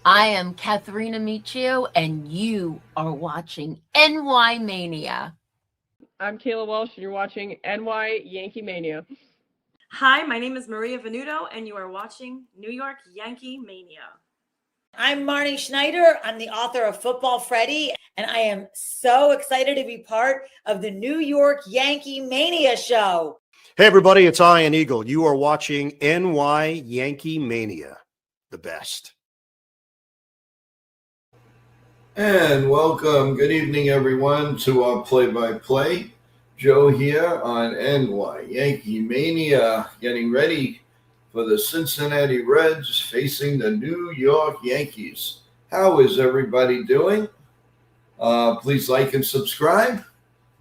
I am Katharina Michio, and you are watching NY Mania. I'm Kayla Walsh, and you're watching NY Yankee Mania. Hi, my name is Maria Venuto, and you are watching New York Yankee Mania. I'm Marnie Schneider. I'm the author of Football Freddy, and I am so excited to be part of the New York Yankee Mania show. Hey, everybody, it's Ian Eagle. You are watching NY Yankee Mania, the best. And welcome. Good evening, everyone, to our play-by-play. Joe here on NY Yankee Mania, getting ready for the Cincinnati Reds facing the New York Yankees. How is everybody doing? Please like and subscribe.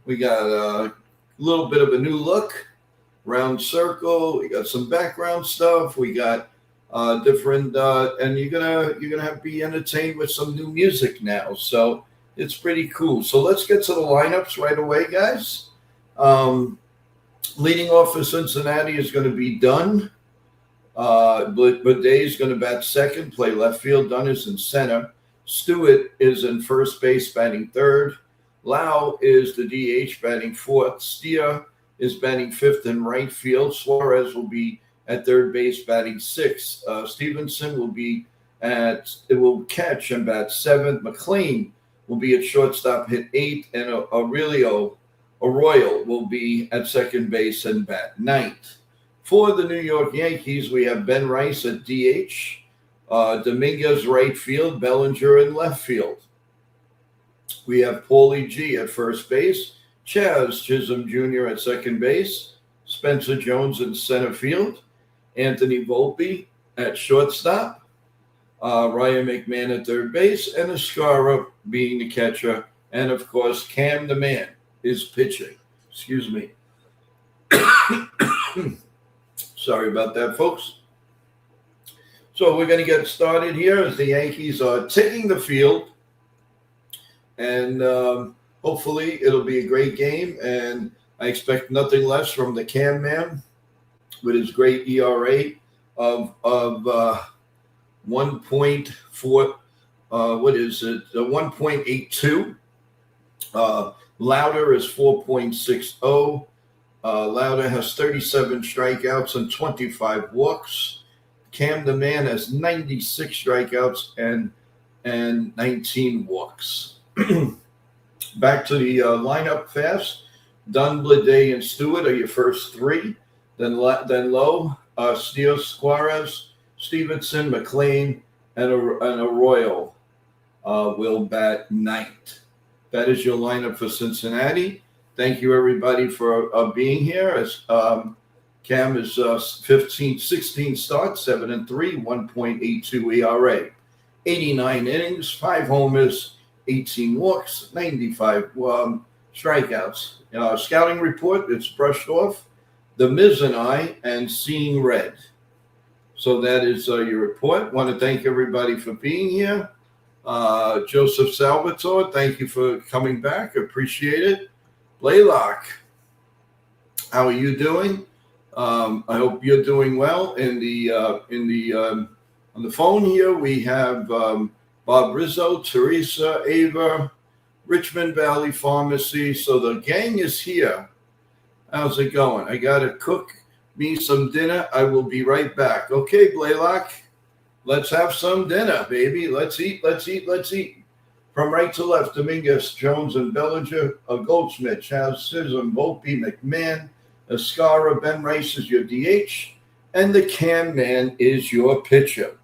We got a little bit of a new look. Round circle. We got some background stuff. We got different, and you're gonna have to be entertained with some new music now. So it's pretty cool. So let's get to the lineups right away, guys. Leading off for Cincinnati is going to be Dunn. Bidet is going to bat second, play left field. Dunn is in center. Stewart is in first base, batting third. Lau is the DH, batting fourth. Steer is batting fifth in right field. Suarez will be at third base, batting sixth. Stevenson will catch and bat seventh. McLean will be at shortstop, hit eighth, and Arroyo will be at second base and bat ninth. For the New York Yankees, we have Ben Rice at DH, Dominguez right field, Bellinger in left field. We have Paulie G at first base, Chaz Chisholm Jr. at second base, Spencer Jones in center field, Anthony Volpe at shortstop, Ryan McMahon at third base, and Escara being the catcher, and of course Cam the Man is pitching. Excuse me. Sorry about that, folks. So we're going to get started here as the Yankees are taking the field, and hopefully it'll be a great game, and I expect nothing less from the Cam Man with his great ERA of 1.4, 1.82. Lauder is 4.60. Lauder has 37 strikeouts and 25 walks. Cam the Man has 96 strikeouts and 19 walks. Back to the lineup fast. Dunn, Bidet, and Stewart are your first three. Then Lowe, Steele, Suarez, Stevenson, McLean, and Arroyo will bat ninth. That is your lineup for Cincinnati. Thank you, everybody, for being here. As Cam is 16 starts, 7-3, 1.82 ERA, 89 innings, 5 homers, 18 walks, 95 strikeouts. Scouting report, it's brushed off. The Miz and I, and Seeing Red. So that is your report. Want to thank everybody for being here. Joseph Salvatore, thank you for coming back. Appreciate it. Blaylock, how are you doing? I hope you're doing well. On the phone here, we have Bob Rizzo, Teresa, Ava, Richmond Valley Pharmacy. So the gang is here. How's it going? I got to cook me some dinner. I will be right back. Okay, Blaylock, let's have some dinner, baby. Let's eat. From right to left, Dominguez, Jones, and Bellinger, Goldsmith, Chaz Chisholm, Volpe, McMahon, Escara, Ben Rice is your DH, and the Cam Man is your pitcher.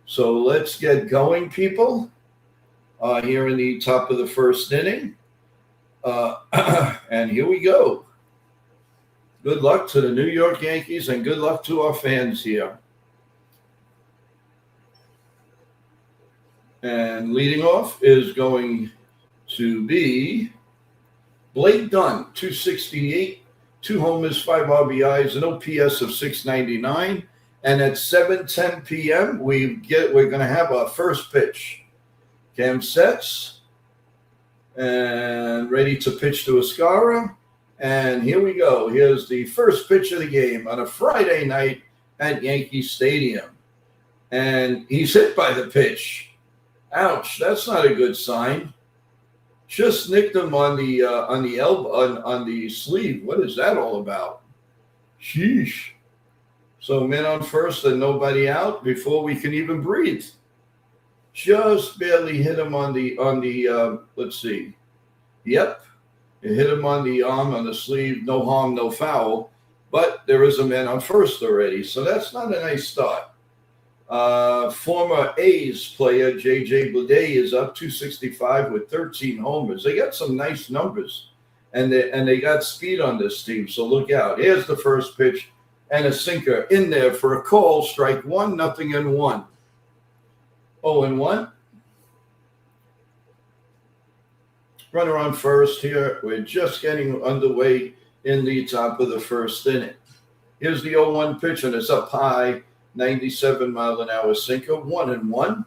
So let's get going, people. Here in the top of the first inning. And here we go. Good luck to the New York Yankees, and good luck to our fans here. And leading off is going to be Blake Dunn, 268, 2 homers, 5 RBIs, an OPS of 699. And at 7:10 p.m., we're going to have our first pitch. Cam sets and ready to pitch to Escara. And here we go. Here's the first pitch of the game on a Friday night at Yankee Stadium. And he's hit by the pitch. Ouch, that's not a good sign. Just nicked him on the elbow, on the sleeve. What is that all about? Sheesh. So men on first and nobody out before we can even breathe. Just barely hit him on the let's see. Yep. It hit him on the arm, on the sleeve, no harm, no foul. But there is a man on first already. So that's not a nice start. Former A's player J.J. Bleday is up 265 with 13 homers. They got some nice numbers, and they got speed on this team. So look out. Here's the first pitch and a sinker in there for a call. Strike one, 0-1. 0-1. Runner on first here. We're just getting underway in the top of the first inning. Here's the 0-1 pitch, and it's up high. 97-mile-an-hour sinker, 1-1.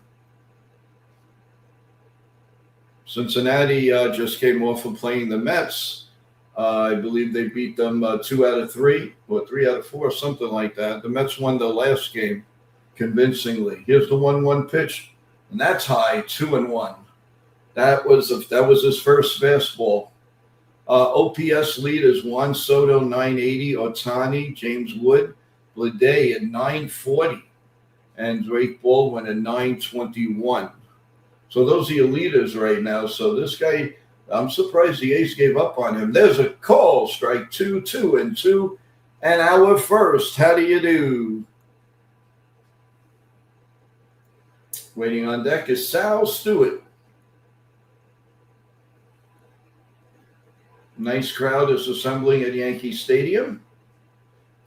Cincinnati just came off of playing the Mets. I believe they beat them 2 out of 3 or 3 out of 4, something like that. The Mets won the last game convincingly. Here's the 1-1 pitch, and that's high, 2-1. That was his first fastball. OPS lead is Juan Soto, 980, Ohtani, James Wood, Bleday at 940, and Drake Baldwin at 921. So those are your leaders right now. So this guy, I'm surprised the A's gave up on him. There's a call, strike 2, 2-2, and our first. How do you do? Waiting on deck is Sal Stewart. Nice crowd is assembling at Yankee Stadium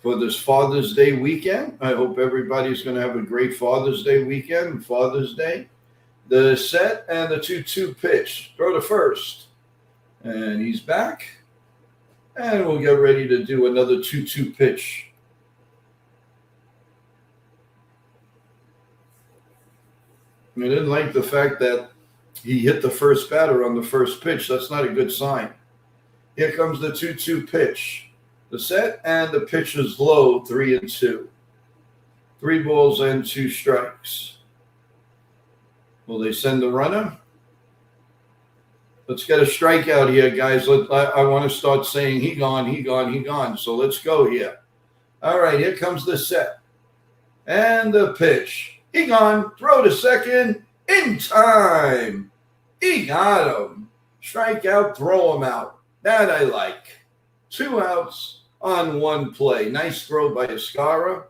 for this Father's Day weekend. I hope everybody's going to have a great Father's Day weekend, Father's Day. The set and the 2-2 pitch. Throw to first. And he's back. And we'll get ready to do another 2-2 pitch. I didn't like the fact that he hit the first batter on the first pitch. That's not a good sign. Here comes the 2-2 pitch. The set and the pitch is low, 3-2. 3 balls and 2 strikes. Will they send the runner? Let's get a strikeout here, guys. I want to start saying he gone. So let's go here. All right, here comes the set. And the pitch. He gone. Throw to second. In time. He got him. Strikeout, throw him out. That I like. 2 outs on 1 play. Nice throw by Escara.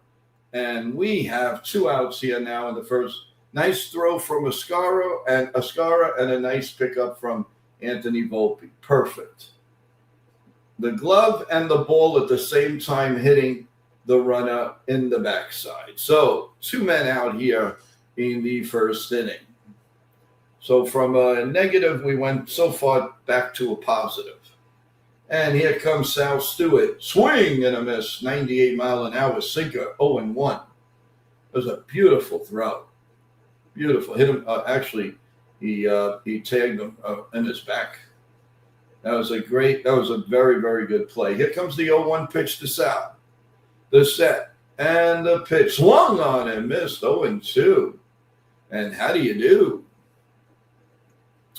And we have 2 outs here now in the first. Nice throw from Escara and a nice pickup from Anthony Volpe. Perfect. The glove and the ball at the same time hitting the runner in the backside. So 2 men out here in the first inning. So from a negative, we went so far back to a positive. And here comes Sal Stewart. Swing and a miss. 98-mile-an-hour sinker. 0-1. It was a beautiful throw. Beautiful. Hit him. He tagged him in his back. That was a very, very good play. Here comes the 0-1 pitch to Sal. The set and the pitch. Swung on and missed. 0-2. And how do you do?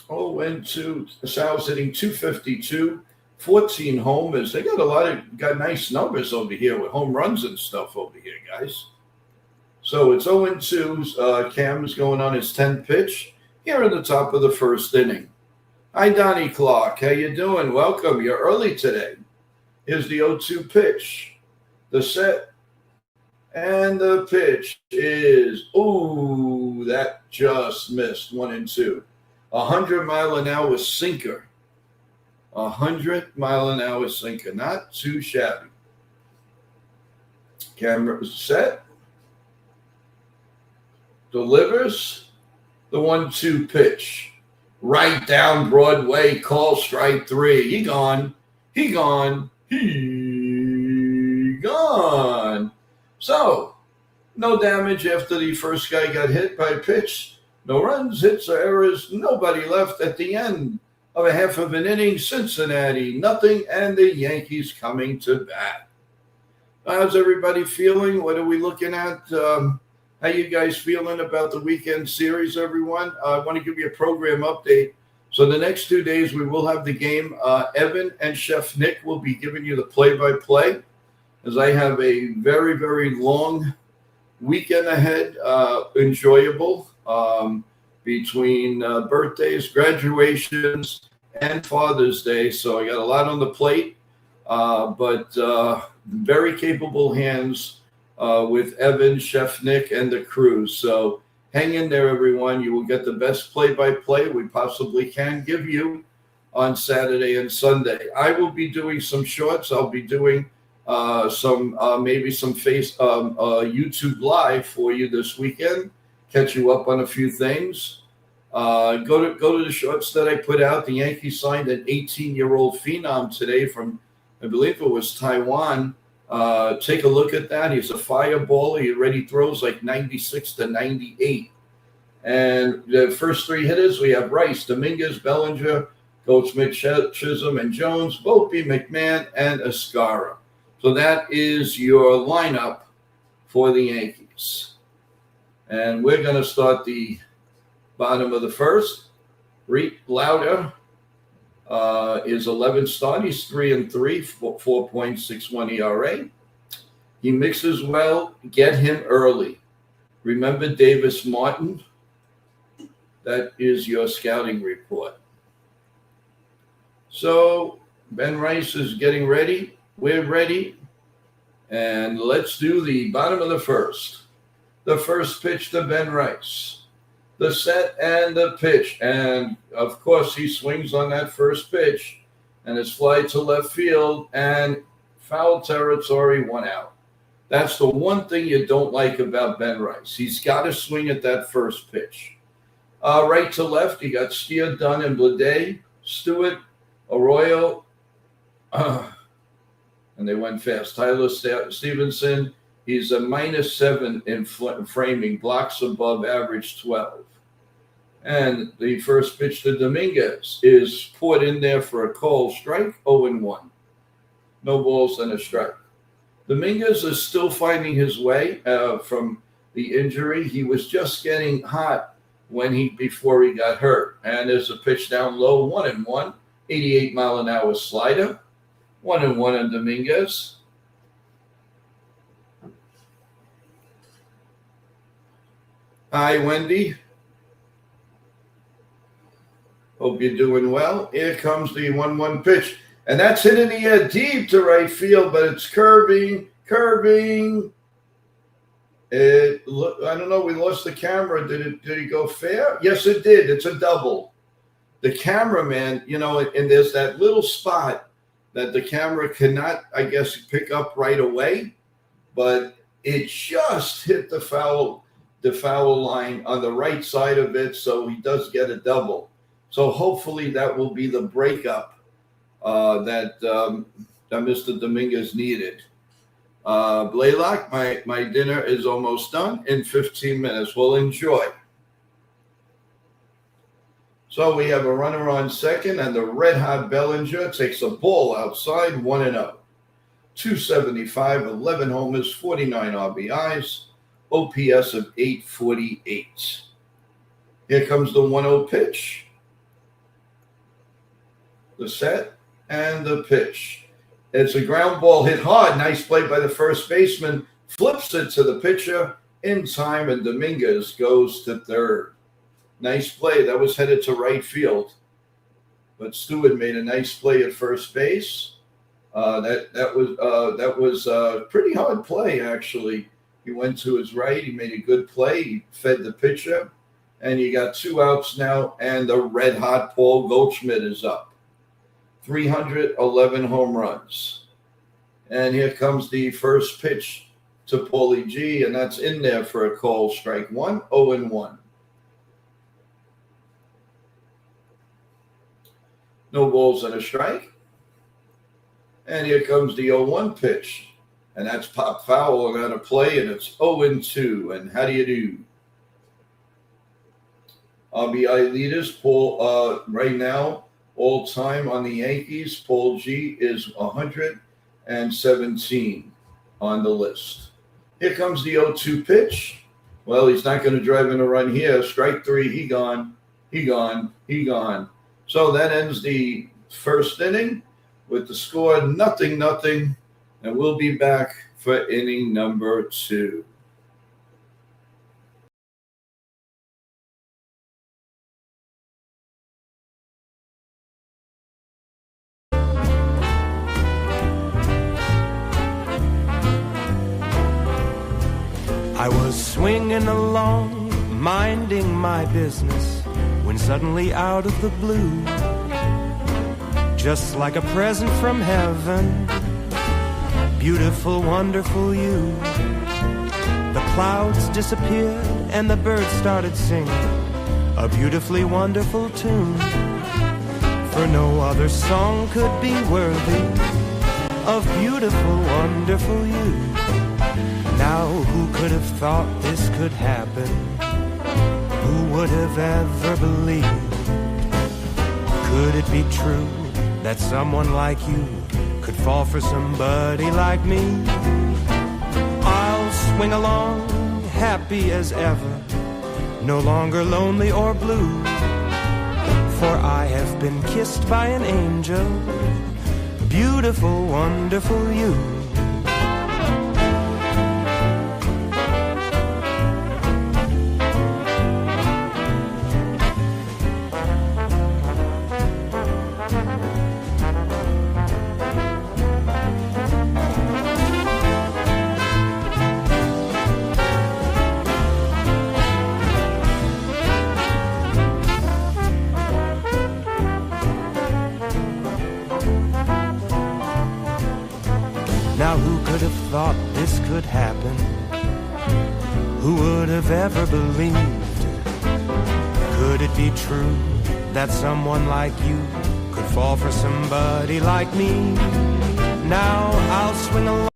0-2. Sal's hitting 252. 14 homers. They got nice numbers over here with home runs and stuff over here, guys. So it's 0-2. Cam is going on his 10th pitch here at the top of the first inning. Hi, Donnie Clark. How you doing? Welcome. You're early today. Here's the 0-2 pitch. The set and the pitch is, that just missed. 1-2. 100-mile-an-hour sinker. 100-mile-an-hour sinker. Not too shabby. Camera set. Delivers the 1-2 pitch. Right down Broadway. Call strike 3. He gone. So, no damage after the first guy got hit by a pitch. No runs, hits, or errors. Nobody left at the end of a half of an inning. Cincinnati, nothing, and the Yankees coming to bat. How's everybody feeling? What are we looking at? How you guys feeling about the weekend series, everyone? I want to give you a program update. So the next 2 days, we will have the game. Evan and Chef Nick will be giving you the play-by-play, as I have a very, very long weekend ahead, enjoyable, between birthdays, graduations, and Father's Day. So I got a lot on the plate, but very capable hands with Evan, Chef Nick, and the crew. So hang in there, everyone. You will get the best play-by-play we possibly can give you on Saturday and Sunday. I will be doing some shorts. I'll be doing maybe some YouTube Live for you this weekend. Catch you up on a few things. Go to the shorts that I put out. The Yankees signed an 18-year-old phenom today from, I believe it was Taiwan. Take a look at that. He's a fireballer. He already throws like 96 to 98. And the first three hitters, we have Rice, Dominguez, Bellinger, Goldschmidt, Chisholm, and Jones, Volpe, McMahon, and Escara. So that is your lineup for the Yankees. And we're going to start the bottom of the first. Reed Lauder is 11 start. He's 3-3, 4.61 ERA. He mixes well. Get him early. Remember Davis Martin? That is your scouting report. So Ben Rice is getting ready. We're ready. And let's do the bottom of the first. The first pitch to Ben Rice. The set and the pitch. And, of course, he swings on that first pitch. And it's fly to left field. And foul territory, 1 out. That's the one thing you don't like about Ben Rice. He's got to swing at that first pitch. Right to left, you got Steer, Dunn, and Blade, Stewart, Arroyo, and they went fast. Tyler Stevenson, he's a -7 in framing, blocks above average 12. And the first pitch to Dominguez is put in there for a call strike, 0-1. No balls and a strike. Dominguez is still finding his way from the injury. He was just getting hot before he got hurt. And there's a pitch down low, 1-1, 88-mile-an-hour slider, 1-1 on Dominguez. Hi, Wendy. Hope you're doing well. Here comes the 1-1 pitch. And that's hit in the air deep to right field, but it's curving. I don't know. We lost the camera. Did it go fair? Yes, it did. It's a double. The cameraman, and there's that little spot that the camera cannot, I guess, pick up right away, but it just hit the foul line on the right side of it, so he does get a double. So hopefully that will be the breakup that Mr. Dominguez needed. Blaylock, my dinner is almost done in 15 minutes. We'll enjoy. So we have a runner on second, and the red-hot Bellinger takes a ball outside, 1-0. 275, 11 homers, 49 RBIs, OPS of 848. Here comes the 1-0 pitch. The set and the pitch. It's a ground ball hit hard. Nice play by the first baseman. Flips it to the pitcher in time, and Dominguez goes to third. Nice play. That was headed to right field. But Stewart made a nice play at first base. That was a pretty hard play, actually. He went to his right. He made a good play. He fed the pitcher. And you got 2 outs now, and the red-hot Paul Goldschmidt is up. 311 home runs. And here comes the first pitch to Paulie G, and that's in there for a call strike 1, 0-1. No balls and a strike. And here comes the 0-1 pitch. And that's pop foul on a play, and it's 0-2. And how do you do? RBI leaders, Paul, right now, all time on the Yankees, Paul G is 117 on the list. Here comes the 0-2 pitch. Well, he's not going to drive in a run here. Strike three. He gone. He gone. He gone. So that ends the first inning with the score 0-0. And we'll be back for inning number 2. I was swinging along, minding my business, when suddenly out of the blue, just like a present from heaven, beautiful, wonderful you. The clouds disappeared and the birds started singing a beautifully wonderful tune, for no other song could be worthy of beautiful, wonderful you. Now who could have thought this could happen? Who would have ever believed? Could it be true that someone like you could fall for somebody like me? I'll swing along, happy as ever, no longer lonely or blue, for I have been kissed by an angel, beautiful, wonderful you. Now who could have thought this could happen? Who would have ever believed? Could it be true that someone like you could fall for somebody like me? Now I'll swing along.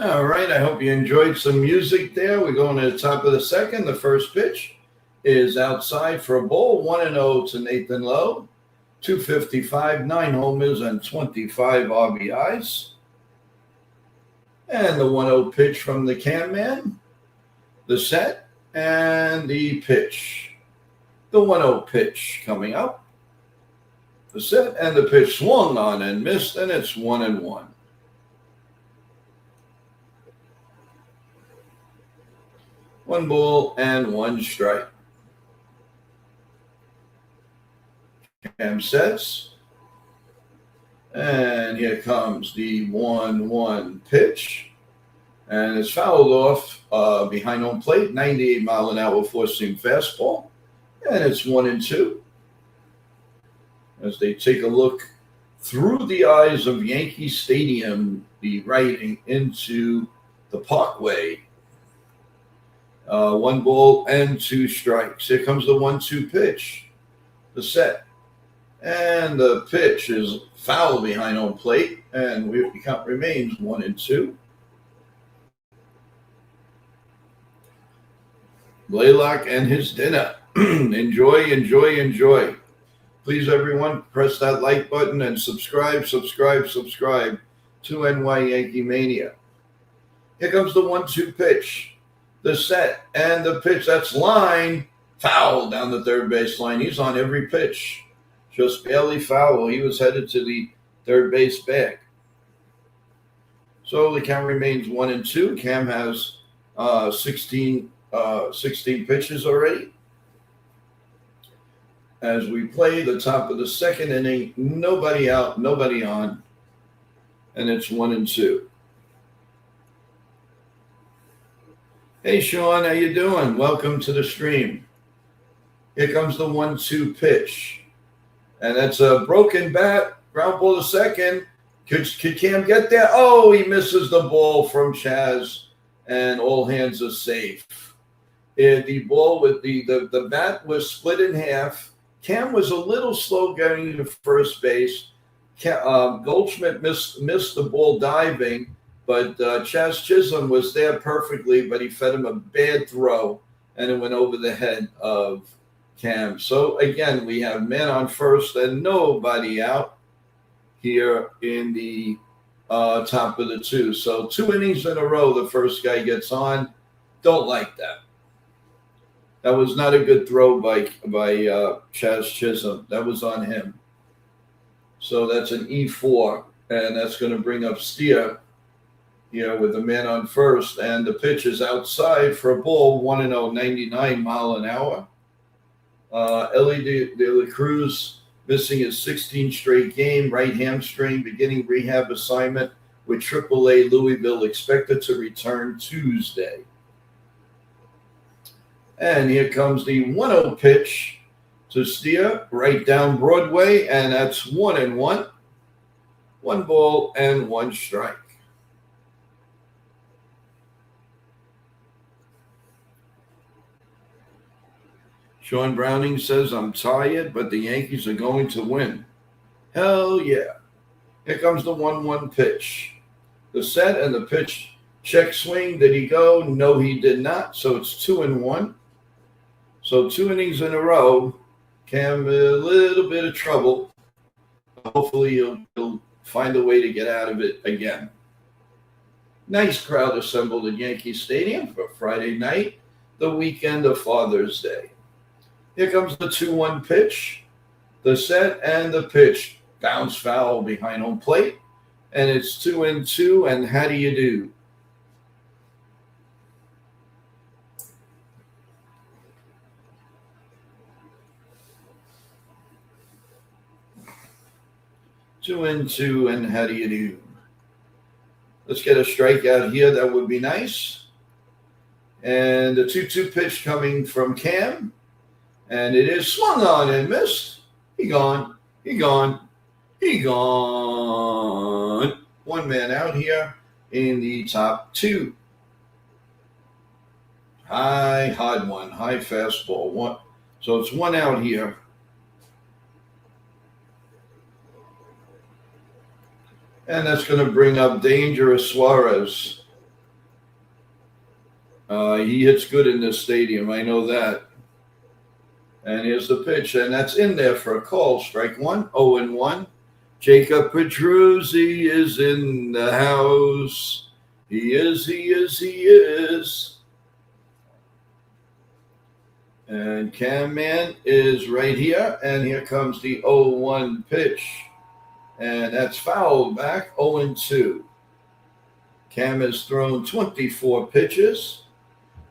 All right, I hope you enjoyed some music there. We're going to the top of the second. The first pitch is outside for a ball, 1-0 to Nathan Lowe. 255, 9 homers, and 25 RBIs. And the 1-0 pitch from the Cam Man. The set and the pitch. The 1-0 pitch coming up. The set and the pitch swung on and missed, and it's 1-1. One ball and one strike. Cam sets. And here comes the 1-1 pitch. And it's fouled off behind home plate. 98-mile-an-hour four-seam fastball. And it's 1-2. As they take a look through the eyes of Yankee Stadium, the writing into the Parkway. 1 ball and 2 strikes. Here comes the 1-2 pitch. The set. And the pitch is foul behind home plate, and the count remains 1-2. Blaylock and his dinner. Enjoy, enjoy, enjoy. Please, everyone, press that like button and subscribe to NY Yankee Mania. Here comes the 1-2 pitch. The set and the pitch. That's line. Foul down the third base line. He's on every pitch. Just barely foul. He was headed to the third base bag. So the count remains 1-2. Cam has 16 pitches already. As we play the top of the second inning, nobody out, nobody on, and it's 1-2. Hey, Sean, how you doing? Welcome to the stream. Here comes the 1-2 pitch. And that's a broken bat, ground ball to second. Could Cam get there? Oh, he misses the ball from Chaz, and all hands are safe. The ball with the bat was split in half. Cam was a little slow getting to first base. Goldschmidt missed the ball diving, but Chaz Chisholm was there perfectly, but he fed him a bad throw, and it went over the head of Cam. So again, we have men on first and nobody out here in the top of the 2. So 2 innings in a row, the first guy gets on. Don't like that. That was not a good throw by Chaz Chisholm. That was on him. So that's an E4, and that's going to bring up Steer here with the man on first. And the pitch is outside for a ball, 1-0, 99 mile an hour. Ellie De La Cruz missing his 16th straight game, right hamstring, beginning rehab assignment with AAA Louisville, expected to return Tuesday. And here comes the 1-0 pitch to Steer, right down Broadway, and that's 1-1. 1 ball and 1 strike. Sean Browning says, I'm tired, but the Yankees are going to win. Hell yeah. Here comes the 1-1 pitch. The set and the pitch check swing. Did he go? No, he did not. So it's 2-1. So 2 innings in a row. Cam, a little bit of trouble. Hopefully he'll find a way to get out of it again. Nice crowd assembled at Yankee Stadium for Friday night, the weekend of Father's Day. Here comes the 2-1 pitch. The set and the pitch. Bounce foul behind home plate. And it's 2-2. And how do you do? Two and two, and how do you do? Let's get a strikeout here. That would be nice. And the 2-2 pitch coming from Cam. And it is swung on and missed. He gone. He gone. He gone. 1 man out here in the top 2. High, hard one. High fastball. 1. So it's 1 out here. And that's going to bring up Dangerous Suarez. He hits good in this stadium. I know that. And here's the pitch. And that's in there for a call. Strike 1. 0-1. Jacob Petruzzi is in the house. He is. And Cam Man is right here. And here comes the 0-1 pitch. And that's fouled back, 0-2. Cam has thrown 24 pitches.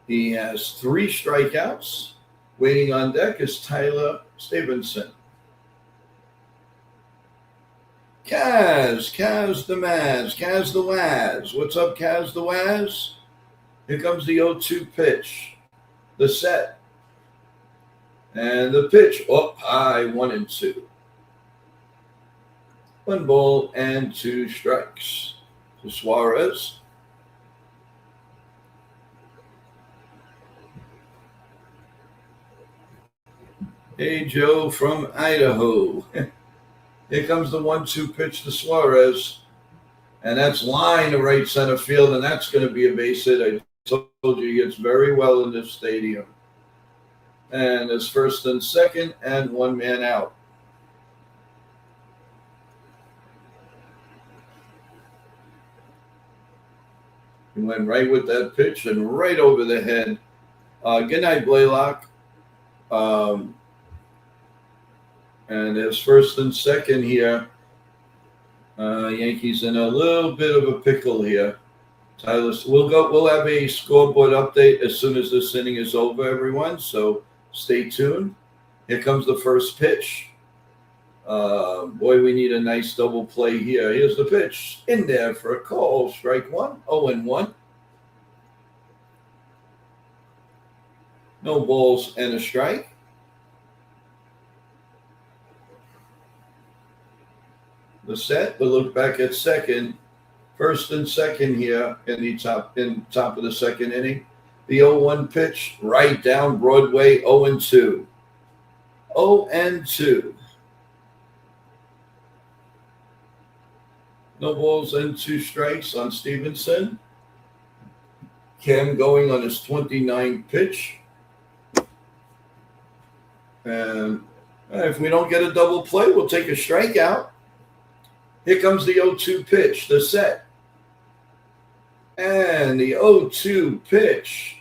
He has 3 strikeouts. Waiting on deck is Tyler Stevenson. Kaz the Maz, Kaz the Waz. What's up, Kaz the Waz? Here comes the 0-2 pitch. The set. And the pitch up high, 1-2. 1 ball and 2 strikes to Suarez. Hey, Joe from Idaho. Here comes the 1-2 pitch to Suarez. And that's line to right center field, and that's going to be a base hit. I told you he gets very well in this stadium. And it's first and second, and 1 man out. He went right with that pitch and right over the head. Good night, Blaylock. And there's first and second here. Yankees in a little bit of a pickle here. Tyler, we'll have a scoreboard update as soon as this inning is over, everyone. So stay tuned. Here comes the first pitch. Boy, we need a nice double play here. Here's the pitch. In there for a call. Strike 1. 0-1. No balls and a strike. The set, but look back at second. First and second here in the top of the second inning. The 0-1 pitch right down Broadway. 0-2. 0-2. No balls and 2 strikes on Stevenson. Cam going on his 29th pitch. And if we don't get a double play, we'll take a strikeout. Here comes the 0-2 pitch, the set. And the 0-2 pitch.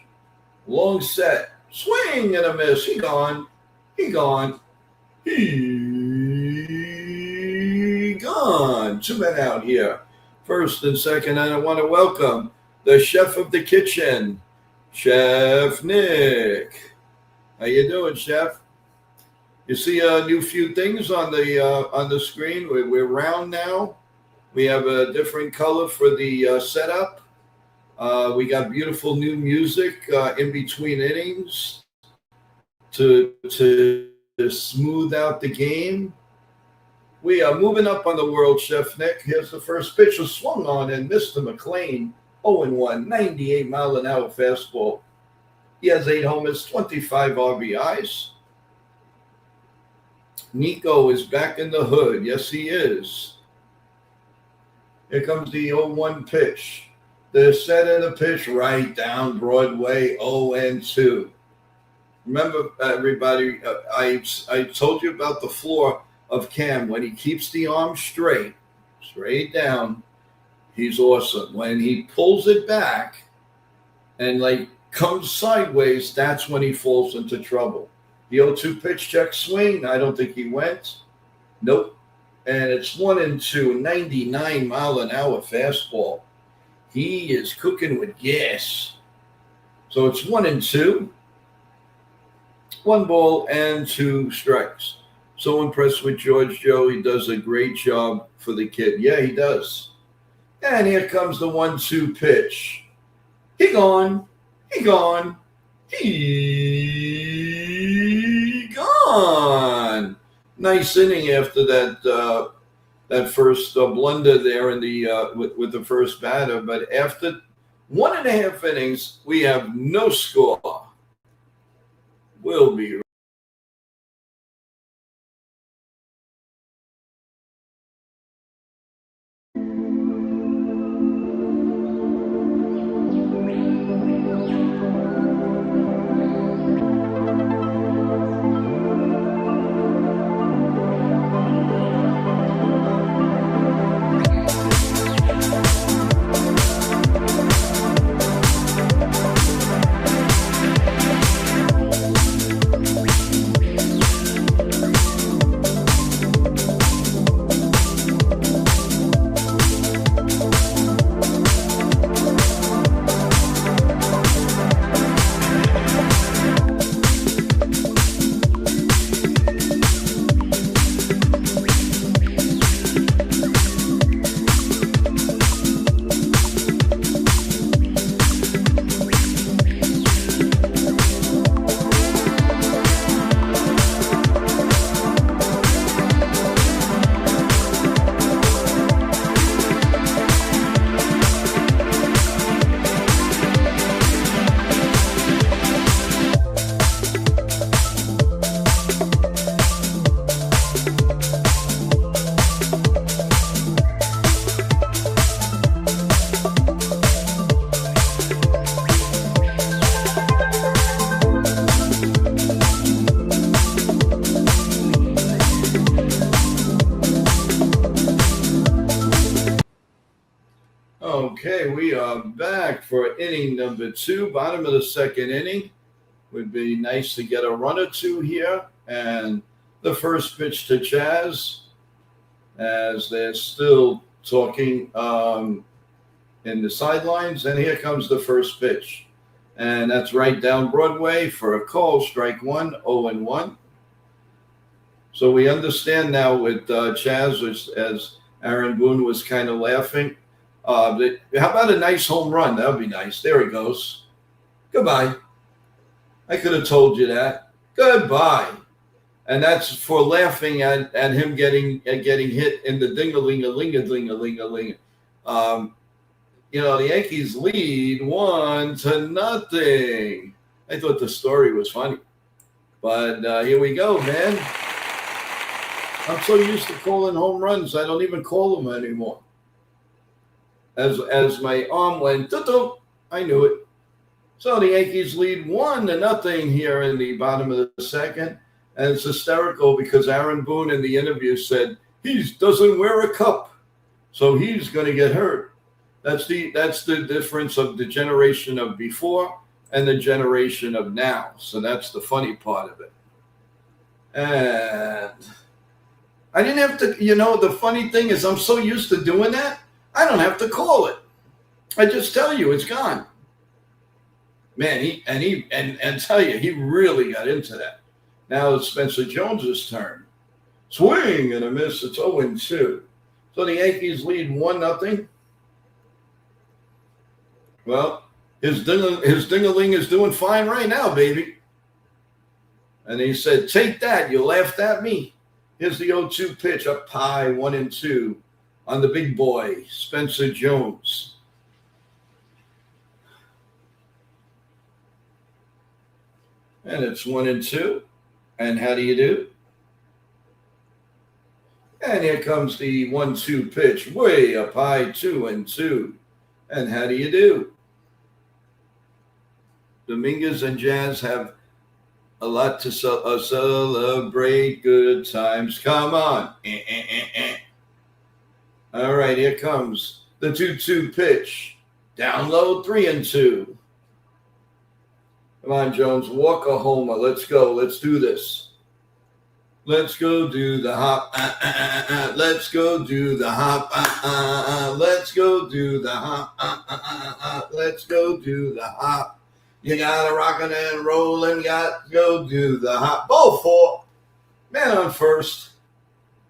Long set. Swing and a miss. He gone. He gone. He gone. 2 men out here. First and second, and I want to welcome the chef of the kitchen, Chef Nick. How you doing, Chef? You see a new few things on the screen. We're round now. We have a different color for the setup. We got beautiful new music in between innings to smooth out the game. We are moving up on the world, Chef Nick. Here's the first pitch, was swung on, and Mr. McLean, 0-1, 98-mile-an-hour fastball. He has 8 homers, 25 RBIs. Nico is back in the hood. Yes, he is. Here comes the 0-1 pitch. The set of the pitch right down Broadway, 0-2. Remember, everybody, I told you about the floor of Cam. When he keeps the arm straight down, he's awesome. When he pulls it back and like comes sideways, that's when he falls into trouble. The 0-2 pitch, check swing. I don't think he went. Nope. And it's 1-2, 99-mile-an-hour fastball. He is cooking with gas. So it's 1-2. 1 ball and 2 strikes. So impressed with George Joe. He does a great job for the kid. Yeah, he does. And here comes the 1-2 pitch. He gone. He gone. He gone. Nice inning after that first blunder there in the with the first batter. But after 1.5 innings, we have no score. We'll be okay. We are back for inning number 2, bottom of the second inning. Would be nice to get a run or two here. And the first pitch to Chaz, as they're still talking in the sidelines. And here comes the first pitch. And that's right down Broadway for a call, strike 1, 0-1. So we understand now with Chaz, as Aaron Boone was kind of laughing. How about a nice home run? That would be nice. There he goes. Goodbye. I could have told you that. Goodbye. And that's for laughing at him getting hit in the ding-a-ling-a-ling-a-ling-a-ling-a-ling. The Yankees lead 1-0. I thought the story was funny. But here we go, man. I'm so used to calling home runs, I don't even call them anymore. As my arm went, I knew it. So the Yankees lead 1-0 here in the bottom of the second. And it's hysterical because Aaron Boone in the interview said, he doesn't wear a cup. So he's going to get hurt. That's the difference of the generation of before and the generation of now. So that's the funny part of it. And I didn't have to, the funny thing is I'm so used to doing that, I don't have to call it. I just tell you it's gone. Man, and tell you, he really got into that. Now it's Spencer Jones's turn. Swing and a miss. It's 0-2. So the Yankees lead 1-0. Well, his ding-a-ling is doing fine right now, baby. And he said, take that. You laughed at me. Here's the 0-2 pitch up high, 1-2 on the big boy, Spencer Jones. And it's 1-2. And how do you do? And here comes the 1-2 pitch, way up high, 2-2. And how do you do? Dominguez and Jazz have a lot to celebrate. Good times. Come on. All right, here comes the 2-2 pitch. Down low, 3-2. Come on, Jones. Walk a homer. Let's go. Let's do this. Let's go do the hop. Let's go do the hop. Let's go do the hop. Let's go do the hop. You gotta rockin' and rollin'. Got to go do the hop. Ball 4. Man on first.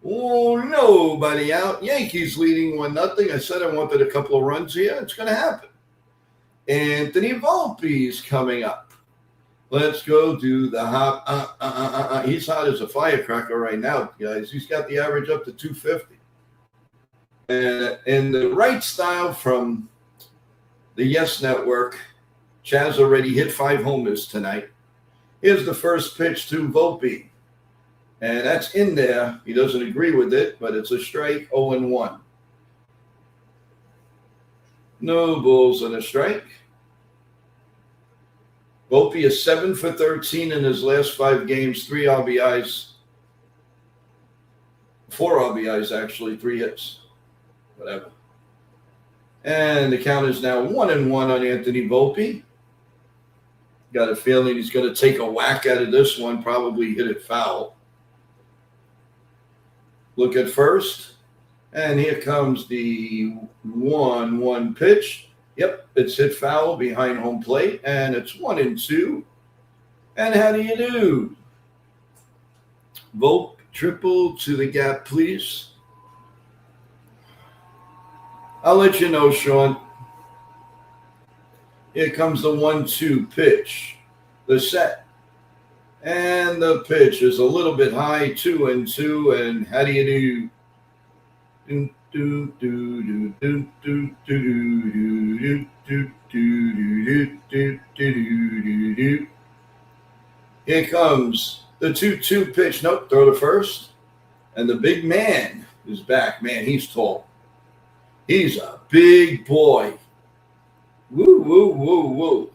Oh, nobody out. Yankees leading 1-0. I said I wanted a couple of runs here. It's going to happen. Anthony Volpe's coming up. Let's go do the hop. He's hot as a firecracker right now, guys. He's got the average up to 250. And in the right style from the Yes Network, Chaz already hit 5 homers tonight. Here's the first pitch to Volpe. And that's in there. He doesn't agree with it, but it's a strike, 0-1. No balls and a strike. Volpe is 7 for 13 in his last 5 games, 3 RBIs. 4 RBIs, actually, 3 hits. Whatever. And the count is now 1-1 on Anthony Volpe. Got a feeling he's going to take a whack out of this one, probably hit it foul. Look at first. And here comes the 1-1 pitch. Yep, it's hit foul behind home plate, and it's 1-2. And how do you do? Volpe, triple to the gap, please. I'll let you know, Sean. Here comes the 1-2 pitch. The set. And the pitch is a little bit high, 2-2. And how do you do? Here comes the 2-2 pitch. Nope, throw to first. And the big man is back. Man, he's tall. He's a big boy. Woo, woo, woo, woo.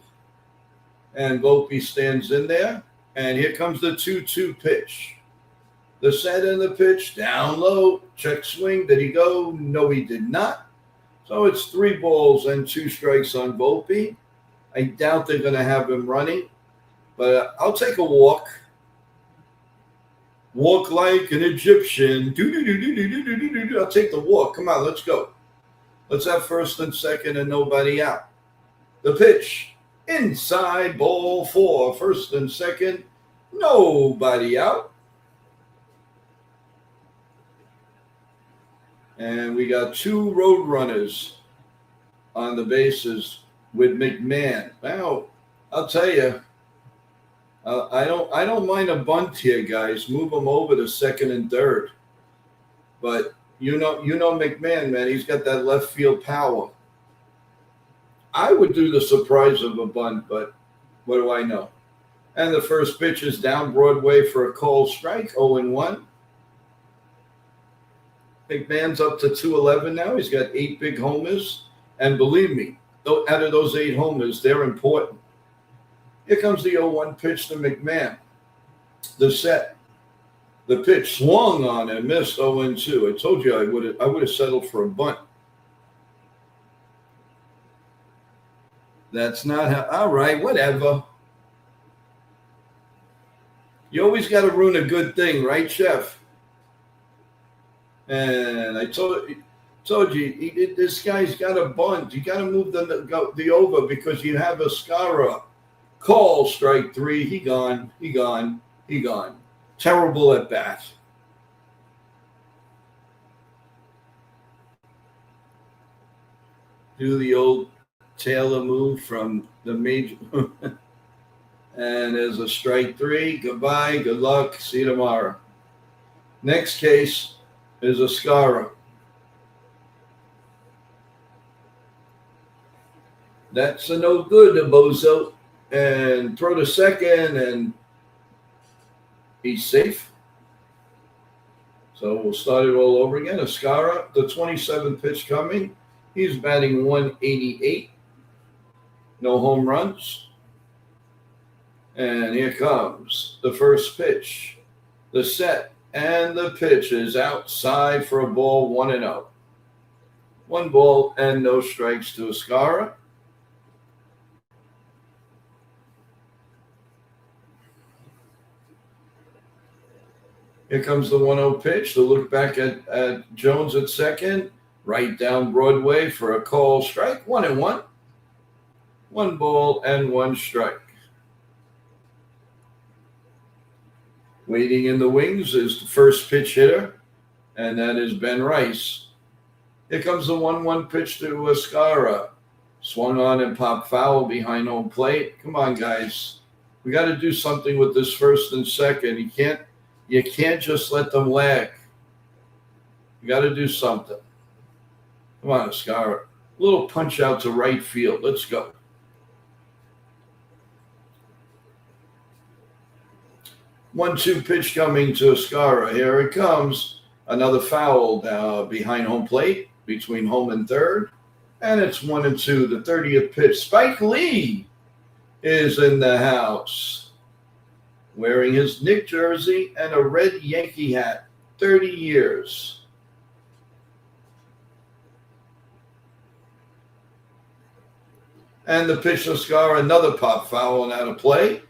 And Volpe stands in there. And here comes the 2-2 pitch. The set and the pitch, down low, check swing. Did he go? No, he did not. So it's 3 balls and 2 strikes on Volpe. I doubt they're going to have him running, but I'll take a walk. Walk like an Egyptian. I'll take the walk. Come on, let's go. Let's have first and second and nobody out. The pitch, inside, ball 4. First and second, nobody out. And we got 2 road runners on the bases with McMahon. Now, I'll tell you, I don't mind a bunt here, guys. Move them over to second and third. But you know McMahon, man, he's got that left field power. I would do the surprise of a bunt, but what do I know? And the first pitch is down Broadway for a called strike, 0-1. McMahon's up to 211 now. He's got 8 big homers. And believe me, out of those 8 homers, they're important. Here comes the 0-1 pitch to McMahon. The set. The pitch swung on and missed 0-2. I told you I would have settled for a bunt. That's not how. All right, whatever. You always got to ruin a good thing, right, Chef? And I told you, this guy's got a bunt. You got to move the over because you have a Skara. Call strike 3. He gone. Terrible at bat. Do the old Taylor move from the major. And there's a strike 3. Goodbye. Good luck. See you tomorrow. Next case is a Skara. That's a no good, a bozo. And throw to second, and he's safe. So we'll start it all over again. Ascara, the 27th pitch coming. He's batting 188. No home runs. And here comes the first pitch. The set and the pitch is outside for a ball, 1-0. 1 ball and no strikes to Ascara. Here comes the 1-0 pitch. The look back at Jones at second. Right down Broadway for a call strike. 1-1. 1 ball and 1 strike. Waiting in the wings is the first pitch hitter, and that is Ben Rice. Here comes the 1-1 pitch to Ascara. Swung on and popped foul behind home plate. Come on, guys. We got to do something with this first and second. You can't just let them lag. You got to do something. Come on, Ascara. A little punch out to right field. Let's go. One-two pitch coming to Ascara. Here it comes. Another foul behind home plate, between home and third. And it's 1-2, the 30th pitch. Spike Lee is in the house, wearing his Knick jersey and a red Yankee hat. 30 years. And the pitch to Ascara, another pop foul and out of play.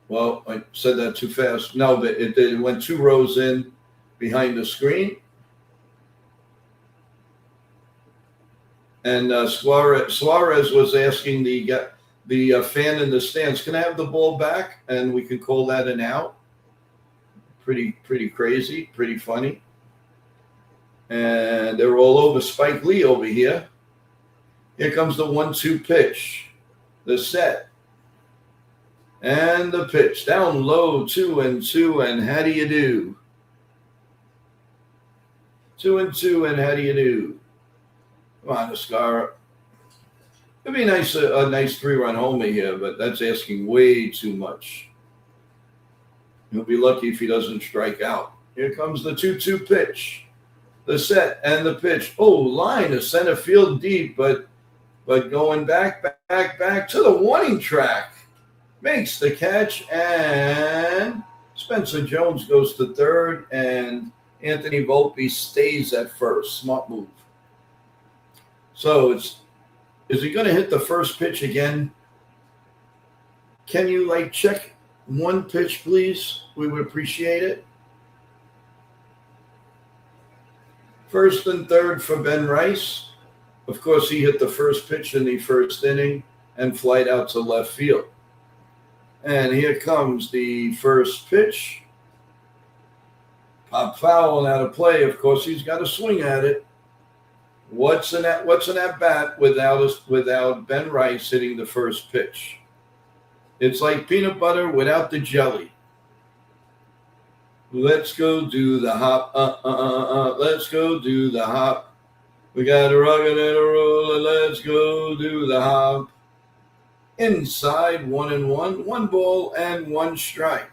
Well, I said that too fast. No, but it went 2 rows in behind the screen. And Suarez was asking the fan in the stands, can I have the ball back? And we can call that an out. Pretty crazy, pretty funny. And they're all over Spike Lee over here. Here comes the 1-2 pitch. The set. And the pitch. Down low, 2-2, and how do you do? 2-2, and how do you do? Come on, Ascara. It'd be a nice 3-run homer here, but that's asking way too much. He'll be lucky if he doesn't strike out. Here comes the 2-2 pitch. The set and the pitch. Oh, line to center field deep, but going back to the warning track. Makes the catch, and Spencer Jones goes to third, and Anthony Volpe stays at first. Smart move. So is he going to hit the first pitch again? Can you check one pitch, please? We would appreciate it. First and third for Ben Rice. Of course, he hit the first pitch in the first inning and flied out to left field. And here comes the first pitch. Pop foul and out of play. Of course, he's got to swing at it. What's an at bat without Ben Rice hitting the first pitch? It's like peanut butter without the jelly. Let's go do the hop. Let's go do the hop. We got a rugged and a roller. Let's go do the hop. Inside 1-1, 1 ball and 1 strike.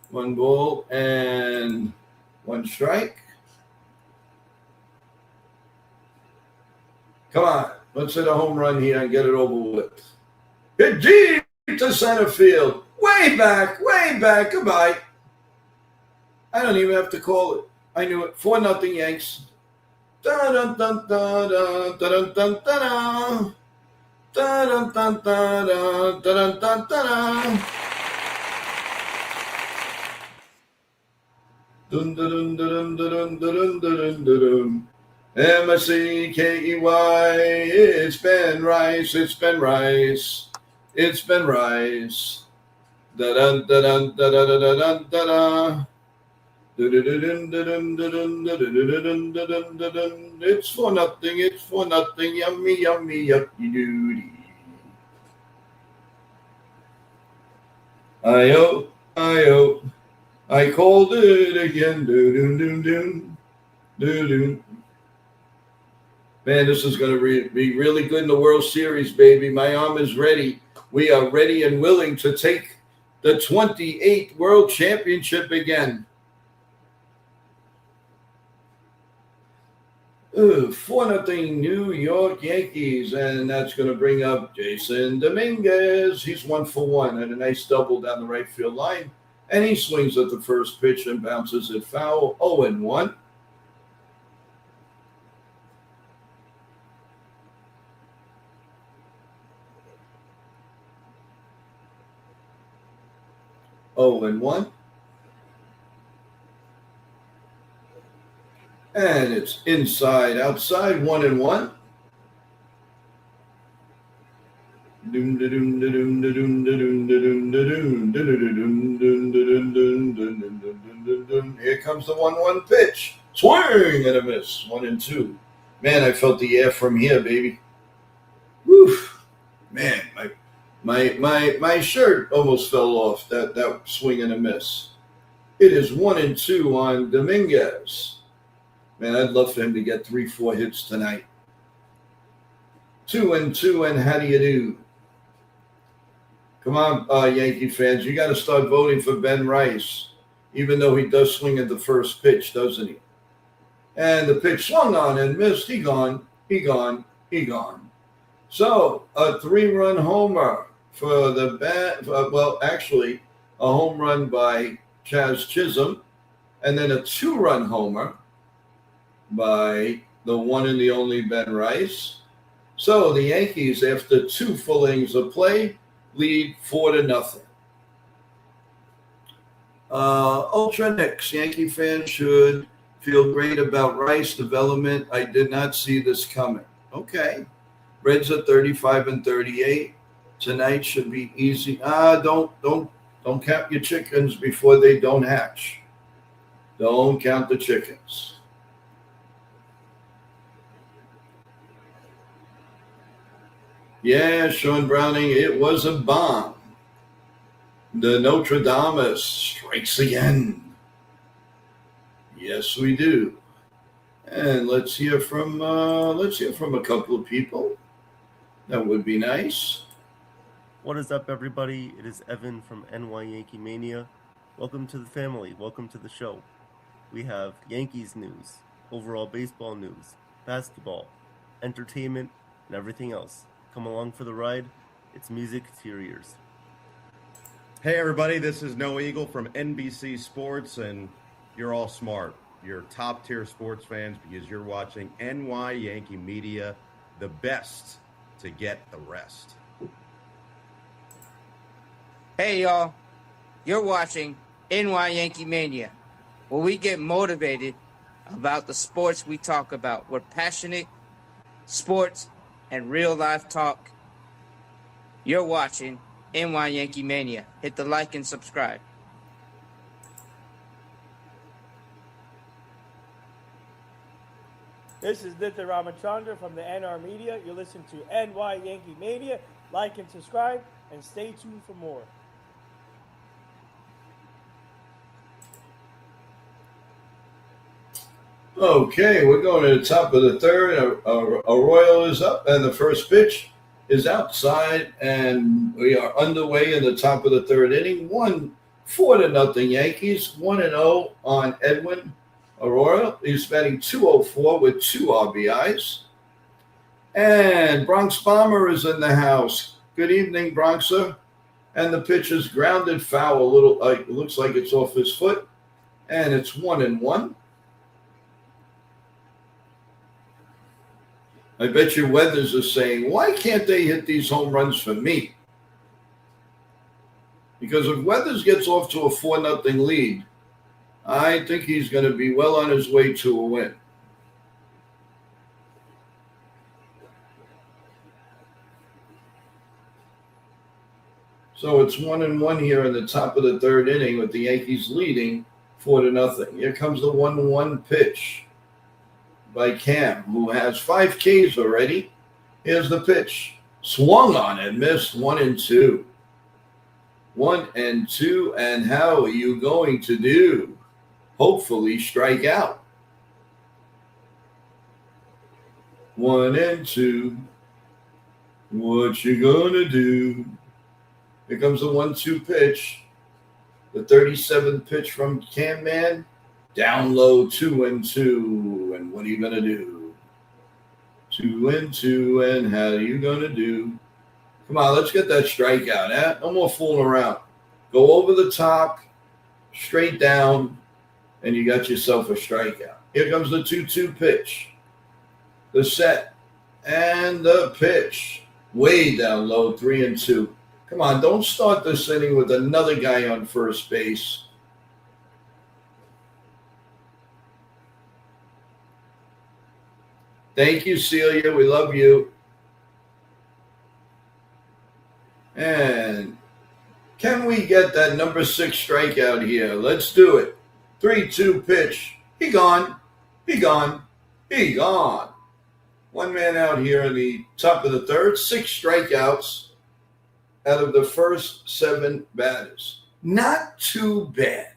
1 ball and 1 strike. Come on, let's hit a home run here and get it over with. Hit deep to center field. Way back. Goodbye. I don't even have to call it. I knew it. 4-0 Yanks. Dun dun dun dun dun dun dun dun. Dun dun dun dun dun dun dun. Dun dun dun dun dun dun dun dun. MSCKEY. It's been Rice. It's been Rice. It's been Rice. Da dun da dun da da da da da da. It's 4-0. It's 4-0. Yummy, yummy, yucky doody. I-oh. I called it again. Man, this is going to be really good in the World Series, baby. My arm is ready. We are ready and willing to take the 28th World Championship again. 4-0 New York Yankees, and that's going to bring up Jason Dominguez. He's 1 for 1 and a nice double down the right field line, and he swings at the first pitch and bounces it foul. 0-1. And it's inside, outside, 1-1. Here comes the 1-1 pitch. Swing and a miss. 1-2. Man, I felt the air from here, baby. Woof. Man, my shirt almost fell off that swing and a miss. It is 1-2 on Dominguez. Man, I'd love for him to get 3-4 hits tonight. 2-2, and how do you do? Come on, Yankee fans. You got to start voting for Ben Rice, even though he does swing at the first pitch, doesn't he? And the pitch swung on and missed. He gone. So, a 3-run homer for the bat. Well, actually, a home run by Chaz Chisholm, and then a 2-run homer by the one and the only Ben Rice. So the Yankees, after 2 full innings of play, lead 4-0. Ultra Knicks. Yankee fans should feel great about Rice development. I did not see this coming. Okay. Reds are 35-38. Tonight should be easy. Don't count your chickens before they don't hatch. Don't count the chickens. Yeah, Sean Browning, it was a bomb. The Notre Dame strikes again. Yes, we do. And let's hear from a couple of people. That would be nice. What is up, everybody? It is Evan from NY-YankeeMania. Welcome to the family. Welcome to the show. We have Yankees news, overall baseball news, basketball, entertainment, and everything else. Come along for the ride. It's music to your ears. Hey, everybody. This is Noah Eagle from NBC Sports, and you're all smart. You're top-tier sports fans because you're watching NY Yankee Media, the best to get the rest. Hey, y'all. You're watching ny-YankeeMania, where we get motivated about the sports we talk about. We're passionate sports and real-life talk. You're watching ny-YankeeMania. Hit the like and subscribe. This is Nitya Ramachandra from the NR Media. You're listening to NY Yankee Mania. Like and subscribe, and stay tuned for more. Okay, we're going to the top of the third. A Royal is up, and the first pitch is outside, and we are underway in the top of the third inning. 4-0 Yankees. 1-0 on Edwin Aurora. He's batting .204 with 2 RBIs. And Bronx Bomber is in the house. Good evening, Bronxer. And the pitch is grounded foul. A little, it looks like it's off his foot. And it's 1-1. I bet you Weathers is saying, why can't they hit these home runs for me? Because if Weathers gets off to a 4-0 lead, I think he's going to be well on his way to a win. So it's 1-1 here in the top of the third inning with the Yankees leading 4-0. Here comes the 1-1 pitch by Cam, who has 5 Ks already. Here's the pitch. Swung on and missed. 1-2. 1-2. And how are you going to do? Hopefully strike out. 1-2. What you gonna do? Here comes the 1-2 pitch. The 37th pitch from Cam Man. Down low, 2-2. And what are you going to do? 2-2. And how are you going to do? Come on, let's get that strikeout. Eh? No more fooling around. Go over the top, straight down, and you got yourself a strikeout. Here comes the 2-2 pitch. The set and the pitch. Way down low, 3-2. Come on, don't start this inning with another guy on first base. Thank you, Celia. We love you. And can we get that number 6 strikeout here? Let's do it. 3-2 pitch. He gone. He gone. He gone. One man out here in the top of the third. 6 strikeouts out of the first 7 batters. Not too bad.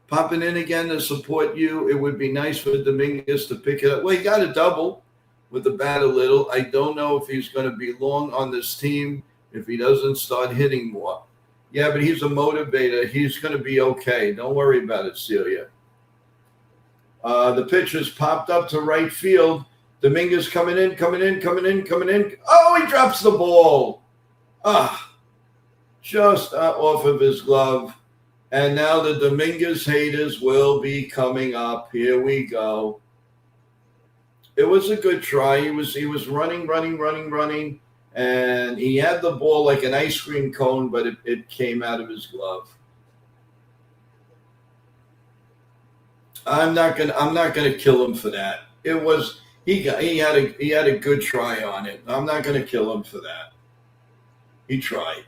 Popping in again to support you. It would be nice for Dominguez to pick it up. Well, he got a double with the bat a little. I don't know if he's going to be long on this team if he doesn't start hitting more. Yeah, but he's a motivator. He's going to be okay. Don't worry about it, Celia. The pitch has popped up to right field. Dominguez coming in. Oh, he drops the ball. Just off of his glove. And now the Dominguez haters will be coming up. Here we go. It was a good try. He was running, and he had the ball like an ice cream cone, but it came out of his glove. I'm not gonna kill him for that. It was he had a good try on it. I'm not gonna kill him for that. He tried.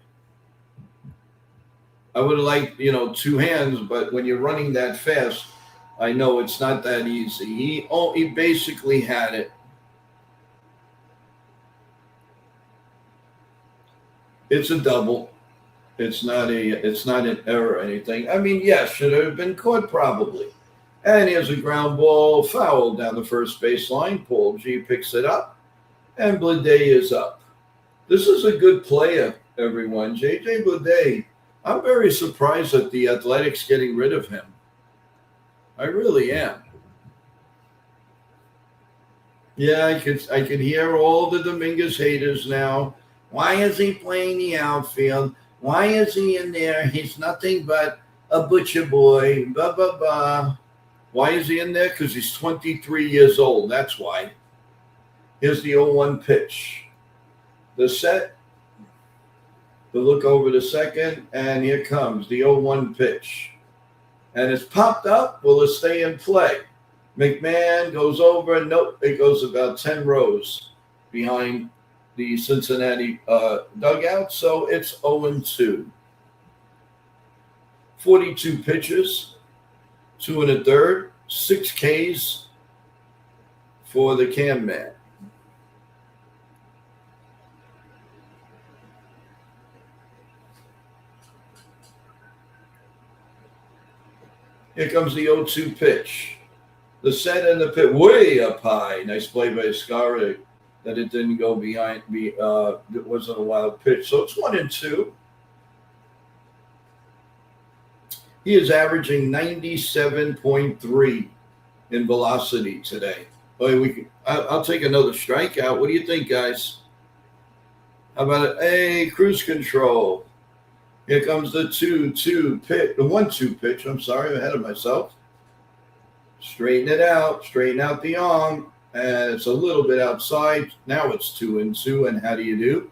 I would have liked, 2 hands, but when you're running that fast, I know it's not that easy. He basically had it. It's a double. It's not an error or anything. I mean, yes, should it have been caught? Probably. And here's a ground ball foul down the first baseline. Paul G picks it up, and Blade is up. This is a good player, everyone. JJ Blade. I'm very surprised at the Athletics getting rid of him. I really am. Yeah, I could hear all the Dominguez haters now. Why is he playing the outfield? Why is he in there? He's nothing but a butcher boy. Blah, blah, blah. Why is he in there? Because he's 23 years old. That's why. Here's the 0-1 pitch. The set. The look over the second. And here comes the 0-1 pitch. And it's popped up. Will it stay in play? McMahon goes over. Nope. It goes about 10 rows behind the Cincinnati dugout. So it's 0-2. 42 pitches. 2 1/3. 6 Ks for the Cam Man. Here comes the 0-2 pitch. The set and the pitch way up high. Nice play by Scara that it didn't go behind me. It wasn't a wild pitch. So it's 1-2. He is averaging 97.3 in velocity today. I'll take another strikeout. What do you think, guys? How about it? Hey, cruise control. Here comes the 2-2 pitch, the 1-2 pitch. I'm sorry, I'm ahead of myself. Straighten it out. Straighten out the arm. And it's a little bit outside. Now it's 2-2. And how do you do?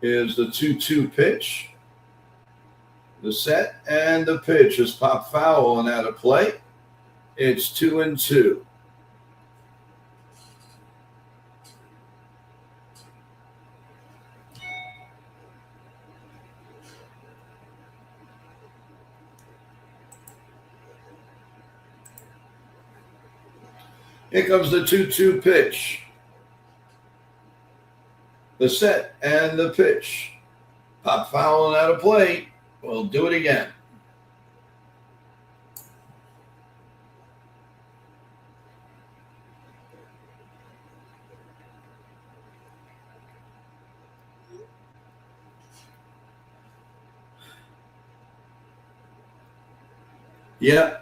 Here's the 2-2 pitch. The set and the pitch is pop foul and out of play. It's 2-2. Here comes the 2-2 pitch. The set and the pitch. Pop foul and out of play. We'll do it again. Yeah.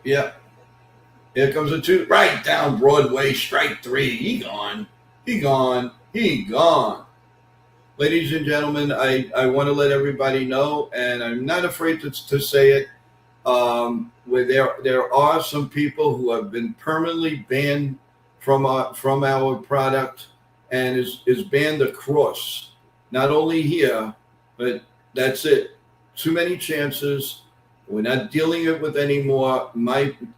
Here comes a 2. Right down Broadway, strike 3. He gone. Ladies and gentlemen, I want to let everybody know, and I'm not afraid to say it, where there are some people who have been permanently banned from our product and is banned across. Not only here, but that's it. Too many chances. We're not dealing it with anymore.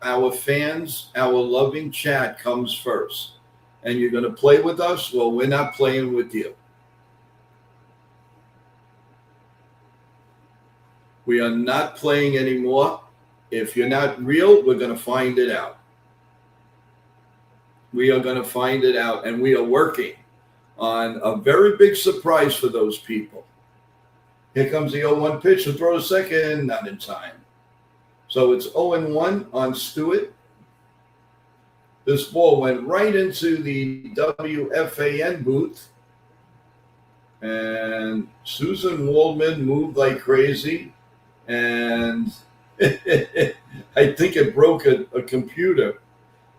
Our fans, our loving chat comes first. And you're going to play with us? Well, we're not playing with you. We are not playing anymore. If you're not real, we're going to find it out. We are going to find it out. And we are working on a very big surprise for those people. Here comes the 0-1 pitch to throw to second. Not in time. So it's 0-1 on Stewart. This ball went right into the WFAN booth. And Susan Waldman moved like crazy. And I think it broke a computer.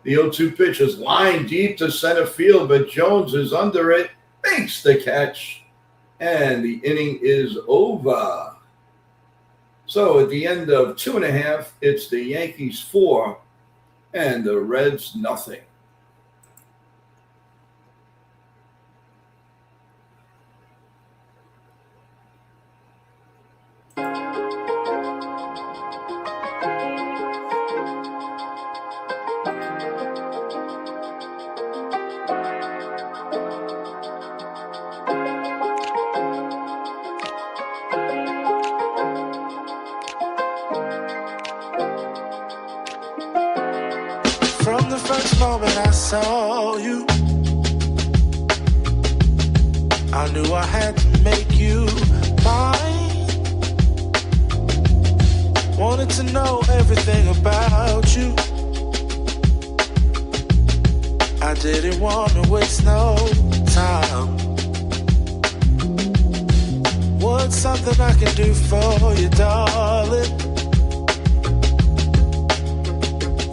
The 0-2 pitch is lined deep to center field, but Jones is under it, makes the catch, and the inning is over. So at the end of 2.5, it's the Yankees 4 and the Reds nothing. From the first moment I saw you, I knew I had to make you mine. Wanted to know everything about you. I didn't want to waste no time. What's something I can do for you, darling,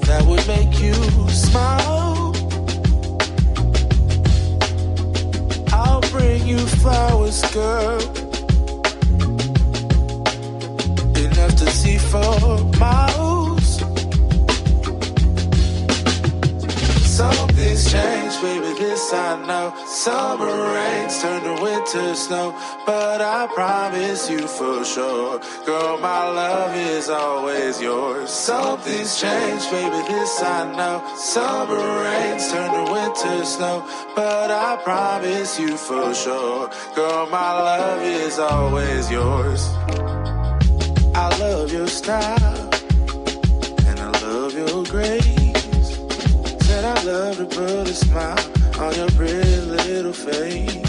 that would make you smile? I'll bring you flowers, girl, enough to see for miles. Something's changed, baby, this I know. Summer rains turn to winter snow, but I promise you for sure, girl, my love is always yours. Something's changed, baby, this I know. Summer rains turn to winter snow, but I promise you for sure, girl, my love is always yours. I love your style, and I love your grace. Said I love to put a smile on your pretty little face.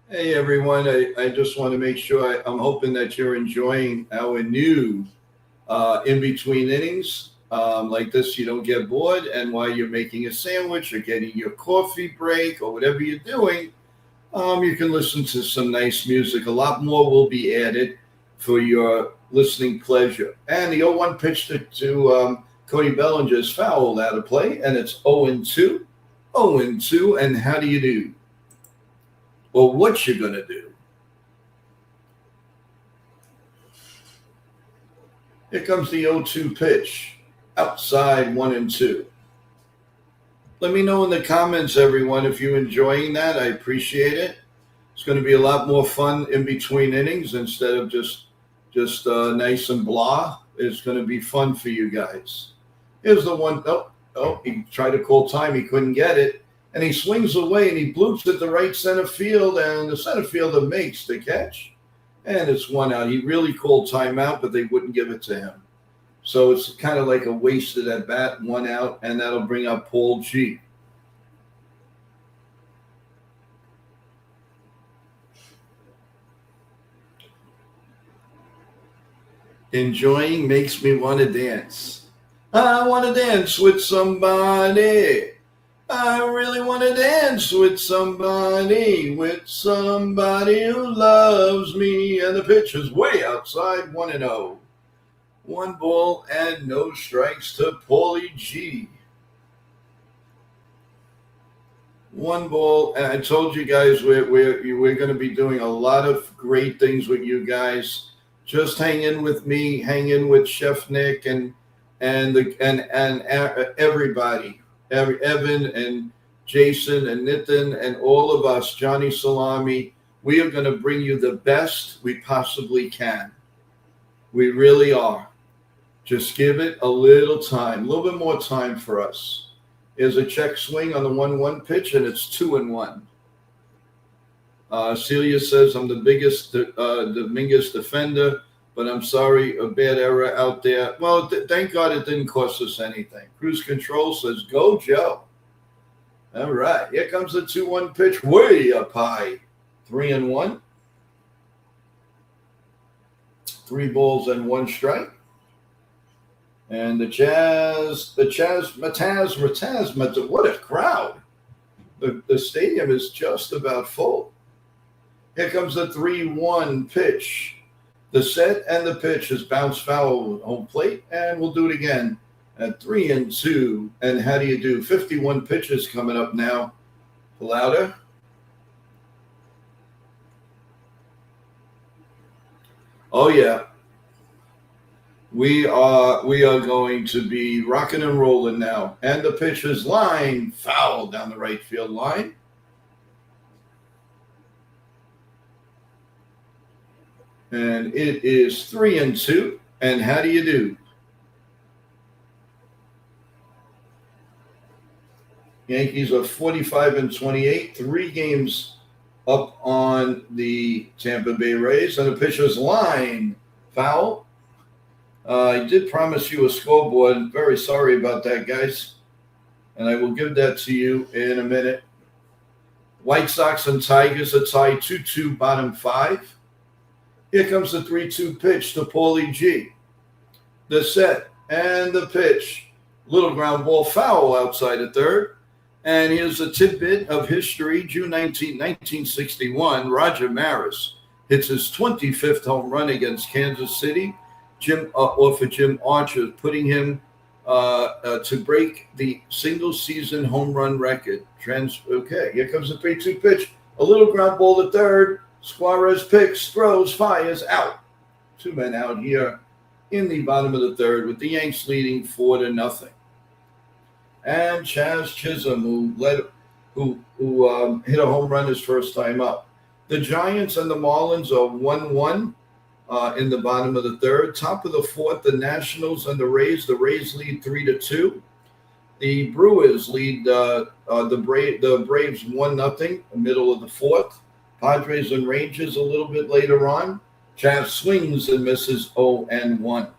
Hey everyone, I just want to make sure, I'm hoping that you're enjoying our new in-between innings. Like this, you don't get bored, and while you're making a sandwich or getting your coffee break or whatever you're doing, you can listen to some nice music. A lot more will be added. for your listening pleasure. And the 0-1 pitch to Cody Bellinger is fouled out of play, and it's 0-2. 0-2, and how do you do? Or what you going to do? Here comes the 0-2 pitch. Outside 1-2. Let me know in the comments, everyone, if you're enjoying that. I appreciate it. It's going to be a lot more fun in between innings instead of just nice and blah. It's going to be fun for you guys. Here's the one. Oh, he tried to call time. He couldn't get it. And he swings away and he bloops at the right center field. And the center fielder makes the catch. And it's 1 out. He really called timeout, but they wouldn't give it to him. So it's kind of like a wasted at bat, 1 out, and that'll bring up Paul G. Enjoying makes me want to dance. I want to dance with somebody. I really want to dance with somebody who loves me. And the pitch is way outside, 1-0. 1 ball and no strikes to Paulie G. 1 ball, and I told you guys we're going to be doing a lot of great things with you guys. Just hang in with me, hang in with Chef Nick and everybody, Evan and Jason and Nitin and all of us, Johnny Salami. We are going to bring you the best we possibly can. We really are. Just give it a little time, a little bit more time for us. Here's a check swing on the 1-1 pitch, and it's 2-1. Celia says, I'm the biggest defender, but I'm sorry, a bad error out there. Well, thank God it didn't cost us anything. Cruise Control says, go, Joe. All right, here comes the 2-1 pitch, way up high. 3-1. 3 balls and 1 strike. And the Mataz, what a crowd. The stadium is just about full. Here comes the 3-1 pitch. The set and the pitch is bounced foul home plate, and we'll do it again at 3-2. And how do you do? 51 pitches coming up now. Louder. Oh, yeah. We are going to be rocking and rolling now. And the pitch is line foul down the right field line. And it is 3-2. And how do you do? Yankees are 45-28, 3 games up on the Tampa Bay Rays. And the pitcher's line foul. I did promise you a scoreboard. Very sorry about that, guys. And I will give that to you in a minute. White Sox and Tigers are tied 2-2, bottom 5. Here comes the 3-2 pitch to Paulie G. The set and the pitch. Little ground ball foul outside at third. And here's a tidbit of history. June 19, 1961, Roger Maris hits his 25th home run against Kansas City. Jim Archer, putting him to break the single-season home run record. Okay, here comes the 3-2 pitch. A little ground ball to third. Suarez picks, throws, fires, out. 2 men out here in the bottom of the third with the Yanks leading 4-0. And Chaz Chisholm, who hit a home run his first time up. The Giants and the Marlins are 1-1. In the bottom of the third. Top of the fourth, the Nationals and the Rays. The Rays lead 3-2. The Brewers lead the Braves 1-0, middle of the fourth. Padres and Rangers a little bit later on. Chav swings and misses 0-1.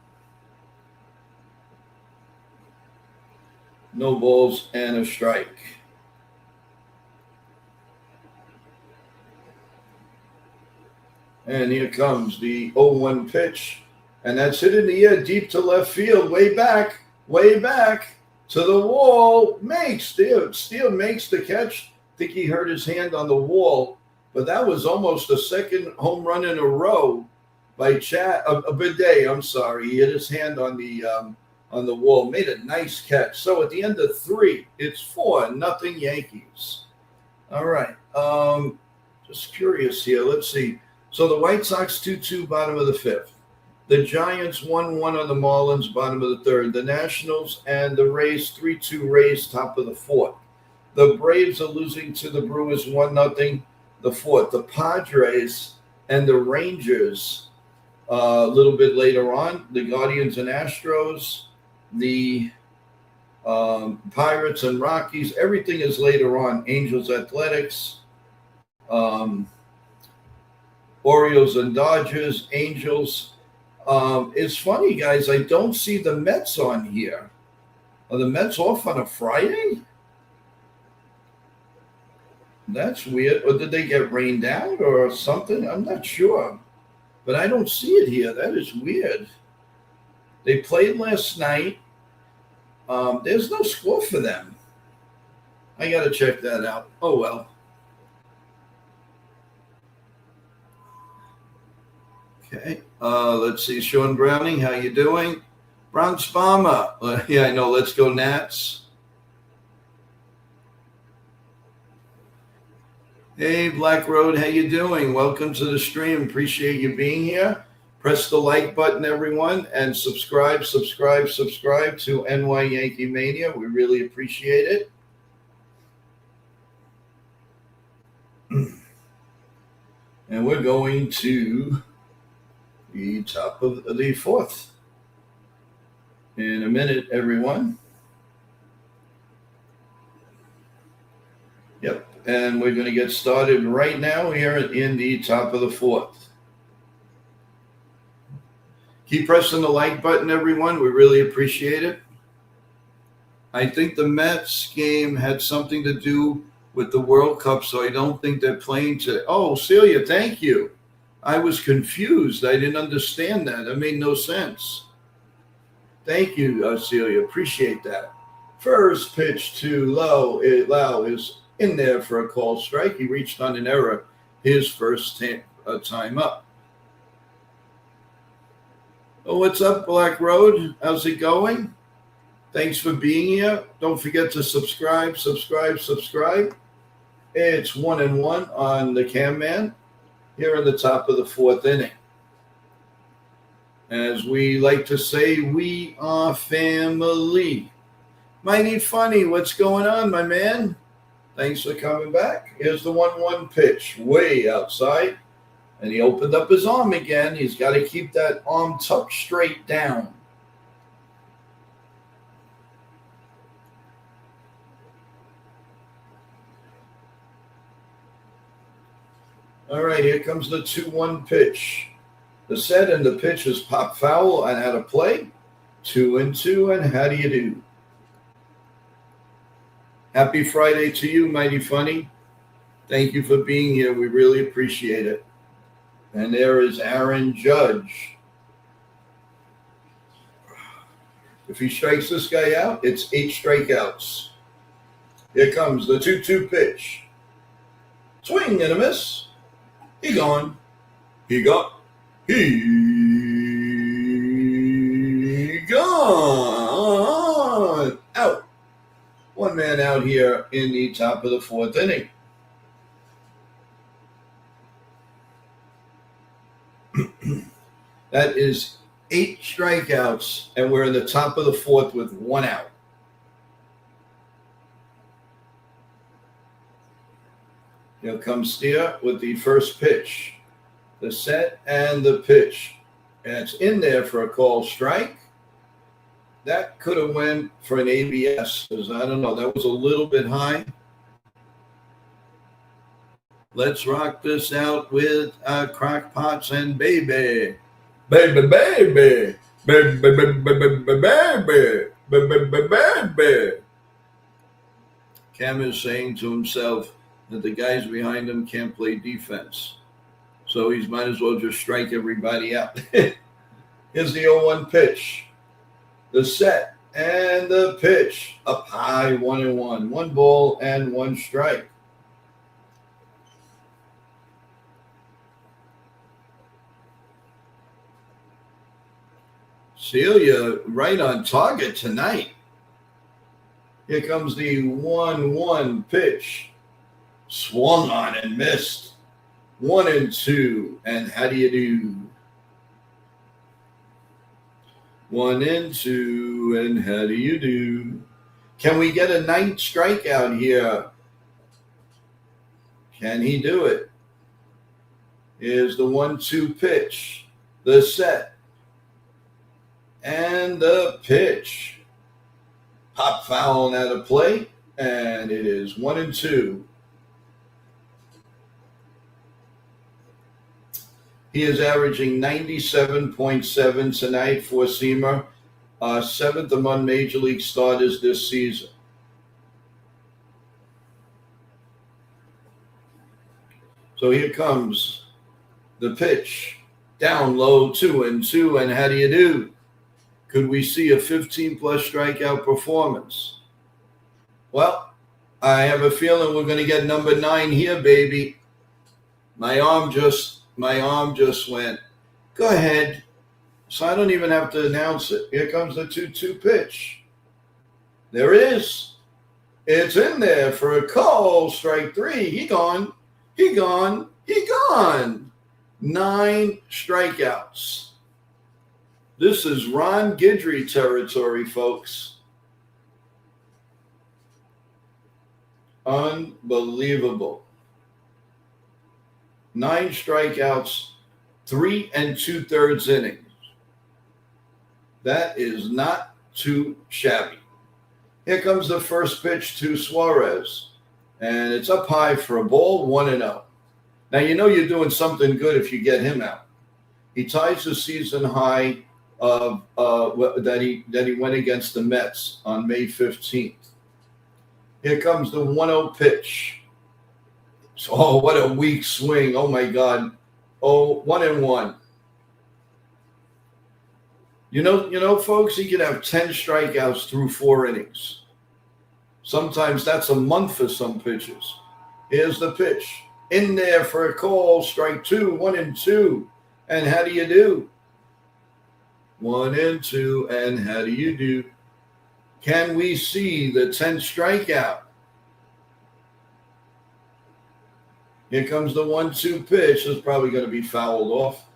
No balls and a strike. And here comes the 0-1 pitch. And that's hit in the air deep to left field. Way back to the wall. Steele makes the catch. I think he hurt his hand on the wall. But that was almost a second home run in a row by Chad, a bidet. I'm sorry, he hit his hand on the wall, made a nice catch. So at the end of 3, it's 4-0 Yankees. All right. Just curious here. Let's see. So the White Sox 2-2, bottom of the 5th. The Giants 1-1 on the Marlins, bottom of the 3rd. The Nationals and the Rays 3-2 Rays, top of the 4th. The Braves are losing to the Brewers 1-0, the 4th. The Padres and the Rangers a little bit later on. The Guardians and Astros, the Pirates and Rockies. Everything is later on. Angels Athletics, Orioles and Dodgers, Angels. It's funny, guys. I don't see the Mets on here. Are the Mets off on a Friday? That's weird. Or did they get rained out or something? I'm not sure. But I don't see it here. That is weird. They played last night. There's no score for them. I got to check that out. Oh, well. Okay. Let's see. Sean Browning, how you doing? Bronx Bomber. Yeah, I know. Let's go Nats. Hey, Black Road, how you doing? Welcome to the stream. Appreciate you being here. Press the like button, everyone, and subscribe to NY Yankee Mania. We really appreciate it. And we're going to the top of the 4th in a minute, everyone. Yep. And we're going to get started right now here in the top of the 4th. Keep pressing the like button, everyone. We really appreciate it. I think the Mets game had something to do with the World Cup, so I don't think they're playing today. Oh, Celia, thank you. I was confused. I didn't understand that. That made no sense. Thank you, Celia. Appreciate that. First pitch to Lau is in there for a call strike. He reached on an error his first time up. Oh, what's up, Black Road? How's it going? Thanks for being here. Don't forget to subscribe. It's 1-1 on the Cam Man here in the top of the 4th inning. As we like to say, we are family. Mighty Funny, what's going on, my man? Thanks for coming back. Here's the 1-1 pitch, way outside. And he opened up his arm again. He's got to keep that arm tucked straight down. All right, here comes the 2-1 pitch. The set and the pitch is pop foul and out of play. 2-2, and how do you do? Happy Friday to you, Mighty Funny. Thank you for being here. We really appreciate it. And there is Aaron Judge. If he strikes this guy out, it's 8 strikeouts. Here comes the 2-2 pitch. Swing and a miss. He gone. He gone. Out. One man out here in the top of the 4th inning. That is 8 strikeouts, and we're in the top of the 4th with 1 out. Here comes Steer with the first pitch. The set and the pitch. And it's in there for a call strike. That could have went for an ABS, because I don't know, that was a little bit high. Let's rock this out with Crock Pots and Baby. Baby, baby. Baby, baby, baby, baby. Baby, baby. Cam is saying to himself that the guys behind him can't play defense. So he might as well just strike everybody out. Here's the 0-1 pitch. The set and the pitch. Up high, 1-1. 1 ball and 1 strike. Celia, right on target tonight. Here comes the 1-1 pitch. Swung on and missed. 1-2. And how do you do? 1-2. And how do you do? Can we get a ninth strikeout here? Can he do it? Here's the 1-2 pitch. The set. And the pitch. Pop foul out of play. And it is 1-2. He is averaging 97.7 tonight for Seamer, 7th among Major League starters this season. So here comes the pitch. Down low, 2-2, and how do you do? Could we see a 15-plus strikeout performance? Well, I have a feeling we're going to get number 9 here, baby. My arm just went, go ahead. So I don't even have to announce it. Here comes the 2-2 pitch. There it is. It's in there for a call. Strike 3. He gone. 9 strikeouts. This is Ron Guidry territory, folks. Unbelievable. 9 strikeouts, 3 2/3 innings. That is not too shabby. Here comes the first pitch to Suarez, and it's up high for a ball, 1-0. Now, you know you're doing something good if you get him out. He ties the season high of that he went against the Mets on May 15th. Here comes the 1-0 pitch. Oh, what a weak swing. Oh, my God. Oh, 1-1. You know, folks, he could have 10 strikeouts through 4 innings. Sometimes that's a month for some pitchers. Here's the pitch. In there for a call. Strike 2, 1-2. And how do you do? 1-2. And how do you do? Can we see the 10th strikeout? Here comes the 1-2 pitch. It's probably going to be fouled off.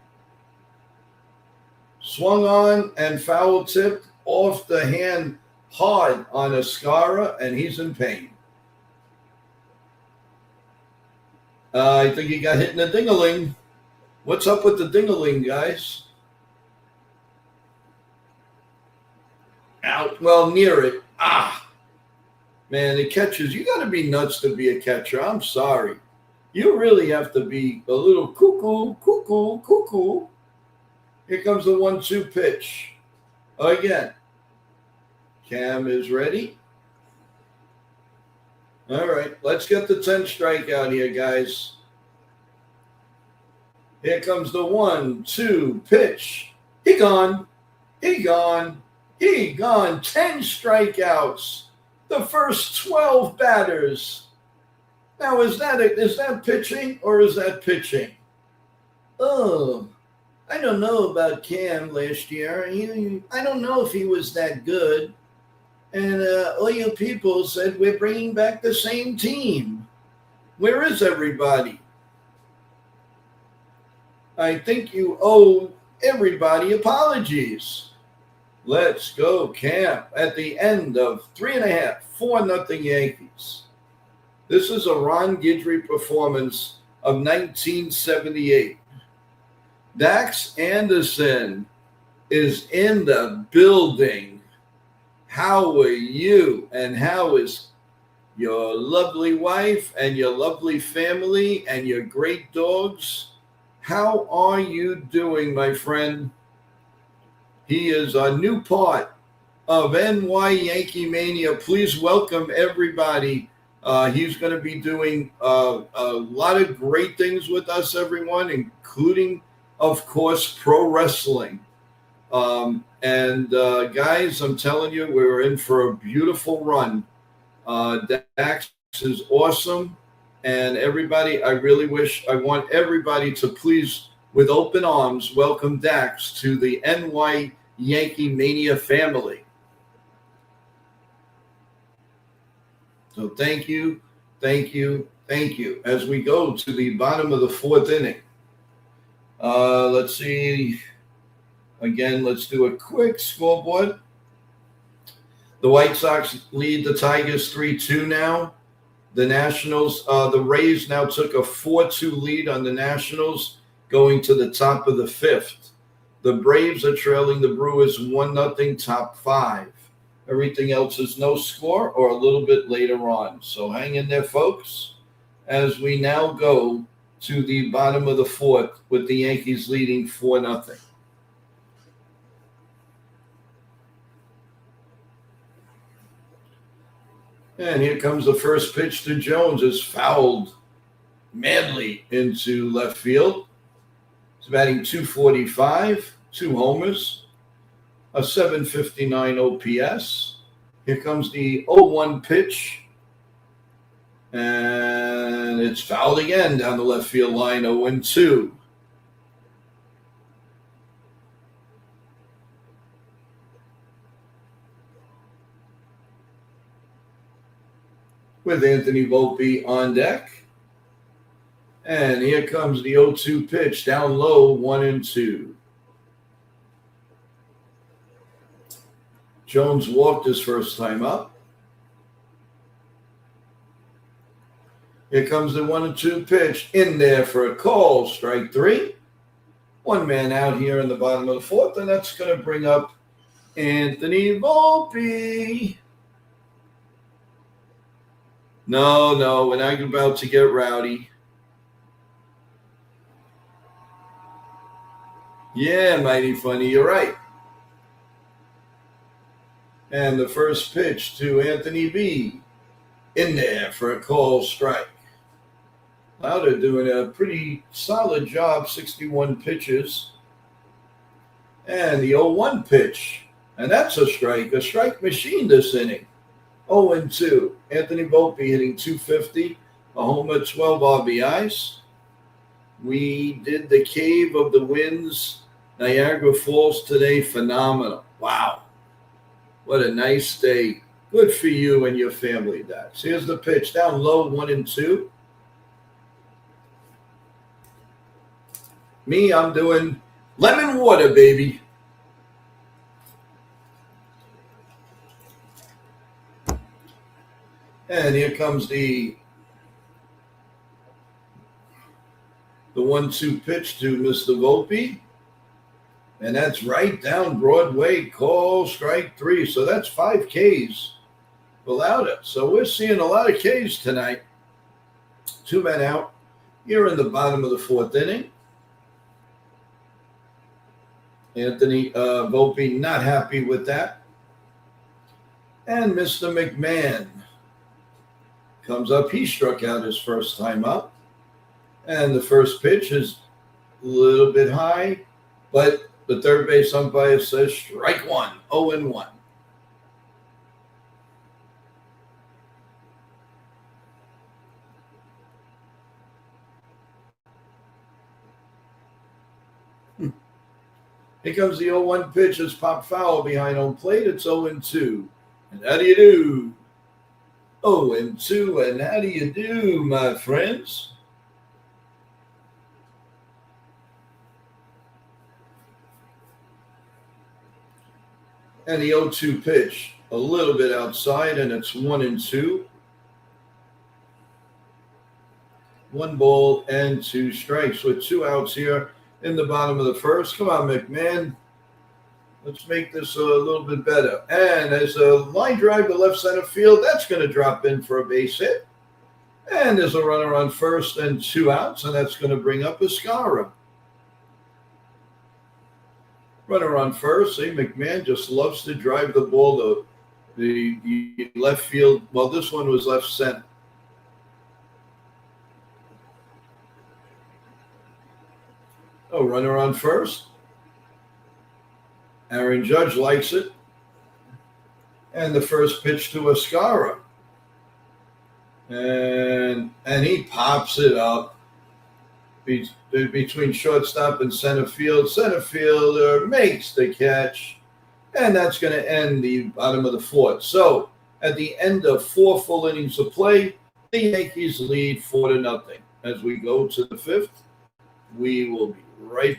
Swung on and foul tipped off the hand hard on Escara, and he's in pain. I think he got hit in the ding-a-ling. What's up with the ding-a-ling, guys? Out. Well, near it. Man, the catchers, you got to be nuts to be a catcher. I'm sorry. You really have to be a little cuckoo. Here comes the 1-2 pitch. Again. Cam is ready. All right, let's get the 10th strikeout here, guys. Here comes the 1-2 pitch. He gone. 10 strikeouts. The first 12 batters. Now, is that pitching or is that pitching? Oh, I don't know about Cam last year. I don't know if he was that good. And all you people said, we're bringing back the same team. Where is everybody? I think you owe everybody apologies. Let's go, Cam. At the end of 3.5, 4-0 Yankees. This is a Ron Guidry performance of 1978. Dax Anderson is in the building. How are you? And how is your lovely wife and your lovely family and your great dogs? How are you doing, my friend? He is a new part of NY Yankee Mania. Please welcome everybody. He's going to be doing a lot of great things with us, everyone, including, of course, pro wrestling. Guys, I'm telling you, we're in for a beautiful run. Dax is awesome. And everybody, I want everybody to please, with open arms, welcome Dax to the NY Yankee Mania family. So thank you, thank you, thank you. As we go to the bottom of the fourth inning. Let's see. Again, let's do a quick scoreboard. The White Sox lead the Tigers 3-2 now. The Nationals, the Rays now took a 4-2 lead on the Nationals going to the top of the fifth. The Braves are trailing the Brewers 1-0, top five. Everything else is no score or a little bit later on. So hang in there, folks, as we now go to the bottom of the fourth with the Yankees leading 4-0. And here comes the first pitch to Jones. Is fouled madly into left field. He's batting .245, 2 homers, a .759 OPS. Here comes the 0-1 pitch. And it's fouled again down the left field line, 0-2. With Anthony Volpe on deck. And here comes the 0-2 pitch, down low, 1-2. Jones walked his first time up. Here comes the 1-2 pitch, in there for a call, strike 3. One man out here in the bottom of the fourth, and that's going to bring up Anthony Volpe. No, we're not about to get rowdy. Yeah, mighty funny, you're right. And the first pitch to Anthony B. In there for a call strike. Lauder doing a pretty solid job, 61 pitches. And the 0-1 pitch. And that's a strike machine this inning. 0-2. Anthony Volpe hitting .250, a homer, 12 RBIs. We did the Cave of the Winds, Niagara Falls today. Phenomenal. Wow. What a nice day. Good for you and your family, Dax. Here's the pitch. Down low, 1-2. Me, I'm doing lemon water, baby. And here comes the 1-2 pitch to Mr. Volpe. And that's right down Broadway, call strike 3. So that's 5 Ks for Lauder. So we're seeing a lot of Ks tonight. 2 men out here in the bottom of the fourth inning. Anthony Volpe not happy with that. And Mr. McMahon comes up. He struck out his first time up. And the first pitch is a little bit high, but the third base umpire says strike 1, 0-1. Here comes the 0-1 pitch. It's pop foul behind home plate. It's 0-2. And how do you do? 0-2. And how do you do, my friends? And the 0-2 pitch, a little bit outside, and it's 1-2. 1 ball and 2 strikes with 2 outs here in the bottom of the first. Come on, McMahon. Let's make this a little bit better. And there's a line drive to left center field. That's going to drop in for a base hit. And there's a runner on first and 2 outs, and that's going to bring up Escara. Runner on first. See, McMahon just loves to drive the ball to the left field. Well, this one was left center. Oh, runner on first. Aaron Judge likes it. And the first pitch to Escara. And he pops it up between shortstop and center field. Center fielder makes the catch. And that's going to end the bottom of the fourth. So at the end of 4 full innings of play, the Yankees lead 4-0. As we go to the fifth, we will be right back.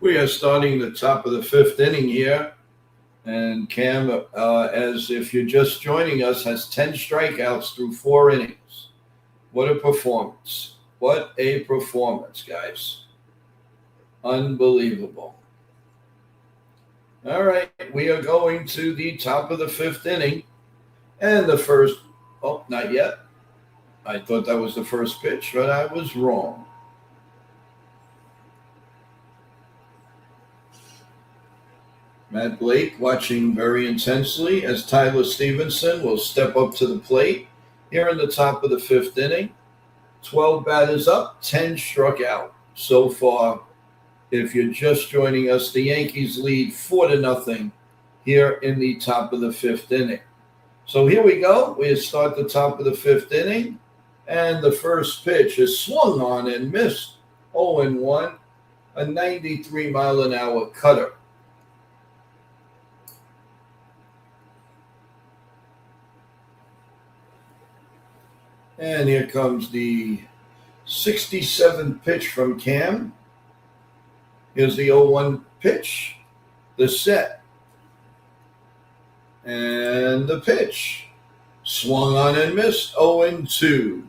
We are starting the top of the fifth inning here. And Cam, as if you're just joining us, has 10 strikeouts through 4 innings. What a performance. What a performance, guys. Unbelievable. All right, we are going to the top of the fifth inning. And the first, oh, not yet. I thought that was the first pitch, but I was wrong. Matt Blake watching very intensely as Tyler Stevenson will step up to the plate here in the top of the fifth inning. 12 batters up, 10 struck out so far. If you're just joining us, the Yankees lead 4-0 here in the top of the fifth inning. So here we go. We start the top of the fifth inning, and the first pitch is swung on and missed. 0-1, a 93-mile-an-hour cutter. And here comes the 67th pitch from Cam. Here's the 0-1 pitch, the set, and the pitch. Swung on and missed, 0-2.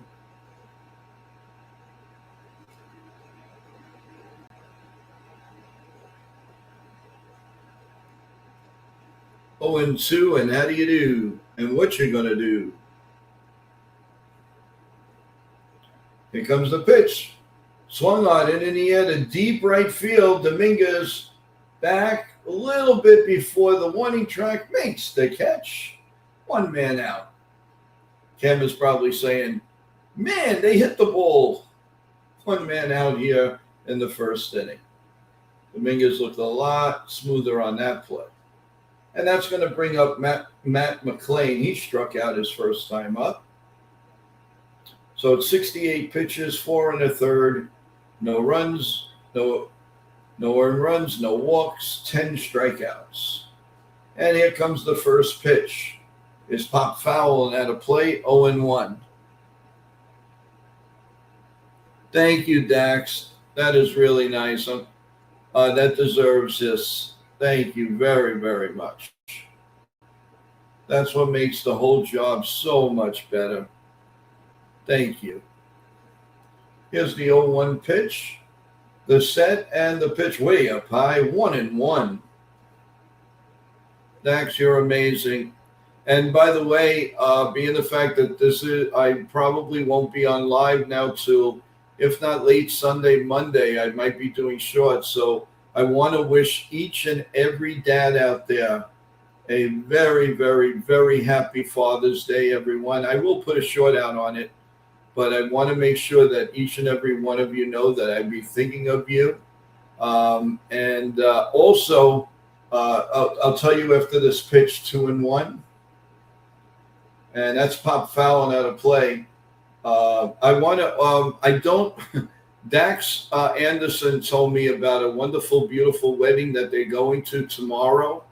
And how do you do? And what you're going to do? Here comes the pitch. Swung on it in the air to deep right field. Dominguez back a little bit before the warning track, makes the catch. 1 man out. Cam is probably saying, man, they hit the ball. 1 man out here in the first inning. Dominguez looked a lot smoother on that play. And that's going to bring up Matt McClain. He struck out his first time up. So it's 68 pitches, 4 1/3, no runs, no earned runs, no walks, 10 strikeouts. And here comes the first pitch. It's popped foul and at a plate, 0-1. Thank you, Dax. That is really nice. That deserves this. Thank you very, very much. That's what makes the whole job so much better. Thank you. Here's the 0-1 pitch, the set, and the pitch way up high, 1-1. Dax, you're amazing. And by the way, being the fact that I probably won't be on live now till, if not late Sunday, Monday, I might be doing shorts. So I want to wish each and every dad out there a very, very, very happy Father's Day, everyone. I will put a short out on it, but I want to make sure that each and every one of you know that I'd be thinking of you. Also, I'll tell you after this pitch, 2-1. And that's pop fouling out of play. Dax Anderson told me about a wonderful, beautiful wedding that they're going to tomorrow.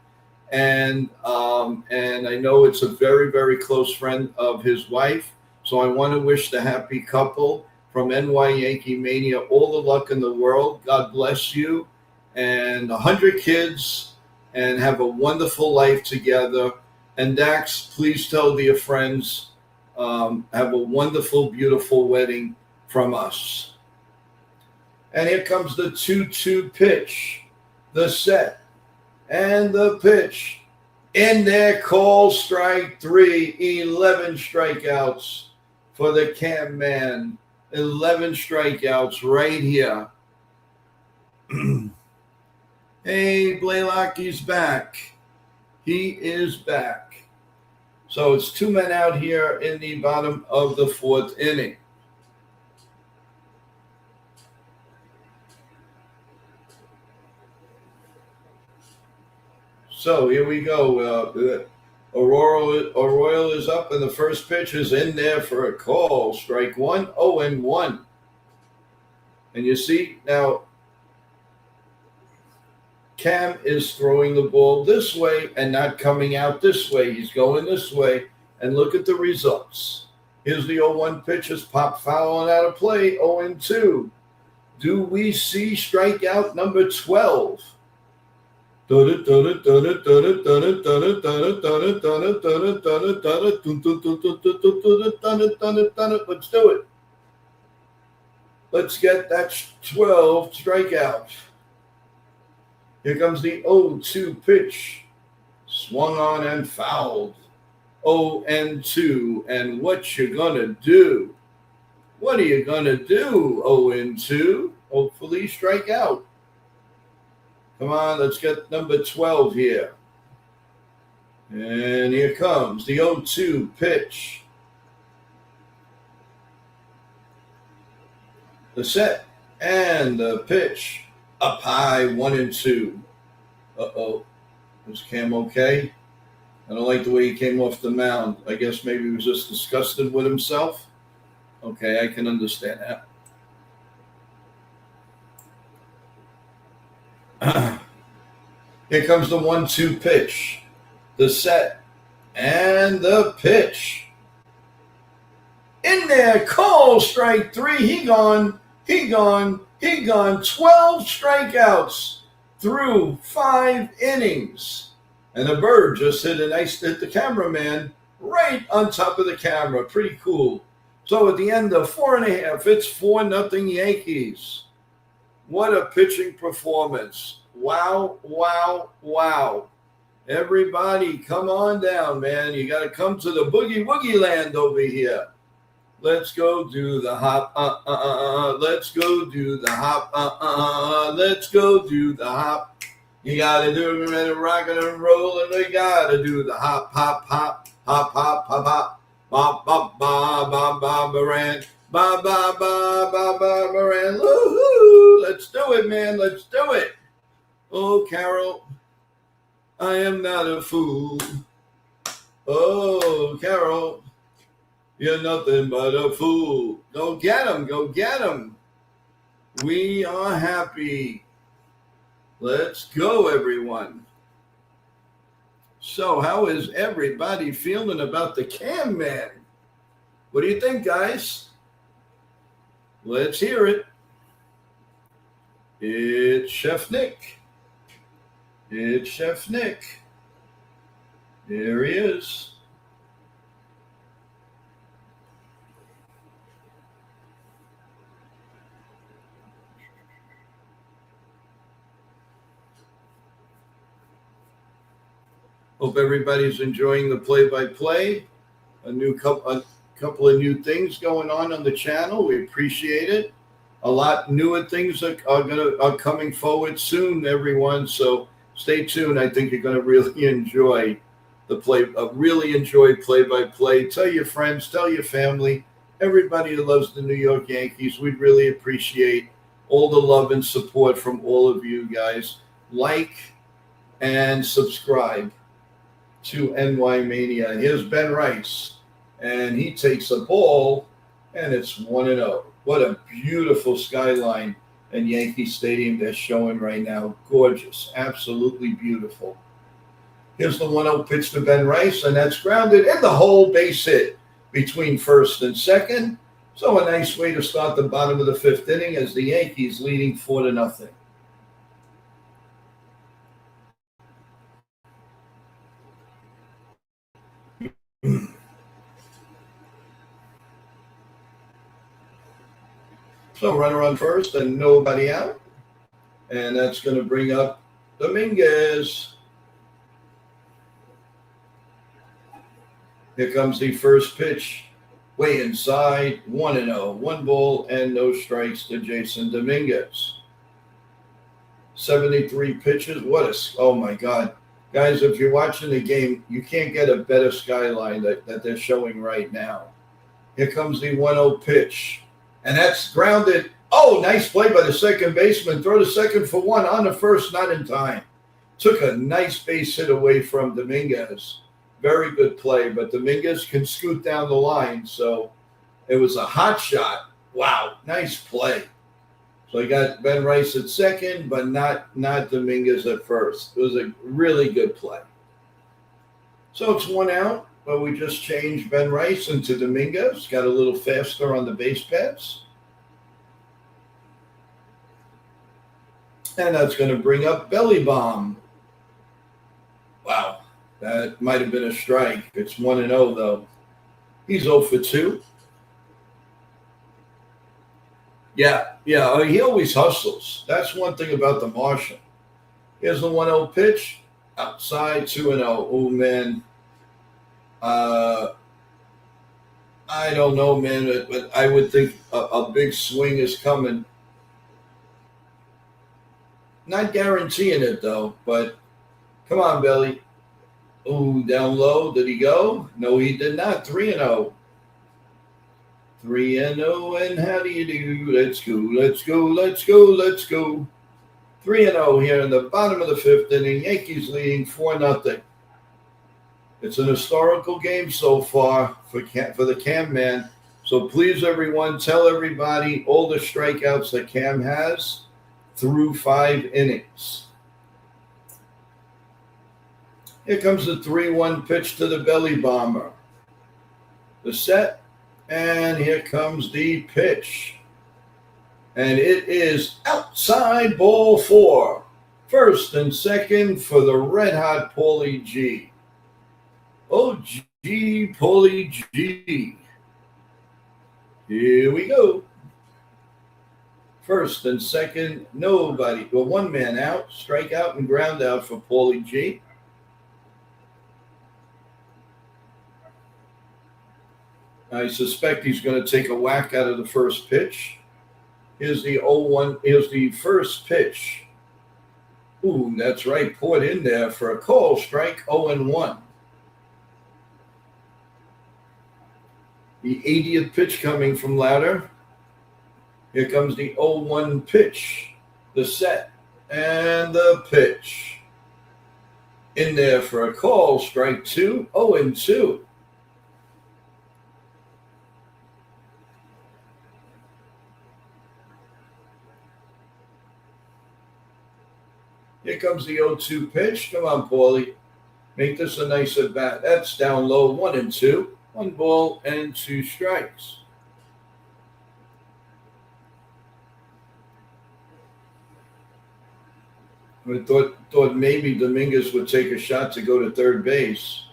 And I know it's a very, very close friend of his wife. So I want to wish the happy couple from NY Yankee Mania all the luck in the world. God bless you. And 100 kids, and have a wonderful life together. And Dax, please tell your friends, have a wonderful, beautiful wedding from us. And here comes the 2-2 pitch, the set, and the pitch. In there, call strike 3, 11 strikeouts for the Cam man. 11 strikeouts right here. Hey, Blaylock, back. He is back. So it's 2 men out here in the bottom of the 4th inning. So here we go. Arroyo is up, and the first pitch is in there for a call. Strike 1, 0-1. And you see now, Cam is throwing the ball this way and not coming out this way. He's going this way, and look at the results. Here's the 0-1 pitches, pop fouling out of play, 0-2. Do we see strikeout number 12? Let's do it. Let's get that 12 strikeout. Here comes the 0-2 pitch. Swung on and fouled. 0-2. And what you gonna do? What are you gonna do? 0-2. Hopefully strike out. Come on, let's get number 12 here. And here comes the 0-2 pitch. The set and the pitch. Up high, 1-2. Uh-oh. Was Cam okay? I don't like the way he came off the mound. I guess maybe he was just disgusted with himself. Okay, I can understand that. Here comes the 1-2 pitch. The set and the pitch. In there, call strike 3. He gone. 12 strikeouts through 5 innings. And the bird just hit the cameraman right on top of the camera. Pretty cool. So at the end of 4.5, it's 4-0 Yankees. What a pitching performance. Wow, wow, wow. Everybody, come on down, man. You got to come to the boogie woogie land over here. Let's go do the hop. Let's go do the hop. Let's go do the hop. You got to do it and rock and roll, and we got to do the hop, hop, hop, hop, hop, hop, hop. Ba, ba, ba, ba, ba, Moran. Ba, ba, ba, ba, ba, Moran. Woo-hoo. Let's do it, man. Let's do it. Oh, Carol, I am not a fool. Oh, Carol, you're nothing but a fool. Go get him. Go get him. We are happy. Let's go, everyone. So how is everybody feeling about the Cam man? What do you think, guys? Let's hear it. It's Chef Nick. It's Chef Nick. There he is. Hope everybody's enjoying the play-by-play. A couple of new things going on the channel. We appreciate it. a lot newer things are coming forward soon, everyone. So stay tuned. I think you're going to really enjoy play-by-play. Tell your friends, tell your family, everybody who loves the New York Yankees. We'd really appreciate all the love and support from all of you guys. Like and subscribe to NY Mania. Here's Ben Rice, and he takes a ball, and it's 1-0. What a beautiful skyline in Yankee Stadium they're showing right now. Gorgeous, absolutely beautiful. Here's the 1-0 pitch to Ben Rice, and that's grounded in the hole, base hit between first and second. So a nice way to start the bottom of the fifth inning as the Yankees leading 4-0. So runner on first and nobody out. And that's going to bring up Dominguez. Here comes the first pitch. Way inside, 1-0. 1 ball and no strikes to Jason Dominguez. 73 pitches. Oh my God. Guys, if you're watching the game, you can't get a better skyline that they're showing right now. Here comes the 1-0 pitch. And that's grounded. Oh, nice play by the second baseman. Throw to second for one on the first, not in time. Took a nice base hit away from Dominguez. Very good play, but Dominguez can scoot down the line, so it was a hot shot. Wow, nice play. So he got Ben Rice at second, but not Dominguez at first. It was a really good play. So it's 1 out, but we just changed Ben Rice into Dominguez. Got a little faster on the base paths. And that's going to bring up Belly Bomb. Wow, that might have been a strike. It's 1-0, though. He's 0 for 2. Yeah, he always hustles. That's one thing about the Martian. Here's the 1-0 pitch. Outside, 2-0. Oh, man. I don't know, man, but I would think a big swing is coming. Not guaranteeing it, though, but come on, Belly. Oh, down low. Did he go? No, he did not. 3-0. 3-0, and how do you do? Let's go, let's go, let's go, let's go. 3-0 here in the bottom of the fifth inning. Yankees leading 4-0. It's an historical game so far for the Cam man. So please, everyone, tell everybody all the strikeouts that Cam has through 5 innings. Here comes the 3-1 pitch to the Belly Bomber. The set, and here comes the pitch. And it is outside, ball 4. First and second for the red-hot Paulie G. Oh, G, Paulie G. Here we go. First and second, nobody. Well, 1 man out, strikeout and ground out for Paulie G. I suspect he's going to take a whack out of the first pitch. Here's the 0-1. Here's the first pitch. Ooh, that's right. Poured in there for a call strike, 0-1. The 80th pitch coming from Louder. Here comes the 0-1 pitch. The set and the pitch. In there for a call, strike 2, 0-2. Here comes the 0-2 pitch. Come on, Paulie. Make this a nice at bat. That's down low, 1-2. 1 ball and 2 strikes. I thought maybe Dominguez would take a shot to go to third base,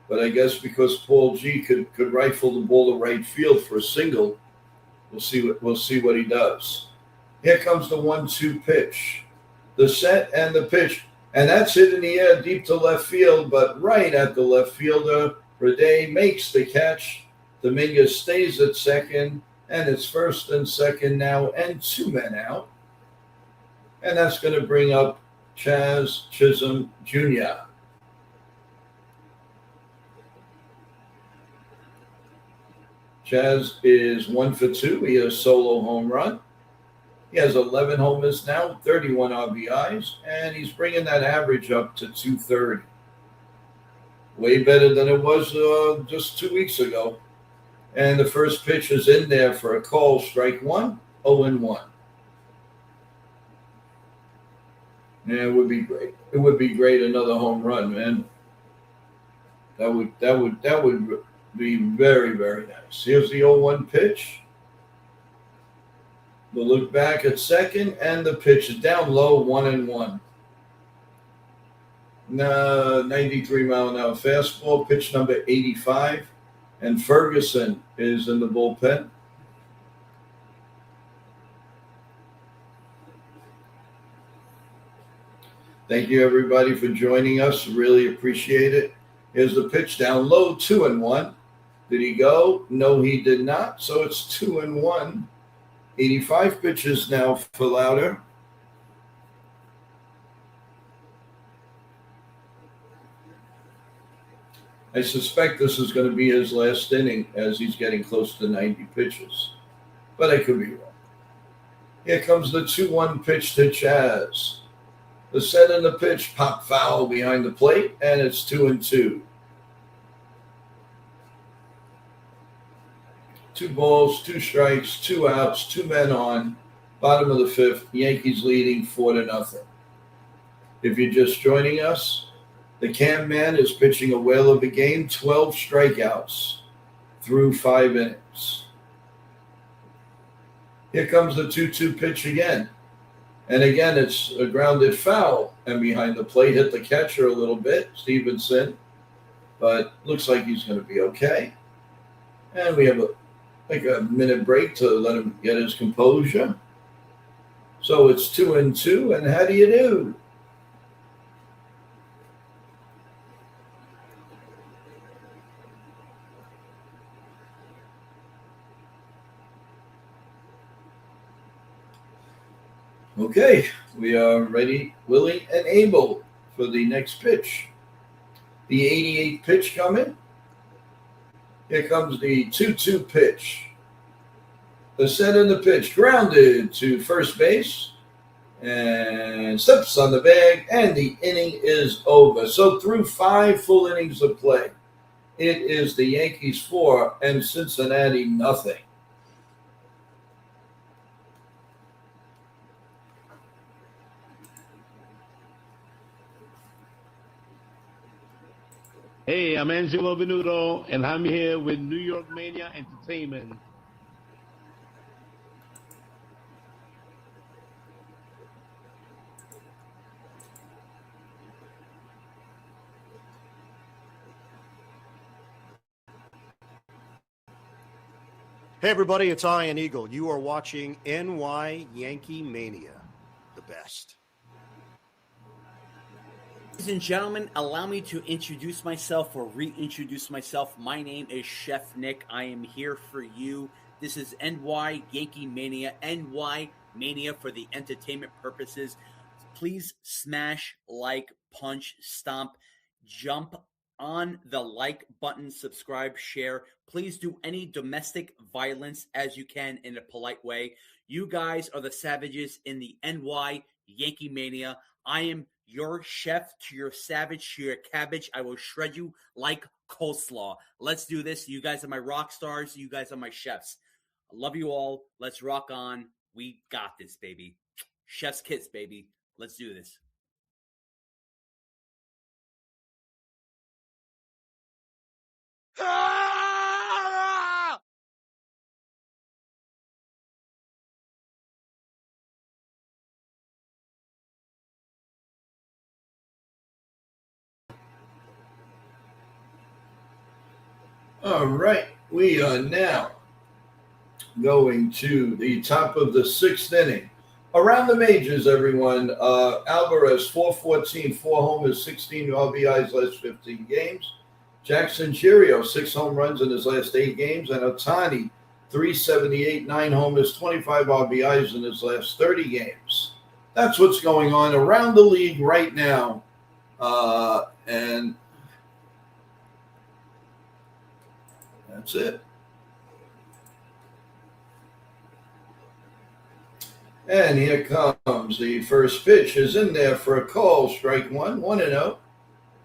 but I guess because Paul G could rifle the ball to right field for a single, we'll see what he does. Here comes the 1-2 pitch. The set and the pitch. And that's hit in the air deep to left field, but right at the left fielder. Rede makes the catch. Dominguez stays at second. And it's first and second now and 2 men out. And that's going to bring up Chaz Chisholm Jr. Chaz is 1 for 2. He has a solo home run. He has 11 homers now, 31 RBIs, and he's bringing that average up to 230. Way better than it was just 2 weeks ago. And the first pitch is in there for a call, strike one, 0-1. Yeah, it would be great. It would be great, another home run, man. That would be very, very nice. Here's the 0-1 pitch. The look back at second, and the pitch is down low, 1-1. 93-mile-an-hour fastball, pitch number 85. And Ferguson is in the bullpen. Thank you, everybody, for joining us. Really appreciate it. Here's the pitch down low, 2-1. Did he go? No, he did not. So it's 2-1. 85 pitches now for Lauder. I suspect this is going to be his last inning as he's getting close to 90 pitches. But I could be wrong. Here comes the 2-1 pitch to Chaz. The set and the pitch pop foul behind the plate, and it's 2-2. 2 balls, 2 strikes, 2 outs, 2 men on. Bottom of the 5th, Yankees leading 4-0. If you're just joining us, the Cam man is pitching a whale of a game, 12 strikeouts through 5 innings. Here comes the 2-2 pitch again. And again, it's a grounded foul. And behind the plate, hit the catcher a little bit, Stevenson. But looks like he's going to be okay. And we have a minute break to let him get his composure. So it's 2-2. And how do you do? Okay, we are ready, willing, and able for the next pitch. The 88th pitch coming. Here comes the 2-2 pitch. The set and the pitch grounded to first base and steps on the bag, and the inning is over. So through 5 full innings of play, it is the Yankees 4 and Cincinnati nothing. Hey, I'm Angelo Venuto, and I'm here with New York Mania Entertainment. Hey, everybody, it's Ian Eagle. You are watching NY Yankee Mania, the best. Ladies and gentlemen, allow me to introduce myself or reintroduce myself. My name is Chef Nick. I am here for you. This is NY Yankee Mania, NY Mania for the entertainment purposes. Please smash, like, punch, stomp, jump on the like button, subscribe, share. Please do any domestic violence as you can in a polite way. You guys are the savages in the NY Yankee Mania. I am your chef to your savage to your cabbage. I will shred you like coleslaw. Let's do this. You guys are my rock stars. You guys are my chefs. I love you all. Let's rock on. We got this, baby. Chef's kiss, baby. Let's do this. All right, we are now going to the top of the 6th inning. Around the majors, everyone. Alvarez, 414, 4 homers, 16 RBIs last 15 games. Jackson Chiriot, 6 home runs in his last 8 games. And Ohtani, .378, 9 homers, 25 RBIs in his last 30 games. That's what's going on around the league right now. And that's it. And here comes the first pitch. Is in there for a call. Strike one, 1-0.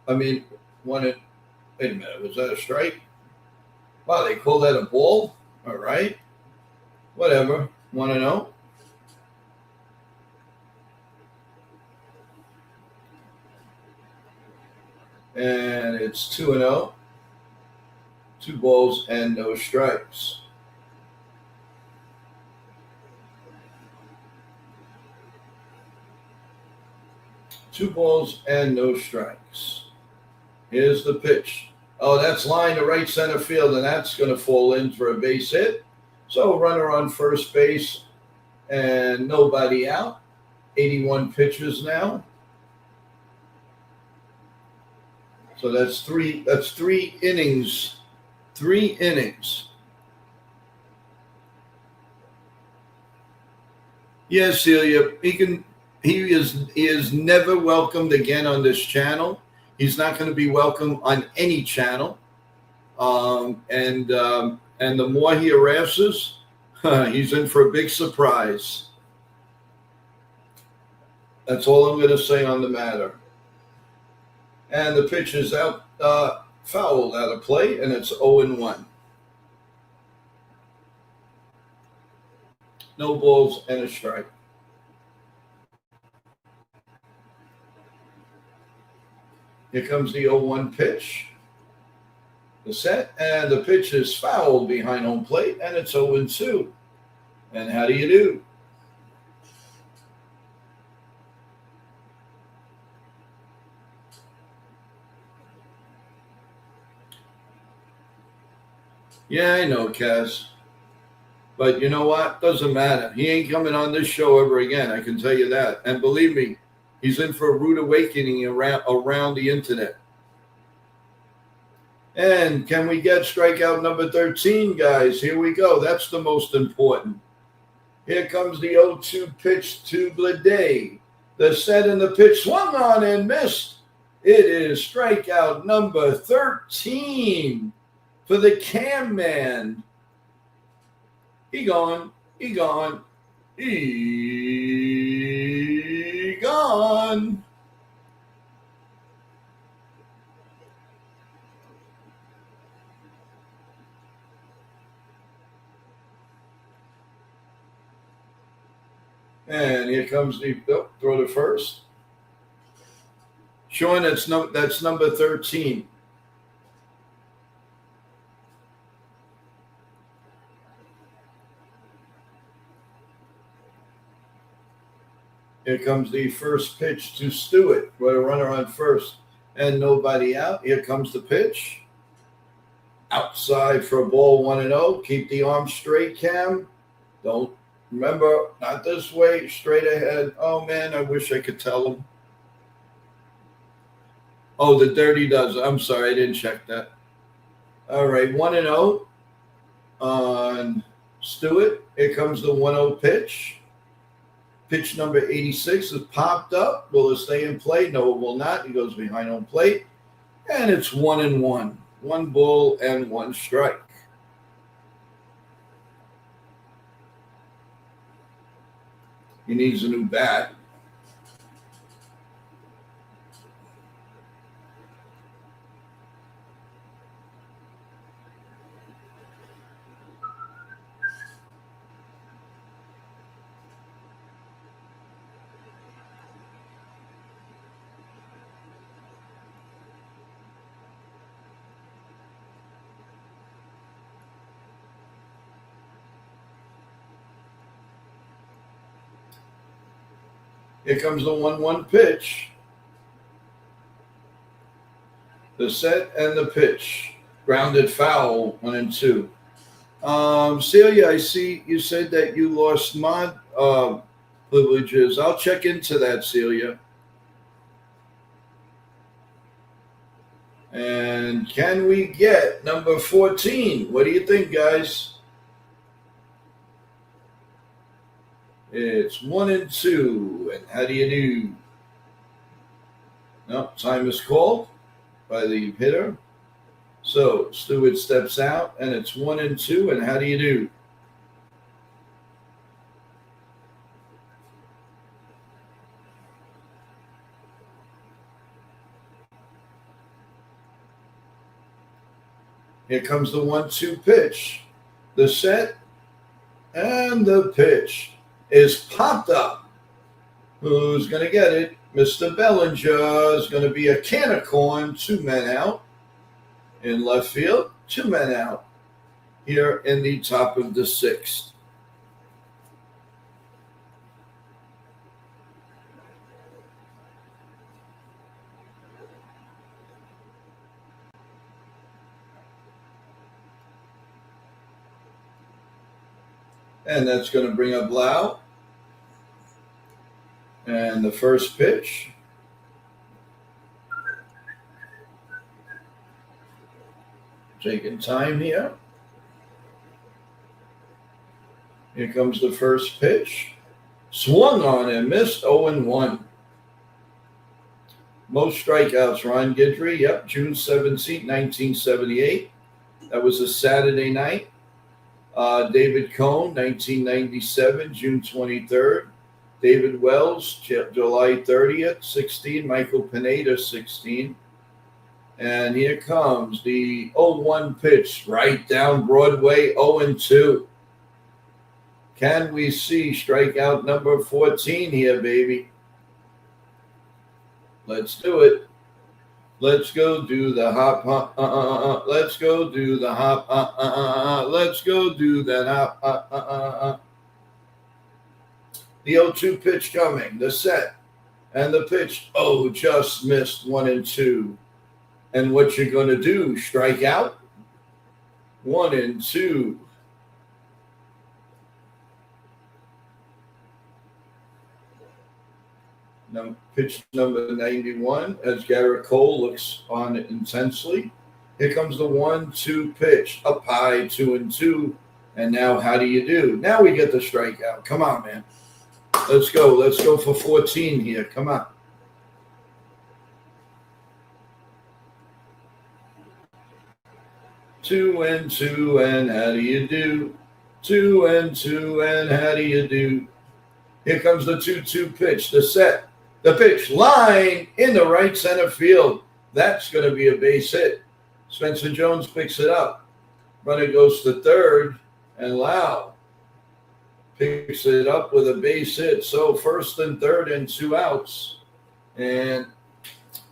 I mean, wait a minute. Was that a strike? Wow, they called that a ball? All right. Whatever. 1-0. And it's 2-0. 2 balls and no strikes. Two balls and no strikes. Here's the pitch. Oh, that's line to right center field, and that's going to fall in for a base hit. So runner on first base and nobody out. 81 pitches now. So that's three innings. 3 innings. Yes, Celia, he is never welcomed again on this channel. He's not going to be welcome on any channel. And the more he harasses, he's in for a big surprise. That's all I'm going to say on the matter. And the pitch is out, fouled out of play, and it's 0-1. No balls and a strike. Here comes the 0-1 pitch. The set, and the pitch is fouled behind home plate, and it's 0-2. And how do you do? Yeah, I know, Kaz. But you know what? Doesn't matter. He ain't coming on this show ever again, I can tell you that. And believe me, he's in for a rude awakening around the internet. And can we get strikeout number 13, guys? Here we go. That's the most important. Here comes the 0-2 pitch to Blade. The set and the pitch swung on and missed. It is strikeout number 13 for the Cam Man. He gone. He gone. He gone. And here comes the throw to first. Showing that's number 13. Here comes the first pitch to Stewart with a runner on first and nobody out. Here comes the pitch. Outside for a ball, 1-0. Keep the arm straight, Cam. Don't remember, not this way, straight ahead. Oh, man, I wish I could tell him. Oh, the dirty does. I'm sorry, I didn't check that. All right, 1-0 on Stewart. Here comes the 1-0 pitch. Pitch number 86 is popped up. Will it stay in play? No, it will not. He goes behind home plate. And it's 1-1. 1 ball and 1 strike. He needs a new bat. Here comes the 1-1 pitch. The set and the pitch. Grounded foul, 1-2. Celia, I see you said that you lost mod privileges. I'll check into that, Celia. And can we get number 14? What do you think, guys? It's 1-2. And how do you do? No, time is called by the hitter. So Stewart steps out, and it's 1-2. And how do you do? Here comes the 1-2 pitch. The set and the pitch is popped up. Who's going to get it? Mr. Bellinger is going to be a can of corn, 2 men out. In left field, 2 men out. Here in the top of the 6th. And that's going to bring up Lau. And the first pitch. Taking time here. Here comes the first pitch. Swung on and missed, 0-1. Most strikeouts, Ron Guidry. Yep, June 17, 1978. That was a Saturday night. David Cohn, 1997, June 23rd. David Wells, July 30th, 16. Michael Pineda, 16. And here comes the 0-1 pitch, right down Broadway, 0-2. Can we see strikeout number 14 here, baby? Let's do it. Let's go do the hop. Let's go do the hop. Let's go do that hop. The 0-2 pitch coming. The set and the pitch. Oh, just missed 1-2. And what you're going to do? Strike out. 1-2. Pitch number 91 as Garrett Cole looks on it intensely. Here comes the 1-2 pitch. Up high, 2-2. And now how do you do? Now we get the strikeout. Come on, man. Let's go. Let's go for 14 here. Come on. Two and two, and how do you do? 2-2, and how do you do? Here comes the 2-2 pitch. The set. The pitch, line in the right center field. That's going to be a base hit. Spencer Jones picks it up. Runner goes to third, and Lau picks it up with a base hit. So first and third and 2 outs. And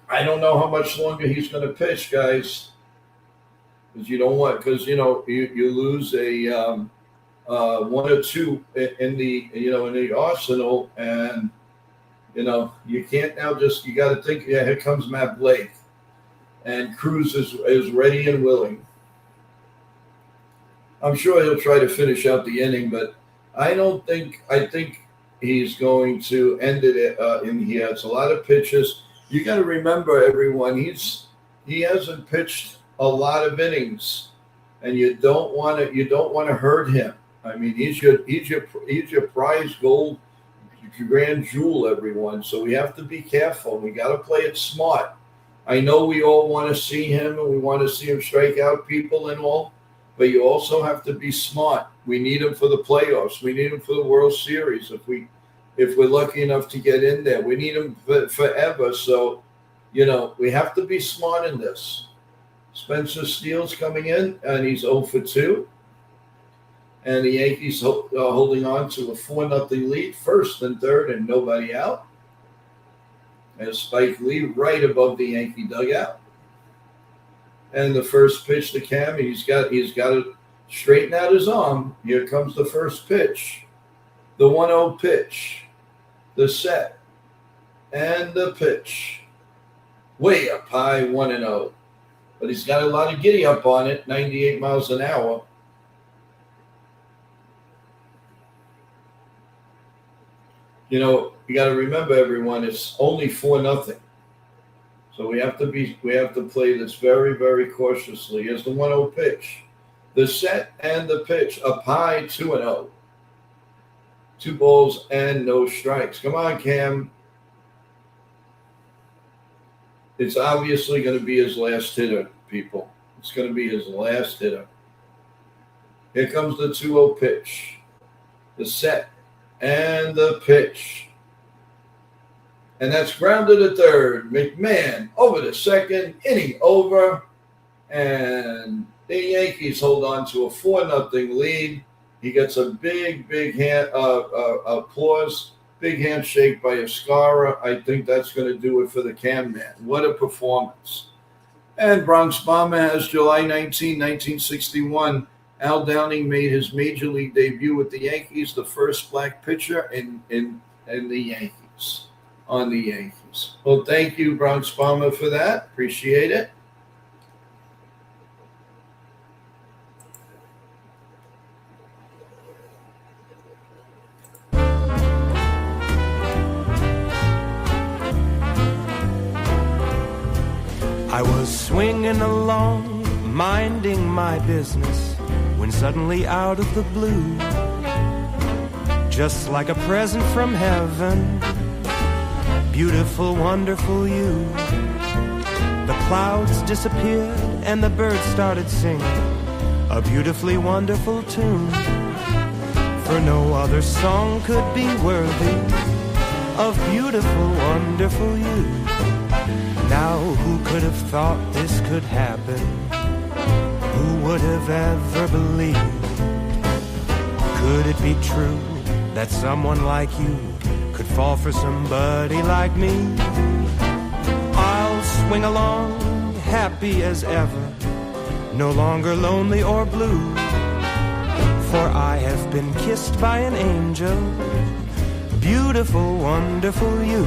I don't know how much longer he's going to pitch, guys. Because you don't want, because, you lose a 1 or 2 in the arsenal, and you can't now you got to think, here comes Matt Blake. And Cruz is ready and willing. I'm sure he'll try to finish out the inning, but I think he's going to end it in here. It's a lot of pitches. You got to remember, everyone, he hasn't pitched a lot of innings, and you don't want to hurt him. I mean, he's your prize gold, grand jewel, everyone. So we have to be careful. We got to play it smart. I know we all want to see him, and we want to see him strike out people and all, but you also have to be smart. We need him for the playoffs. We need him for the World Series. If we're lucky enough to get in there, we need him forever. So, we have to be smart in this. Spencer Steele's coming in, and he's 0 for 2. And the Yankees holding on to a 4-0 lead, first and third, and nobody out. And Spike Lee right above the Yankee dugout. And the first pitch to Cam, he's got to straighten out his arm. Here comes the first pitch. The 1-0 pitch. The set. And the pitch. Way up high, 1-0. But he's got a lot of giddy up on it, 98 miles an hour. You got to remember, everyone, it's only 4-0. So we have to play this very, very cautiously. Here's the 1-0 pitch. The set and the pitch up high, 2-0. 2 balls and no strikes. Come on, Cam. It's obviously going to be his last hitter, people. It's going to be his last hitter. Here comes the 2-0 pitch. The set and the pitch. And that's grounded at third. McMahon over to second. Inning over. And the Yankees hold on to a 4-0 lead. He gets a big hand, applause, big handshake by Escara. I think that's going to do it for the Cam man. What a performance. And Bronx Bomber has July 19, 1961. Al Downing made his major league debut with the Yankees, the first black pitcher in the Yankees, on the Yankees. Well, thank you, Bronx Bomber, for that. Appreciate it. I was swinging along, minding my business, when suddenly out of the blue, just like a present from heaven, beautiful, wonderful you, the clouds disappeared and the birds started singing a beautifully wonderful tune, for no other song could be worthy of beautiful, wonderful you. Now who could have thought this could happen? Who would have ever believed? Could it be true that someone like you could fall for somebody like me? I'll swing along, happy as ever, no longer lonely or blue, for I have been kissed by an angel, beautiful, wonderful you.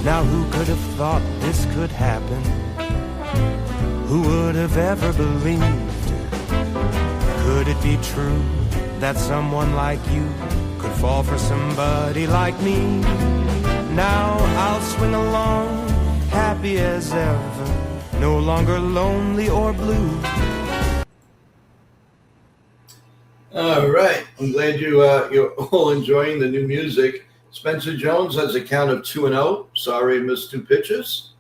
Now who could have thought this could happen? Who would have ever believed? Could it be true that someone like you could fall for somebody like me? Now I'll swing along, happy as ever, no longer lonely or blue. All right. I'm glad you're all enjoying the new music. Spencer Jones has a count of 2-0. Sorry, missed 2 pitches.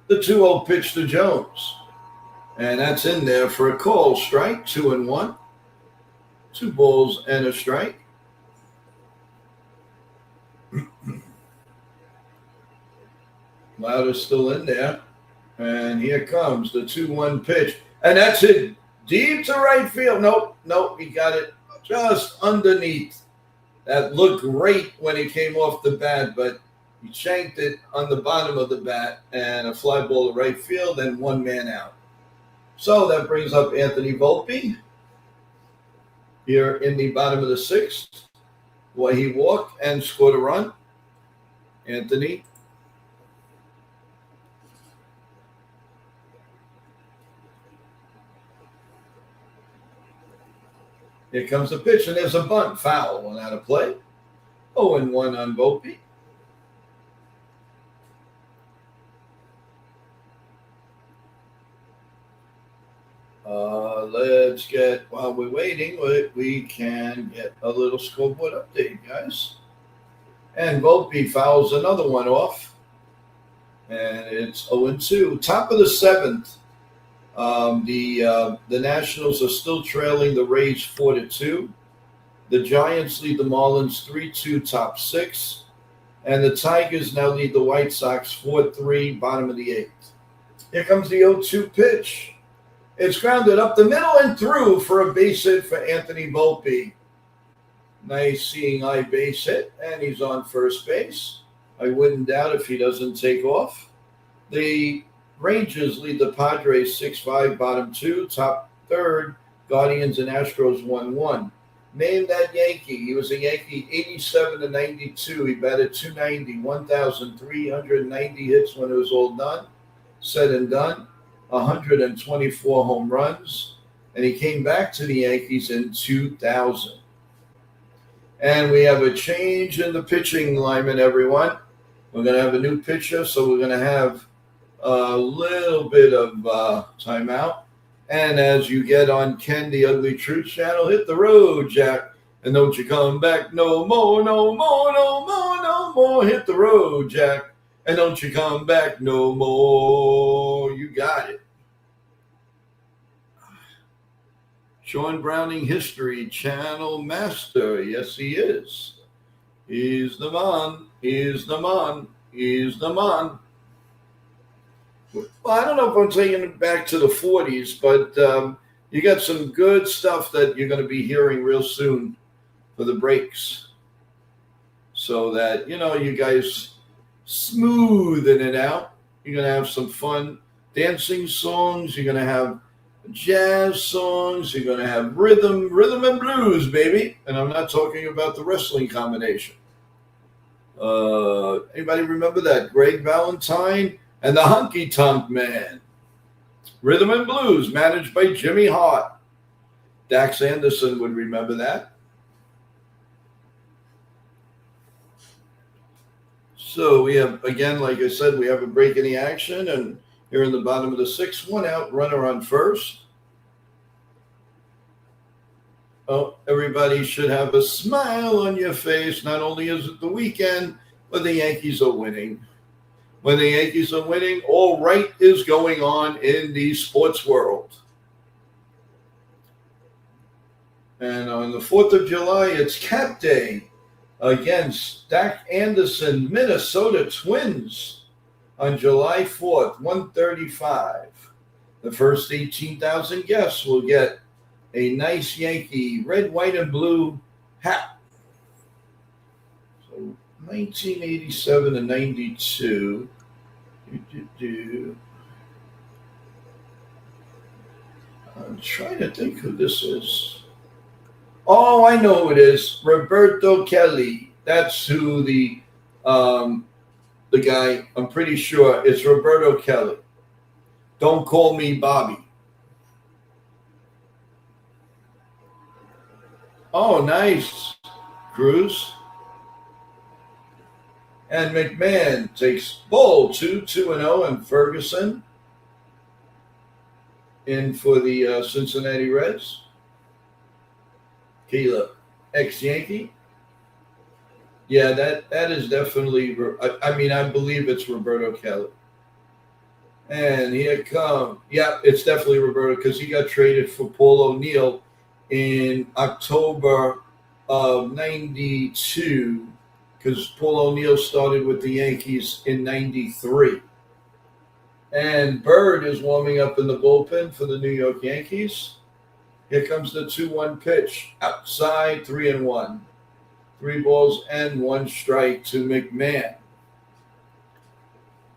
The 2-0 pitch to Jones. And that's in there for a call. Strike, 2-1. 2 balls and a strike. Lauder's still in there. And here comes the 2-1 pitch. And that's it. Deep to right field. Nope. He got it just underneath. That looked great when he came off the bat, but he shanked it on the bottom of the bat and a fly ball to right field and 1 man out. So that brings up Anthony Volpe here in the bottom of the 6th. Well, he walked and scored a run. Anthony. Here comes the pitch, and there's a bunt. Foul, 1 out of play. 0-1 on Volpe. Let's get, while we're waiting, we can get a little scoreboard update, guys. And Volpe fouls another one off. And it's 0-2. Top of the 7th. The Nationals are still trailing the Rays 4-2. The Giants lead the Marlins 3-2, top 6. And the Tigers now lead the White Sox 4-3, bottom of the 8th. Here comes the 0-2 pitch. It's grounded up the middle and through for a base hit for Anthony Volpe. Nice seeing eye base hit, and he's on first base. I wouldn't doubt if he doesn't take off. The Rangers lead the Padres 6-5, bottom 2, top 3rd. Guardians and Astros 1-1. Name that Yankee. He was a Yankee 87 to 92. He batted 290, 1,390 hits when it was all done, said and done, 124 home runs. And he came back to the Yankees in 2000. And we have a change in the pitching lineman, everyone. We're going to have a new pitcher, so we're going to have a little bit of timeout. And as you get on Ken the Ugly Truth channel, hit the road, Jack. And don't you come back no more, no more, no more, no more. Hit the road, Jack. And don't you come back no more. You got it. Sean Browning History Channel Master. Yes, he is. He's the man. He's the man. He's the man. Well, I don't know if I'm taking it back to the 40s, but you got some good stuff that you're going to be hearing real soon for the breaks. So that, you guys smoothing it out. You're going to have some fun dancing songs. You're going to have jazz songs. You're going to have rhythm and blues, baby. And I'm not talking about the wrestling combination. Anybody remember that? Greg Valentine and the Honky Tonk Man. Rhythm and Blues, managed by Jimmy Hart. Dax Anderson would remember that. So we have, again, like I said, we have a break in the action. And here in the bottom of the sixth, one out, runner on first. Oh, everybody should have a smile on your face. Not only is it the weekend, but the Yankees are winning. When the Yankees are winning, all right is going on in the sports world. And on the 4th of July, it's Cat Day against Dak Anderson, Minnesota Twins on July 4th, 1:35. The first 18,000 guests will get a nice Yankee red, white, and blue hat. So 1987 and 92. I'm trying to think who this is. Oh, I know who it is. Roberto Kelly. That's who the guy. I'm pretty sure it's Roberto Kelly. Don't call me Bobby. Oh, nice. Cruz. And McMahon takes ball 2-0, and Ferguson in for the Cincinnati Reds. Keela, ex-Yankee. Yeah, that is definitely, I believe it's Roberto Kelly. And here come, yeah, it's definitely Roberto because he got traded for Paul O'Neill in October of 92. Because Paul O'Neill started with the Yankees in 93. And Bird is warming up in the bullpen for the New York Yankees. Here comes the 2-1 pitch. Outside, 3-1. 3 balls and 1 strike to McMahon.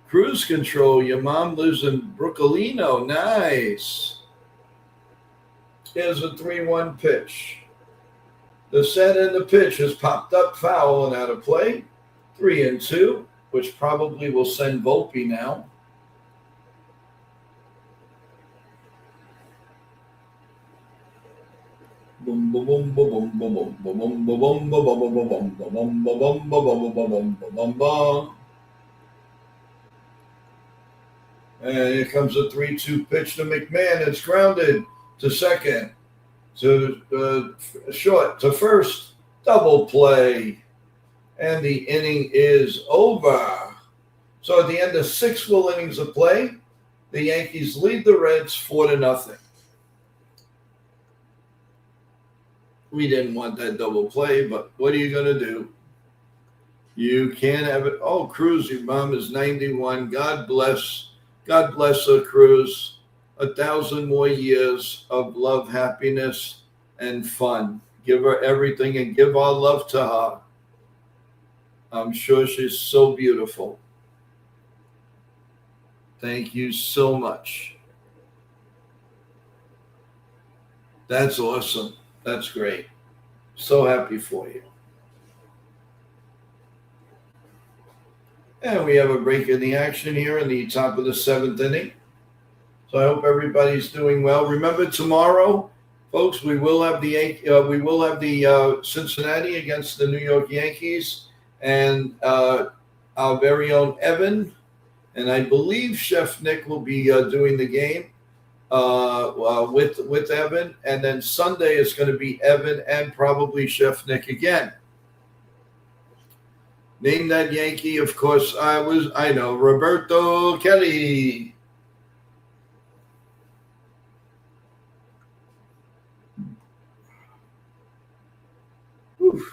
Cruise control. Your mom lives in Brooklino. Nice. Here's a 3-1 pitch. The set and the pitch has popped up foul and out of play. 3-2, which probably will send Volpe now. Boom, boom, boom, boom, boom, boom, boom, boom, boom, boom, boom, boom, boom, boom, boom. And here comes a 3-2 pitch to McMahon. It's grounded to second. To short, to first, double play. And the inning is over. So at the end of 6 full innings of play, the Yankees lead the Reds 4-0. We didn't want that double play, but what are you going to do? You can't have it. Oh, Cruz, your mom is 91. God bless her, Cruz. 1,000 more years of love, happiness, and fun. Give her everything and give our love to her. I'm sure she's so beautiful. Thank you so much. That's awesome. That's great. So happy for you. And we have a break in the action here in the top of the 7th inning. So I hope everybody's doing well. Remember, tomorrow, folks, we will have the Cincinnati against the New York Yankees, and our very own Evan, and I believe Chef Nick will be doing the game with Evan, and then Sunday is going to be Evan and probably Chef Nick again. Name that Yankee, of course. I know Roberto Kelly. Whew.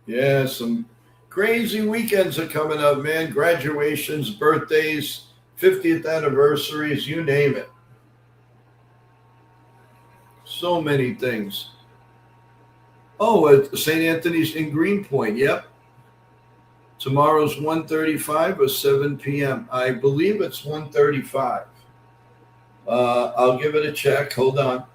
Yeah, some crazy weekends are coming up, man. Graduations, birthdays, 50th anniversaries, you name it. So many things. Oh, St. Anthony's in Greenpoint, yep. Tomorrow's 1:35 or 7 p.m. I believe it's 1:35. I'll give it a check. Hold on.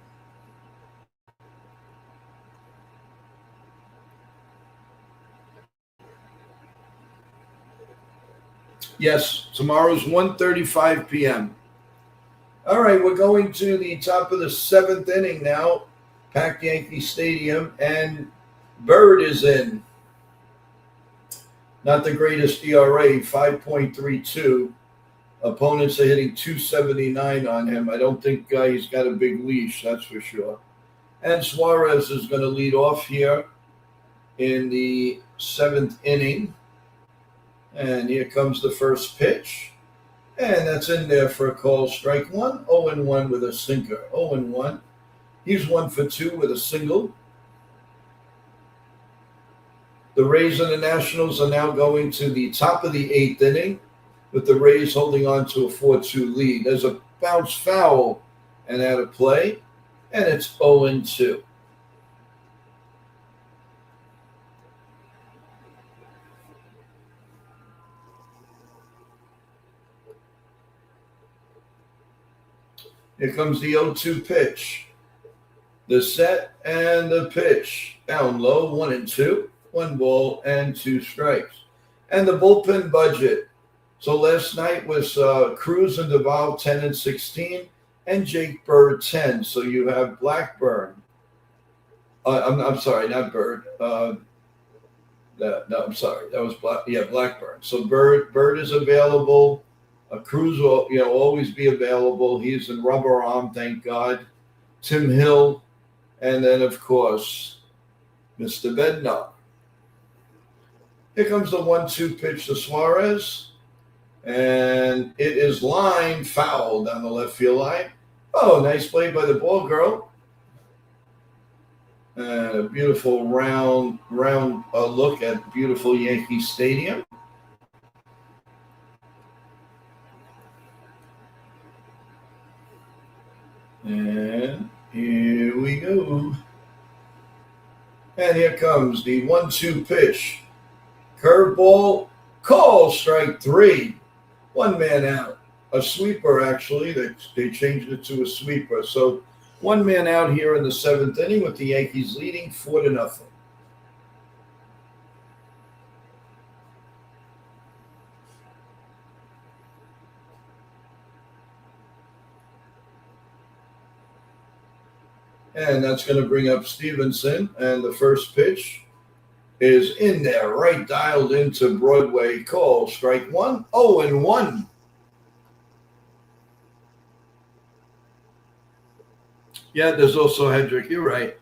Yes, tomorrow's 1:35 p.m. All right, we're going to the top of the 7th inning now. Packed Yankee Stadium, and Bird is in. Not the greatest ERA, 5.32. Opponents are hitting 279 on him. I don't think he's got a big leash, that's for sure. And Suarez is going to lead off here in the 7th inning. And here comes the first pitch. And that's in there for a call. Strike one. 0-1 with a sinker. 0-1. He's 1 for 2 with a single. The Rays and the Nationals are now going to the top of the 8th inning, with the Rays holding on to a 4-2 lead. There's a bounce foul and out of play, and it's 0-2. Here comes the 0-2 pitch. The set and the pitch. Down low, 1-2. 1 ball and 2 strikes. And the bullpen budget. So last night was Cruz and Duvall 10 and 16, and Jake Bird 10. So you have Blackburn. I'm sorry, not Bird. No, I'm sorry. That was Blackburn. So Bird is available. Cruz will always be available. He's in rubber arm, thank God. Tim Hill, and then of course Mr. Bednar. Here comes the 1-2 pitch to Suarez, and it is line foul down the left field line. Oh, nice play by the ball girl. And a beautiful round look at beautiful Yankee Stadium. And here we go. And here comes the 1-2 pitch. Curveball, call, strike 3. 1 man out. A sweeper, actually. They changed it to a sweeper. So 1 man out here in the 7th inning with the Yankees leading 4-0. And that's going to bring up Stevenson. And the first pitch is in there, right dialed into Broadway. Call, strike 1, 0-1. Yeah, there's also Hendrick. You're right.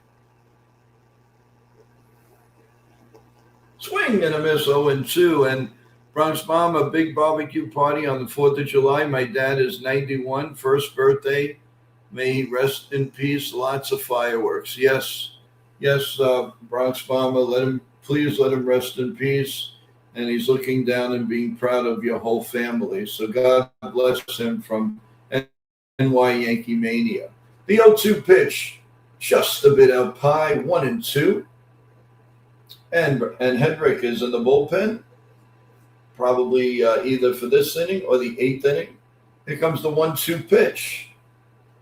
Swing and a miss, 0-2. And Bronx Bomb, a big barbecue party on the 4th of July. My dad is 91, first birthday. May he rest in peace. Lots of fireworks. Yes, Bronx Bomber, please let him rest in peace. And he's looking down and being proud of your whole family. So God bless him from NY YankeeMania. The 0-2 pitch, just a bit up high, 1-2. And Hendrick is in the bullpen, probably either for this inning or the 8th inning. Here comes the 1-2 pitch.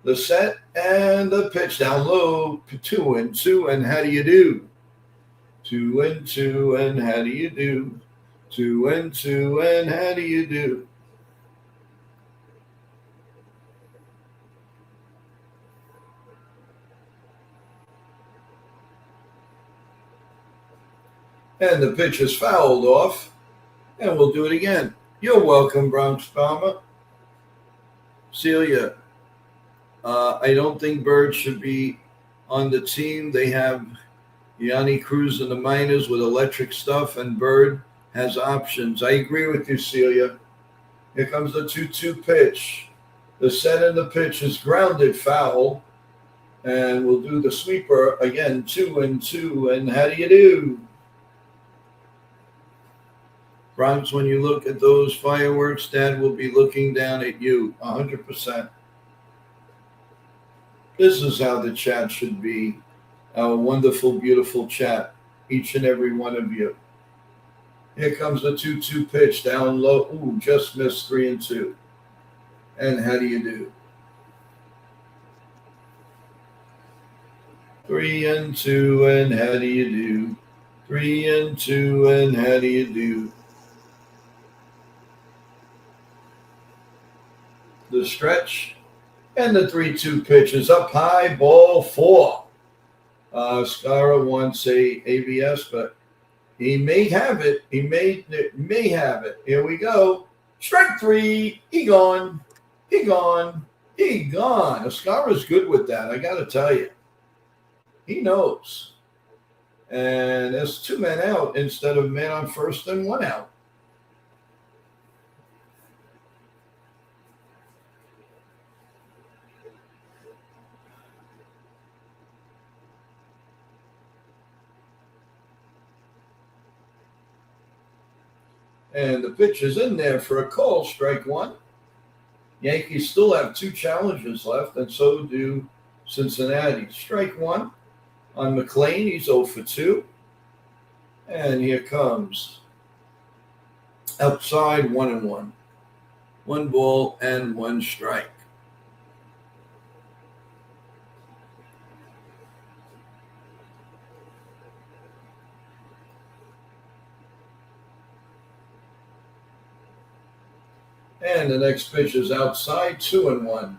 The set and the pitch down low. 2-2, and how do you do? 2-2, and how do you do? 2-2, and how do you do? And the pitch is fouled off, and we'll do it again. You're welcome, Bronx Bomber. Celia, I don't think Bird should be on the team. They have Yanni Cruz in the minors with electric stuff, and Bird has options. I agree with you, Celia. Here comes the 2-2 pitch. The set and the pitch is grounded foul, and we'll do the sweeper again. 2-2, and how do you do? Bronx, when you look at those fireworks, Dad will be looking down at you 100%. This is how the chat should be. Our wonderful, beautiful chat, each and every one of you. Here comes the 2-2 pitch down low. Ooh, just missed 3-2. And how do you do? 3-2, and how do you do? 3-2, and how do you do? The stretch, and the 3-2 pitch is up high, ball 4. Scara wants a ABS, but he may have it. He may have it. Here we go. Strike 3. He gone. He gone. He gone. Scara's good with that, I got to tell you. He knows. And there's 2 men out instead of man on first and 1 out. And the pitch is in there for a call, strike 1. Yankees still have 2 challenges left, and so do Cincinnati. Strike 1 on McLean. He's 0 for 2. And here comes outside 1-1. 1 ball and 1 strike. And the next pitch is outside, 2-1.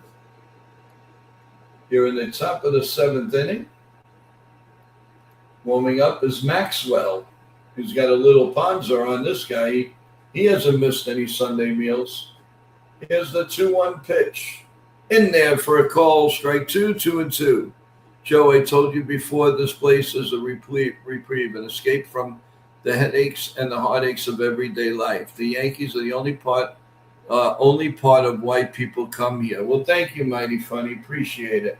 Here in the top of the 7th inning. Warming up is Maxwell. He's got a little Ponzer on this guy. He hasn't missed any Sunday meals. Here's the 2-1 pitch. In there for a call, strike 2, 2-2. Joe, I told you before, this place is a reprieve, an escape from the headaches and the heartaches of everyday life. The Yankees are the only part of why people come here. Well, thank you, Mighty Funny. Appreciate it.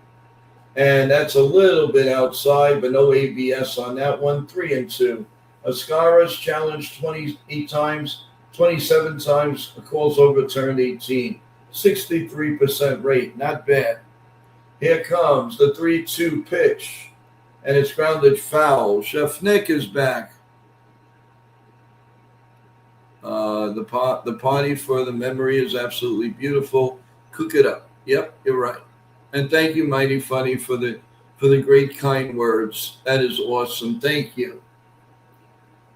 And that's a little bit outside, but no ABS on that one. 3-2. Ascara's challenged 28 times, 27 times, calls overturned 18. 63% rate. Not bad. Here comes the 3-2 pitch, and it's grounded foul. Chef Nick is back. The party for the memory is absolutely beautiful. Cook it up. Yep, you're right. And thank you, Mighty Funny, for the great kind words. That is awesome. Thank you.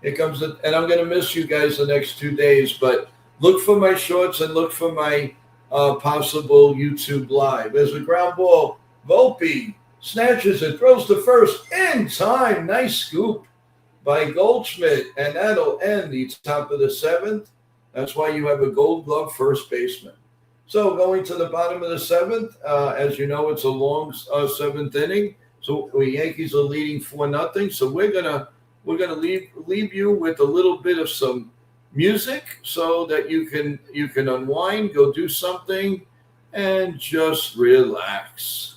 Here comes and I'm going to miss you guys the next 2 days, but look for my shorts and look for my possible YouTube live. There's a ground ball. Volpe snatches it, throws to first in time. Nice scoop by Goldschmidt, and that'll end the top of the 7th. That's why you have a Gold Glove first baseman. So going to the bottom of the 7th, as you know, it's a long 7th inning. So the Yankees are leading 4-0. So we're gonna leave you with a little bit of some music so that you can unwind, go do something, and just relax.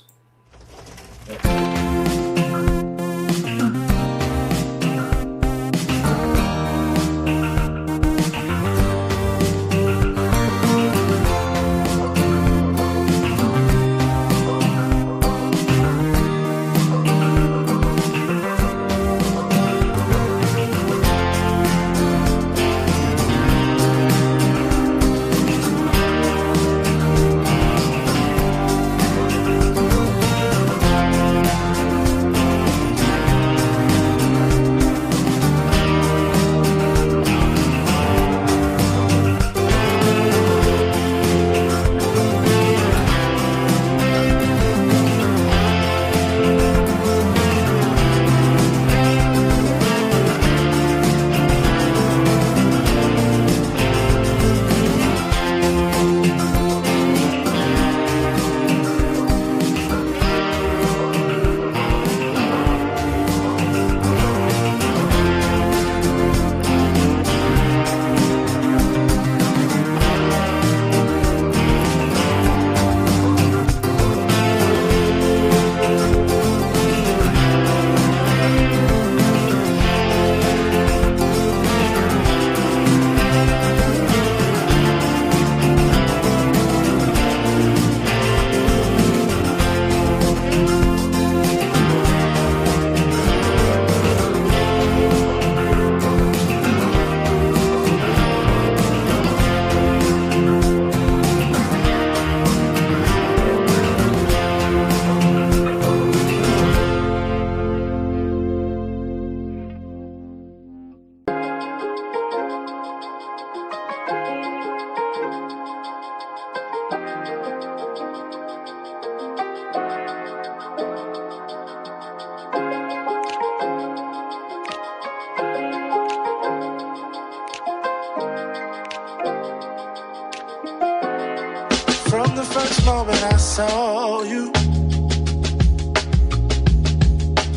first moment I saw you,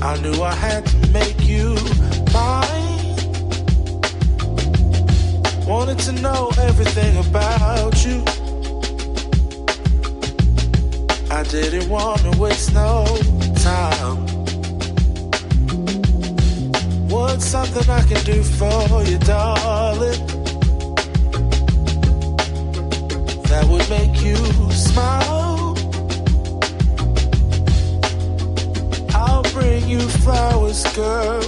I knew I had to make you mine. Wanted to know everything about you. I didn't want to waste no time. What's something I can do for you, darling, that would make you smile? I'll bring you flowers, girl,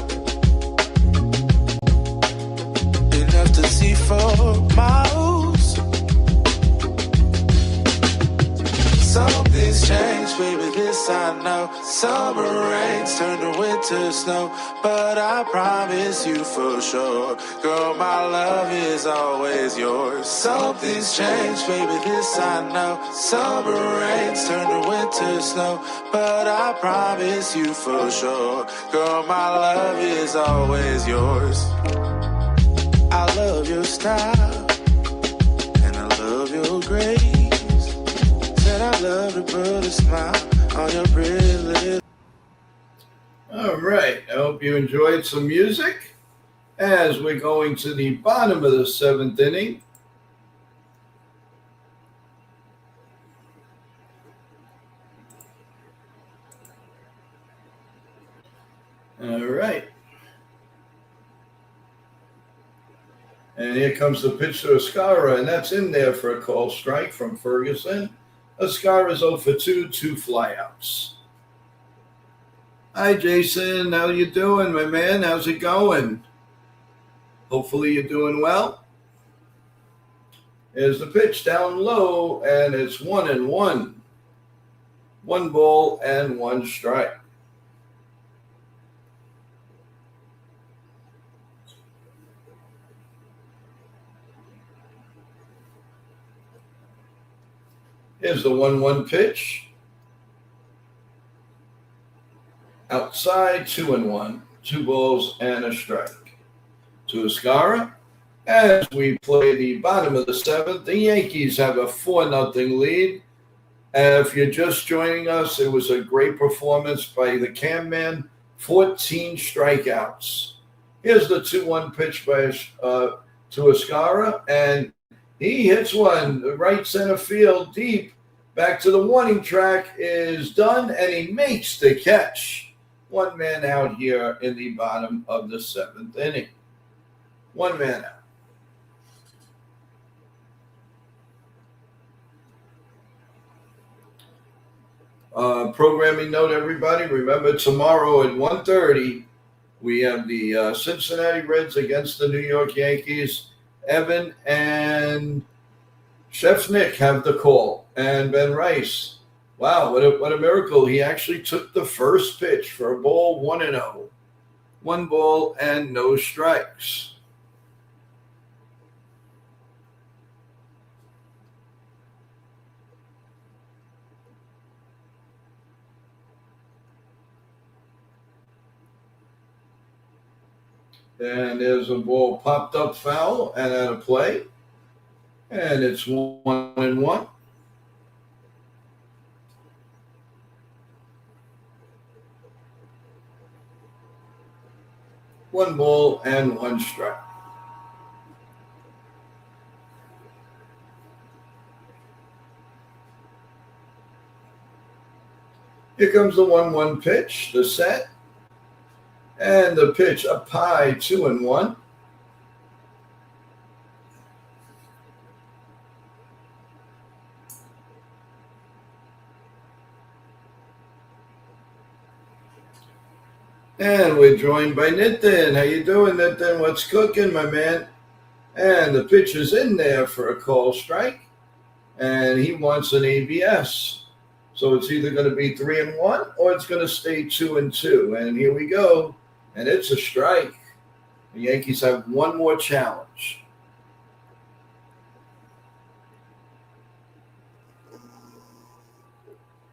enough to see for miles. Something's changed, baby, this I know. Summer rains turn to winter snow, but I promise you for sure, girl, my love is always yours. Something's changed, baby, this I know. Summer rains turn to winter snow, but I promise you for sure, girl, my love is always yours. I love your style, and I love your grace. Said I love to put a smile on your pretty lips. All right. I hope you enjoyed some music as we're going to the bottom of the 7th inning. All right. And here comes the pitch to Escara, and that's in there for a call strike from Ferguson. Escara's 0 for 2, 2 flyouts. Hi, Jason. How you doing, my man? How's it going? Hopefully you're doing well. Here's the pitch down low, and it's 1-1. 1 ball and 1 strike. Here's the 1-1 pitch. Outside, 2-1. 2 balls and a strike. To Escara. As we play the bottom of the 7th, the Yankees have a 4-0 lead. And if you're just joining us, it was a great performance by the Cam Man. 14 strikeouts. Here's the 2-1 pitch by to Escara, and he hits one right center field deep. Back to the warning track is done, and he makes the catch. 1 man out here in the bottom of the 7th inning. 1 man out. Programming note, everybody. Remember, tomorrow at 1:30, we have the Cincinnati Reds against the New York Yankees. Evan and Chef Nick have the call, and Ben Rice. Wow, what a miracle. He actually took the first pitch for a ball, 1-0. 1 ball and no strikes. And there's a ball popped up foul and out of play. And it's 1-1. One ball and 1 strike. Here comes the 1-1 pitch, the set. And the pitch up high, 2-1. And we're joined by Nitin. How you doing, Nitin? What's cooking, my man? And the pitch is in there for a call strike. And he wants an ABS. So it's either going to be 3-1 or it's going to stay 2-2. And here we go. And it's a strike. The Yankees have 1 more challenge.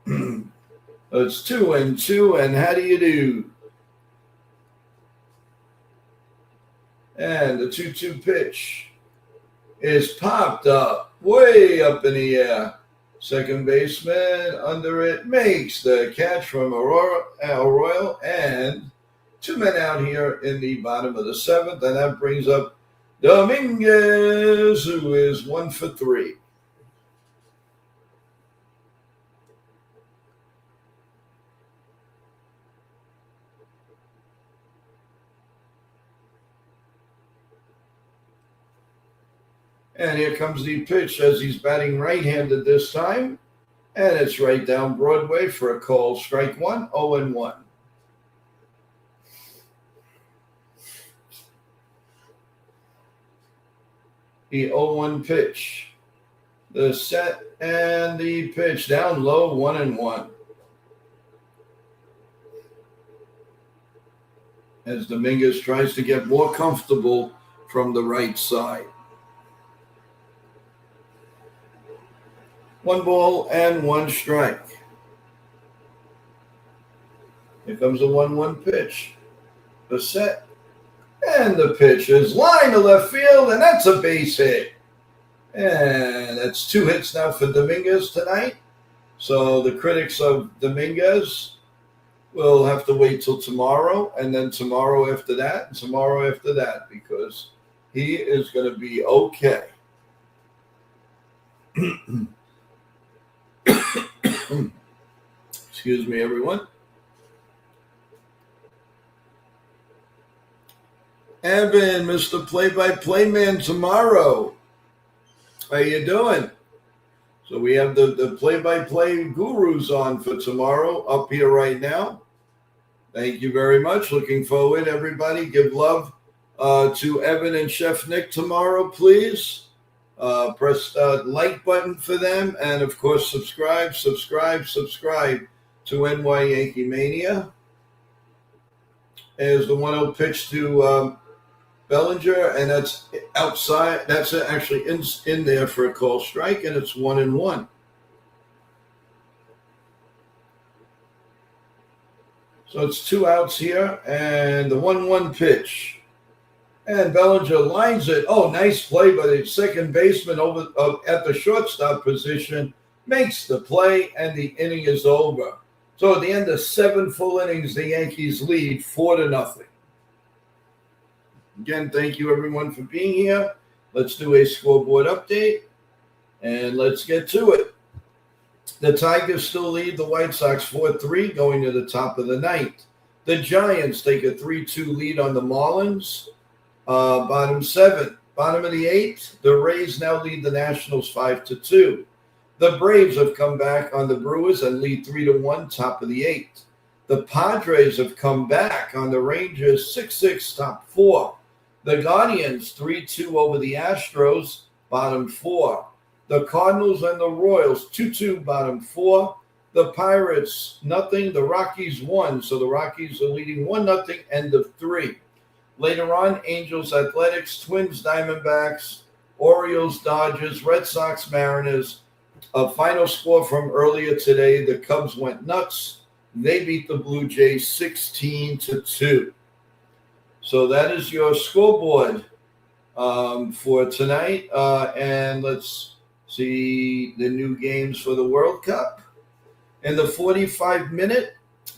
It's 2-2, and how do you do? And the 2-2 pitch is popped up, way up in the air. Second baseman under it makes the catch from Arroyo, and 2 men out here in the bottom of the seventh, and that brings up Dominguez, who is 1 for 3. And here comes the pitch as he's batting right-handed this time. And it's right down Broadway for a call. Strike one, 0-1. The 0-1 pitch. The set and the pitch down low, 1-1. As Dominguez tries to get more comfortable from the right side. 1 ball and 1 strike. Here comes the 1-1 pitch. The set and the pitch is line to left field, and that's a base hit. And that's 2 hits now for Dominguez tonight. So the critics of Dominguez will have to wait till tomorrow, and then tomorrow after that, and tomorrow after that, because he is going to be okay. Excuse me, everyone. Evan, Mr. Play-by-Play Man tomorrow. How you doing? So we have the play-by-play gurus on for tomorrow up here right now. Thank you very much. Looking forward, everybody. Give love to Evan and Chef Nick tomorrow, please. Press the like button for them. And, of course, subscribe to NY-YankeeMania. There's the 1-0 pitch to Bellinger, and that's outside. That's actually in there for a call strike, and it's 1-1. So it's 2 outs here, and the 1-1 pitch. And Bellinger lines it. Oh, nice play by the second baseman over at the shortstop position. Makes the play, and the inning is over. So at the end of 7 full innings, the Yankees lead 4-0. Again, thank you everyone for being here. Let's do a scoreboard update, and let's get to it. The Tigers still lead the White Sox 4-3 going to the top of the ninth. The Giants take a 3-2 lead on the Marlins. Bottom 7. Bottom of the 8th, the Rays now lead the Nationals 5-2. The Braves have come back on the Brewers and lead 3-1, top of the 8th. The Padres have come back on the Rangers 6-6, top 4. The Guardians 3-2 over the Astros, bottom 4. The Cardinals and the Royals 2-2, bottom 4. The Pirates nothing. The Rockies 1. So the Rockies are leading 1-0, end of 3. Later on, Angels, Athletics, Twins, Diamondbacks, Orioles, Dodgers, Red Sox, Mariners. A final score from earlier today, the Cubs went nuts. They beat the Blue Jays 16-2. So that is your scoreboard for tonight. And let's see the new games for the World Cup. In the 45-minute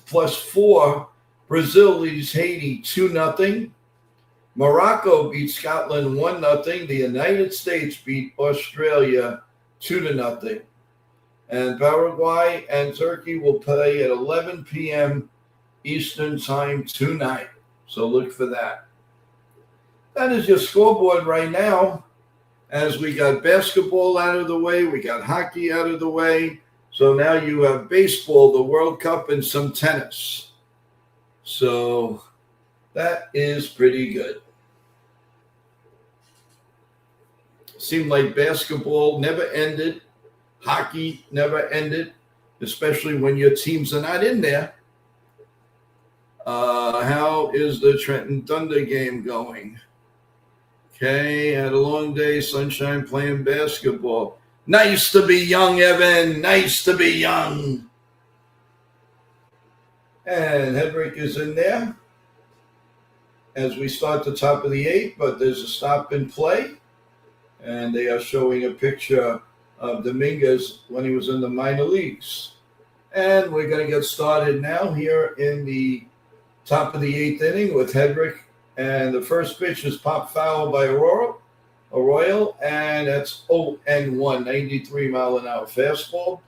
+4, Brazil leads Haiti 2-0. Morocco beat Scotland 1-0. The United States beat Australia 2-0. And Paraguay and Turkey will play at 11 p.m. Eastern Time tonight. So look for that. That is your scoreboard right now. As we got basketball out of the way, we got hockey out of the way. So now you have baseball, the World Cup, and some tennis. So that is pretty good. Seemed like basketball never ended. Hockey never ended, especially when your teams are not in there. How is the Trenton Thunder game going? Okay, had a long day, sunshine, playing basketball. Nice to be young, Evan. Nice to be young. And Hedrick is in there as we start the top of the 8th, but there's a stop and play. And they are showing a picture Dominguez when he was in the minor leagues. And we're going to get started now here in the top of the 8th inning with Hedrick. And the first pitch is pop foul by Arroyo, and that's 0-1, 93 mile an hour fastball.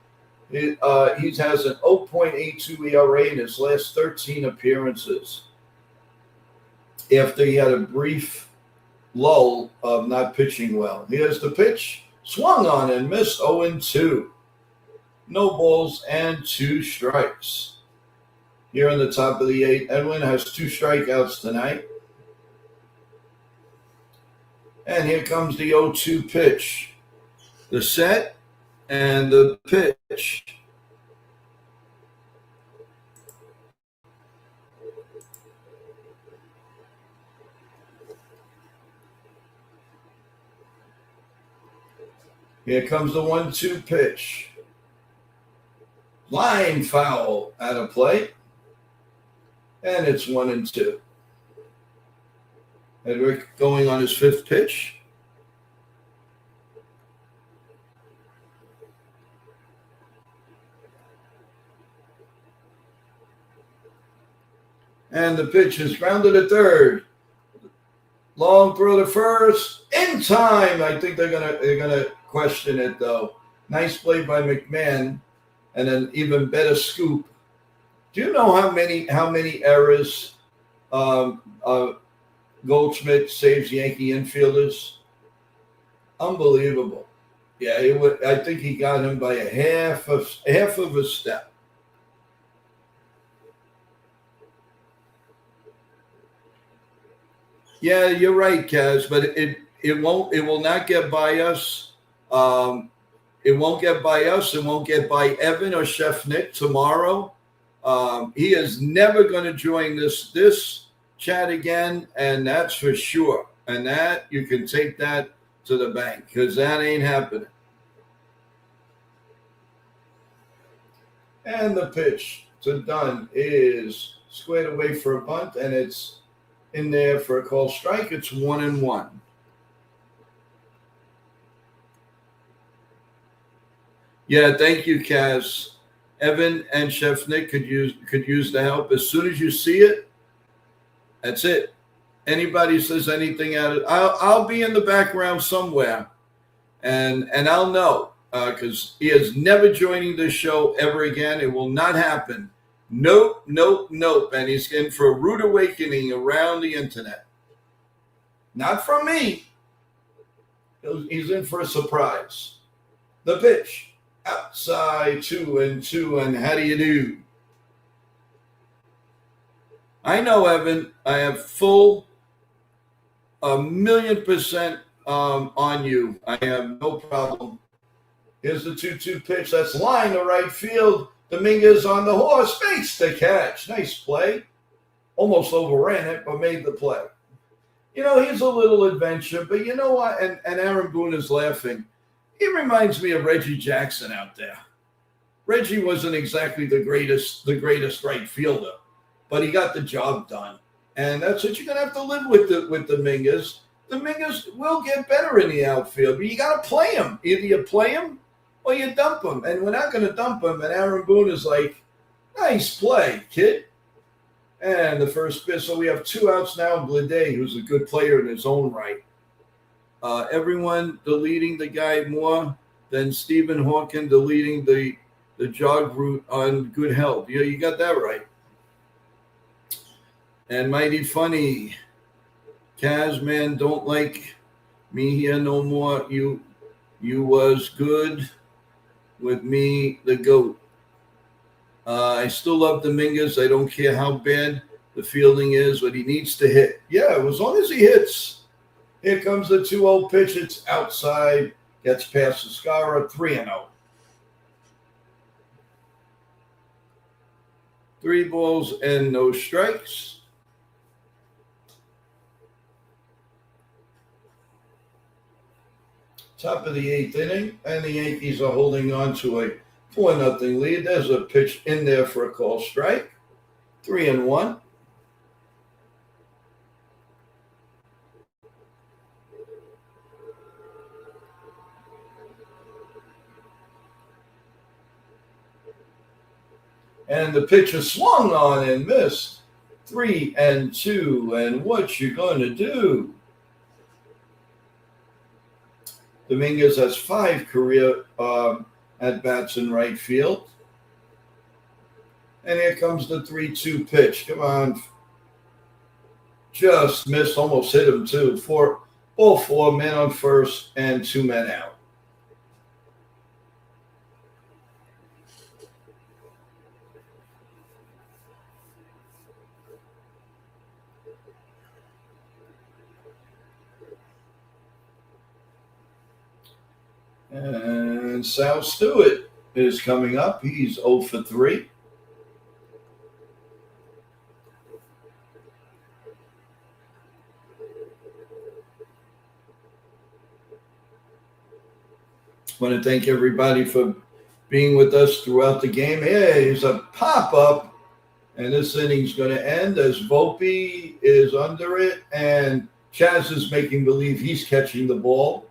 He has an 0.82 ERA in his last 13 appearances after he had a brief lull of not pitching well. Here's the pitch. Swung on and missed 0-2. No balls and 2 strikes. Here in the top of the 8th, Edwin has 2 strikeouts tonight. And here comes the 0-2 pitch. The set and the pitch. Here comes the 1-2 pitch. Line foul out of play. And it's 1-2. Hedrick going on his 5th pitch. And the pitch is grounded at third. Long throw to first. In time. I think they're gonna question it though. Nice play by McMahon, and an even better scoop. Do you know how many errors Goldschmidt saves Yankee infielders? Unbelievable. Yeah, I think he got him by a half of a step. Yeah, you're right, Kaz, but it will not get by us. It won't get by us. It won't get by Evan or Chef Nick tomorrow. He is never going to join this chat again, and that's for sure. And that you can take that to the bank because that ain't happening. And the pitch to Dunn is squared away for a bunt, and it's in there for a call strike. It's 1-1. Yeah, thank you, Kaz. Evan and Chef Nick could use the help. As soon as you see it, that's it. Anybody says anything out of I'll be in the background somewhere, and I'll know because he is never joining this show ever again. It will not happen. Nope. And he's in for a rude awakening around the internet. Not from me. He's in for a surprise. The pitch. Outside 2-2, and how do you do? I know, Evan. I have full 1,000,000% on you. I have no problem. Here's the 2-2 pitch. That's line to right field. Dominguez on the horse, makes the catch. Nice play. Almost overran it, but made the play. You know, he's a little adventure, but you know what? And Aaron Boone is laughing. He reminds me of Reggie Jackson out there. Reggie wasn't exactly the greatest right fielder, but he got the job done. And that's what you're going to have to live with Dominguez. Dominguez will get better in the outfield, but you got to play him. Either you play him or you dump him. And we're not going to dump him. And Aaron Boone is like, nice play, kid. And the first pitch. So we have 2 outs now. Blade, who's a good player in his own right. Everyone deleting the guy more than Stephen Hawking deleting the jog route on Good Health. Yeah, you got that right. And mighty funny. Kaz, man, don't like me here no more. You was good with me, the GOAT. I still love Dominguez. I don't care how bad the fielding is, but he needs to hit. Yeah, as long as he hits. Here comes the 2-0 pitch. It's outside. Gets past Sascara. 3-0. 3 balls and no strikes. Top of the 8th inning, and the Yankees are holding on to a 4-0 lead. There's a pitch in there for a call strike. 3-1. And the pitcher swung on and missed. 3-2. And what you going to do? Dominguez has 5 career at-bats in right field. And here comes the 3-2 pitch. Come on. Just missed, almost hit him too. All 4 men on first and 2 men out. And Sal Stewart is coming up. He's 0 for 3. I want to thank everybody for being with us throughout the game. Here's a pop-up, and this inning's going to end as Volpe is under it, and Chaz is making believe he's catching the ball,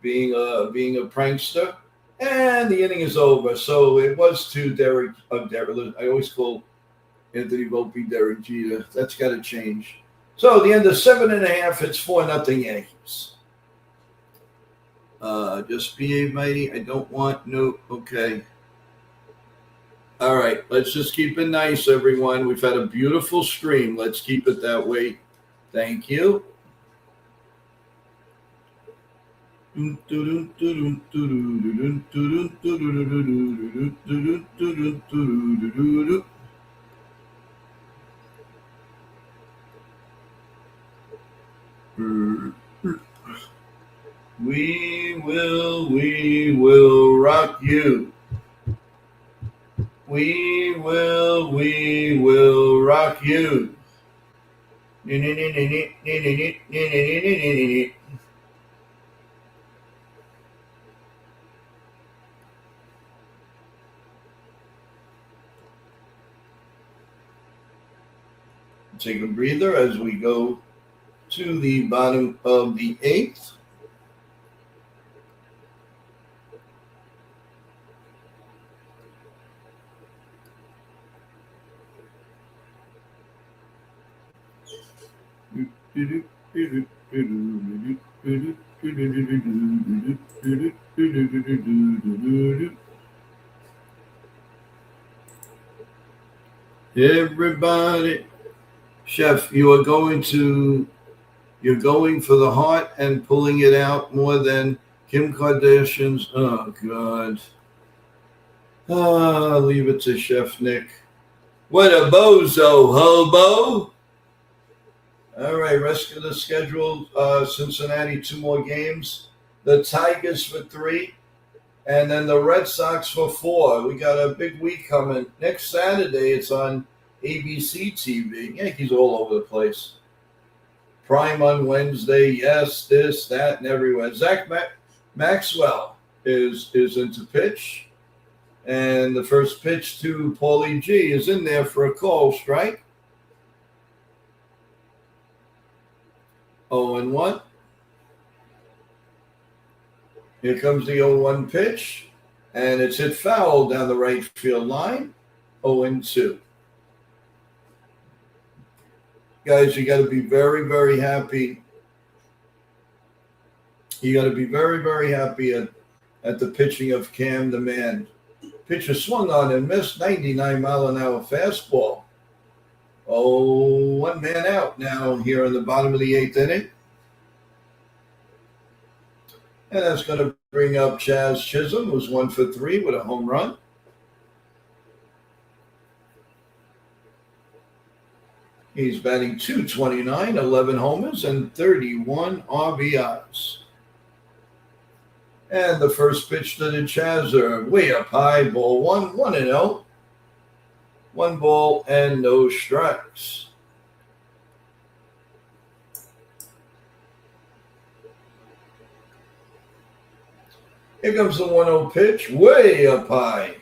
being a prankster, and the inning is over. So it was to Derek. I always call Anthony Volpe Derek Jeter. That's got to change. So the end of 7.5. It's 4-0 Yankees. Just behave, mighty. I don't want no. Okay. All right. Let's just keep it nice, everyone. We've had a beautiful stream. Let's keep it that way. Thank you. We will rock you. We will rock you. Take a breather as we go to the bottom of the 8th. Everybody, Chef, you're going for the heart and pulling it out more than Kim Kardashian's. Oh God. Leave it to Chef Nick. What a bozo, hobo. All right, rest of the schedule, Cincinnati, 2 more games. The Tigers for 3, and then the Red Sox for 4. We got a big week coming. Next Saturday, it's on ABC TV. Yankees all over the place. Prime on Wednesday, yes, this, that, and everywhere. Zach Maxwell is into pitch, and the first pitch to Paulie G is in there for a call strike. 0-1. Here comes the 0-1 pitch, and it's hit foul down the right field line. 0-2. Guys, you got to be very, very happy. You got to be very, very happy at the pitching of Cam the Man. Pitcher swung on and missed. 99-mile-an-hour fastball. Oh, 1 man out now here in the bottom of the 8th inning. And that's going to bring up Chaz Chisholm, who's 1 for 3 with a home run. He's batting .229, 11 homers, and 31 RBIs. And the first pitch to the Chazer, way up high, ball 1, 1-0. 1 ball and no strikes. Here comes the 1-0 pitch, way up high,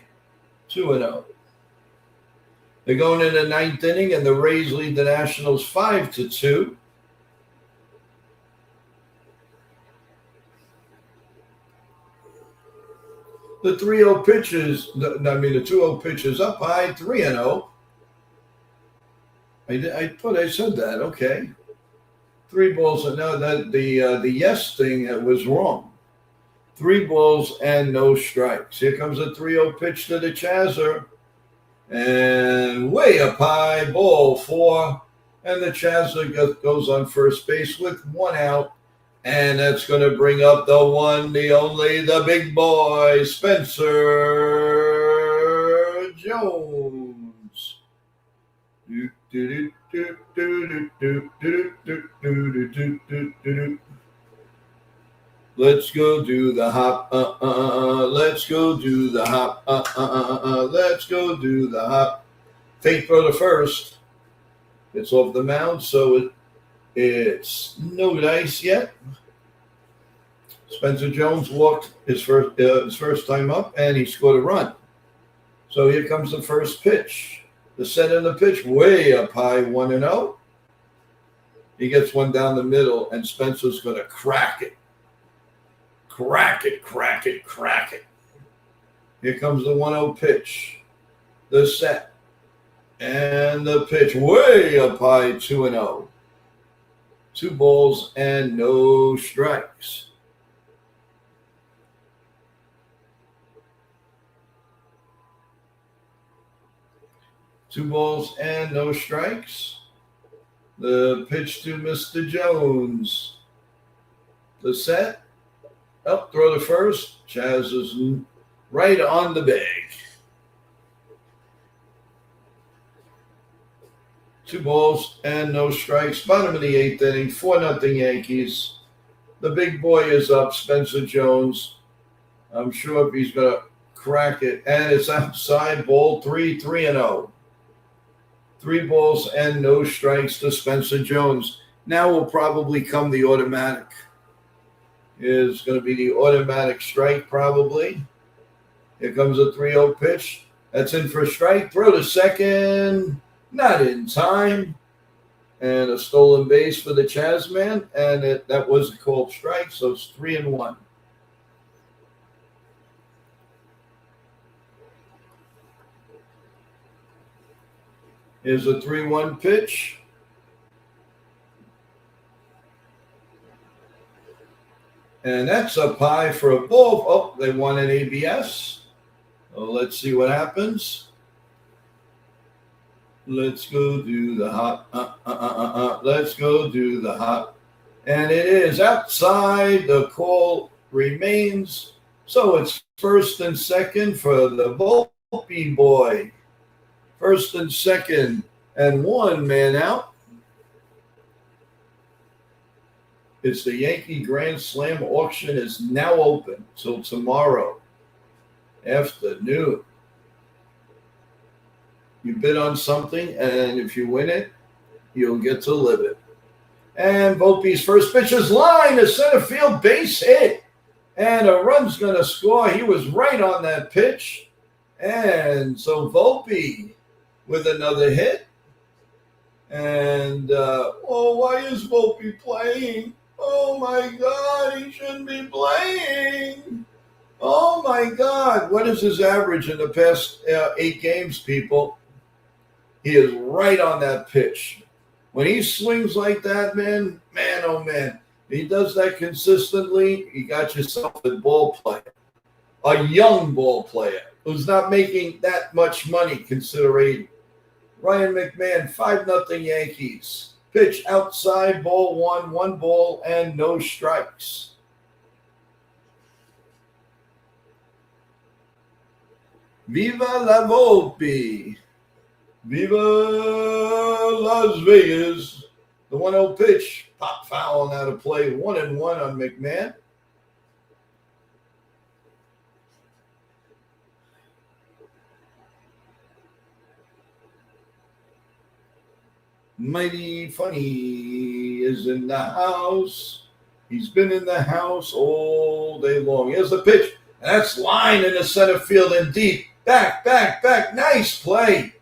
2-0. They're going in the 9th inning, and the Rays lead the Nationals 5-2. The 3-0 pitch is, the 2-0 pitch is up high, 3-0. I thought I said that. Okay. 3 balls. No, that the yes thing was wrong. 3 balls and no strikes. Here comes a 3-0 pitch to the Chaser. And way up high, ball 4. And the Chaser goes on first base with 1 out. And that's going to bring up the one, the only, the big boy, Spencer Jones. Let's go do the hop. Let's go do the hop. Let's go do the hop. Fake throw to first. It's off the mound, so it's no dice yet. Spencer Jones walked his first time up, and he scored a run. So here comes the first pitch. The set of the pitch, way up high, 1-0. He gets one down the middle, and Spencer's going to crack it. Crack it, crack it, crack it. Here comes the 1-0 pitch. The set. And the pitch, way up high, 2-0. 2 balls and no strikes. Two balls and no strikes. The pitch to Mr. Jones. The set. Up, throw to first. Chaz is right on the bag. 2 balls and no strikes. Bottom of the 8th inning. 4-0 Yankees. The big boy is up, Spencer Jones. I'm sure if he's going to crack it. And it's outside, ball 3, 3-0. 3 balls and no strikes to Spencer Jones. Now will probably come the automatic. Is going to be the automatic strike probably. Here comes a 3-0 pitch. That's in for a strike. Throw to second. Not in time. And a stolen base for the Chaz man. And that was a called strike, so it's 3-1. Here's a 3-1 pitch. And that's up high for a ball. Oh, they won an ABS. So let's see what happens. Let's go do the hop. Let's go do the hop. And it is outside. The call remains. So it's first and second for the Volpe boy. First and second, and 1 man out. It's the Yankee Grand Slam auction is now open till tomorrow afternoon. You bid on something, and if you win it, you'll get to live it. And Volpe's first pitch is line to center field, base hit. And a run's going to score. He was right on that pitch. And so Volpe with another hit. And, why is Volpe playing? Oh, my God, he shouldn't be playing. Oh, my God. What is his average in the past 8 games, people? He is right on that pitch. When he swings like that, man, oh, man, he does that consistently, you got yourself a ball player, a young ball player who's not making that much money considering. Ryan McMahon, 5-0 Yankees. Pitch outside, ball 1, 1 ball and no strikes. Viva la Volpe. Viva Las Vegas. The 1-0 pitch. Pop foul on out of play. 1-1 on McMahon. Mighty Funny is in the house. He's been in the house all day long. Here's the pitch. That's line in the center field and deep. Back. Nice play.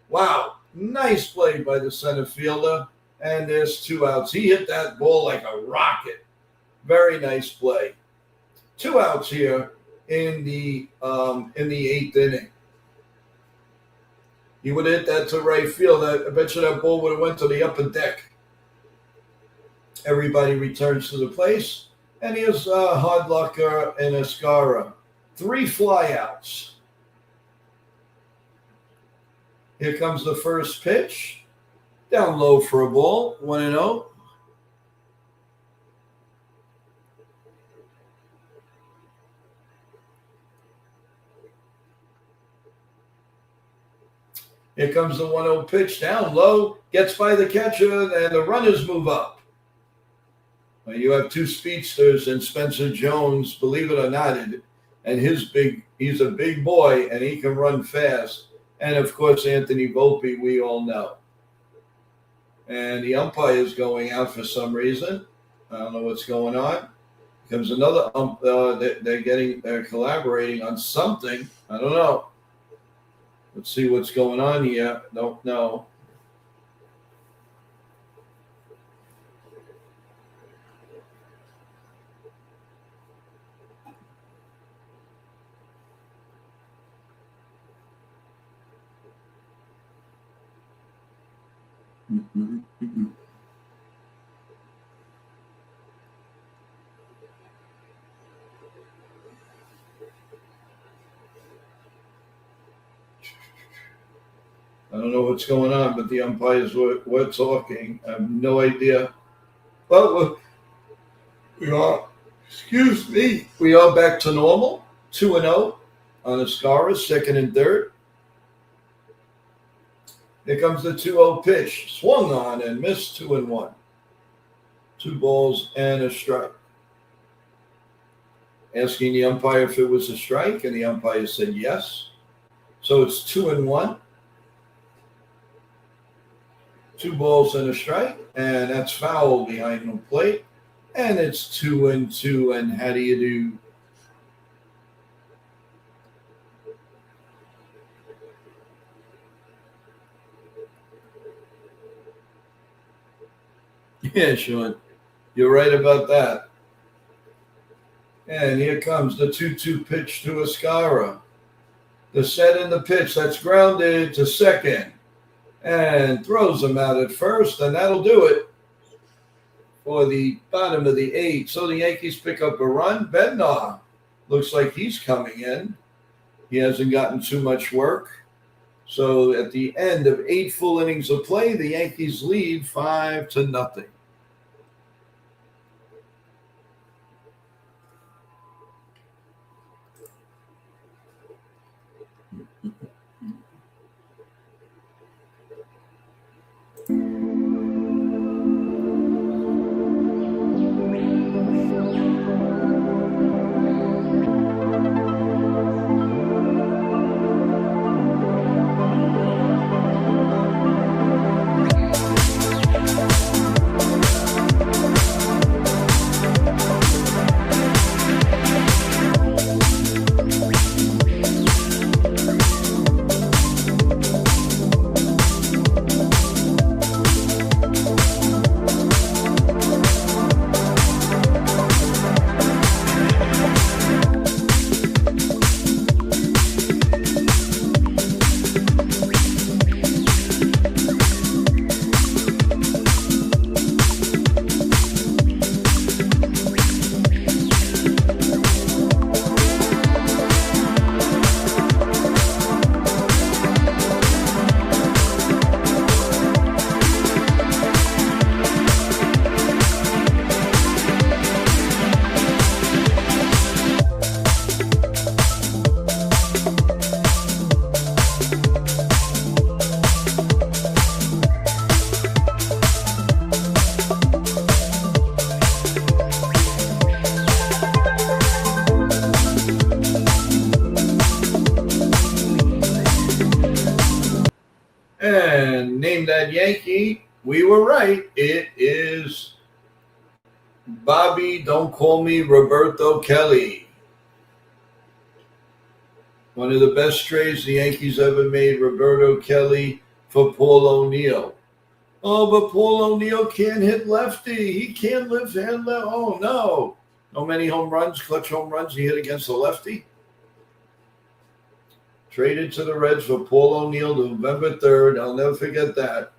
Wow. Nice play by the center fielder. And there's 2 outs. He hit that ball like a rocket. Very nice play. 2 outs here in the 8th inning. He would have hit that to right field. I bet you that ball would have went to the upper deck. Everybody returns to the place, and here's Hardlucker and Escara. 3 flyouts. Here comes the first pitch. Down low for a ball, 1-0. Here comes the 1-0 pitch, down low, gets by the catcher, and the runners move up. Well, you have 2 speedsters and Spencer Jones, believe it or not, and he's a big boy, and he can run fast. And, of course, Anthony Volpe, we all know. And the umpire is going out for some reason. I don't know what's going on. Comes another they're collaborating on something. I don't know. Let's see what's going on here. Don't know. I don't know what's going on, but the umpires were talking. I have no idea. Well, we are back to normal. 2-0 on Escara, 2nd and 3rd. Here comes the 2-0 pitch. Swung on and missed, 2-1. 2 balls and a strike. Asking the umpire if it was a strike, and the umpire said yes. So it's 2-1. 2 balls and a strike, and that's foul behind home plate. And it's 2-2, and how do you do? Yeah, Sean, you're right about that. And here comes the 2-2 pitch to Escara. The set in the pitch, that's grounded to second. And throws him out at first, and that'll do it for the bottom of the 8th. So the Yankees pick up a run. Bednar looks like he's coming in. He hasn't gotten too much work. So at the end of 8 full innings of play, the Yankees lead 5-0. And name that Yankee. We were right. It is Bobby, don't call me Roberto Kelly. One of the best trades the Yankees ever made, Roberto Kelly for Paul O'Neill. Oh, but Paul O'Neill can't hit lefty. He can't live hand left. Oh, no. No many home runs, clutch home runs he hit against the lefty. Traded to the Reds for Paul O'Neill November 3rd. I'll never forget that.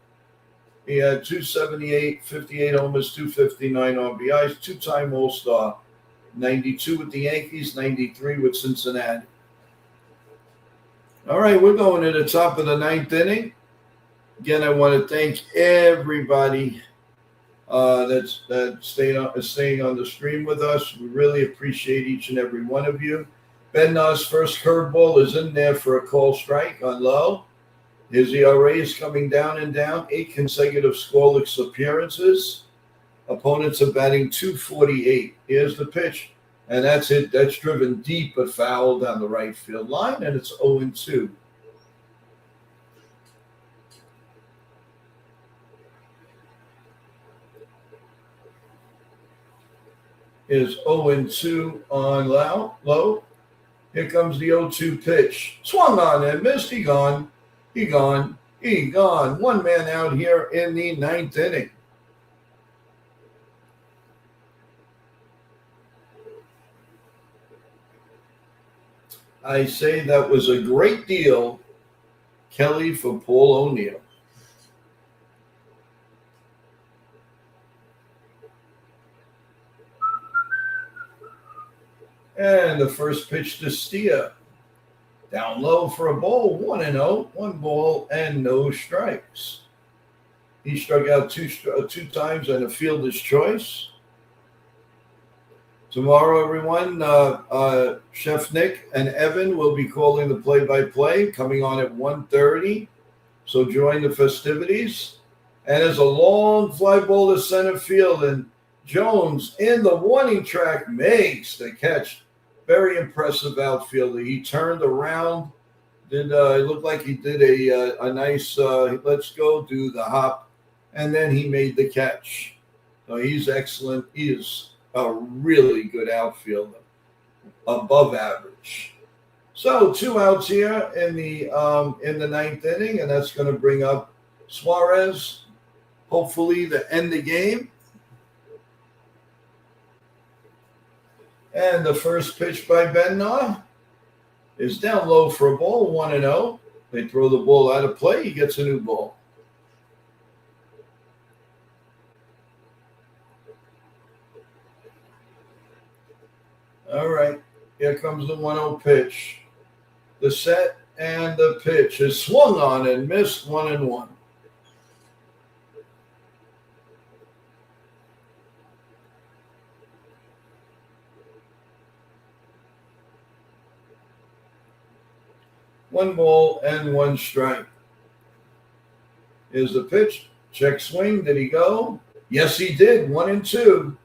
He had 278, 58 homers, 259 RBIs, two-time All-Star. 92 with the Yankees, 93 with Cincinnati. All right, we're going to the top of the ninth inning. Again, I want to thank everybody that's staying on the stream with us. We really appreciate each and every one of you. Bednar's first curveball is in there for a call strike on low. His ERA is coming down and down, 8 consecutive scoreless appearances. Opponents are batting .248. Here's the pitch, and that's it. That's driven deep but foul down the right field line, and it's 0-2. Is 0-2 on low. Here comes the 0-2 pitch. Swung on and missed. He gone. One man out here in the ninth inning. I say that was a great deal, Kelly, for Paul O'Neill. And the first pitch to Steer. Down low for a ball, 1-0, 1 ball and no strikes. He struck out two times on a fielder's choice. Tomorrow, everyone, Chef Nick and Evan will be calling the play-by-play, coming on at 1:30. So join the festivities. And there's a long fly ball to center field, and Jones in the warning track makes the catch. Very impressive outfielder. He turned around. It looked like he did a nice let's go, do the hop, and then he made the catch. So he's excellent. He is a really good outfielder, above average. So 2 outs here in the ninth inning, and that's going to bring up Suarez, hopefully to end the game. And the first pitch by Bednar is down low for a ball, 1-0. They throw the ball out of play. He gets a new ball. All right. Here comes the 1-0 pitch. The set and the pitch is swung on and missed, 1-1. One ball and one strike. Here's the pitch. Check swing. Did he go? Yes, he did. 1-2.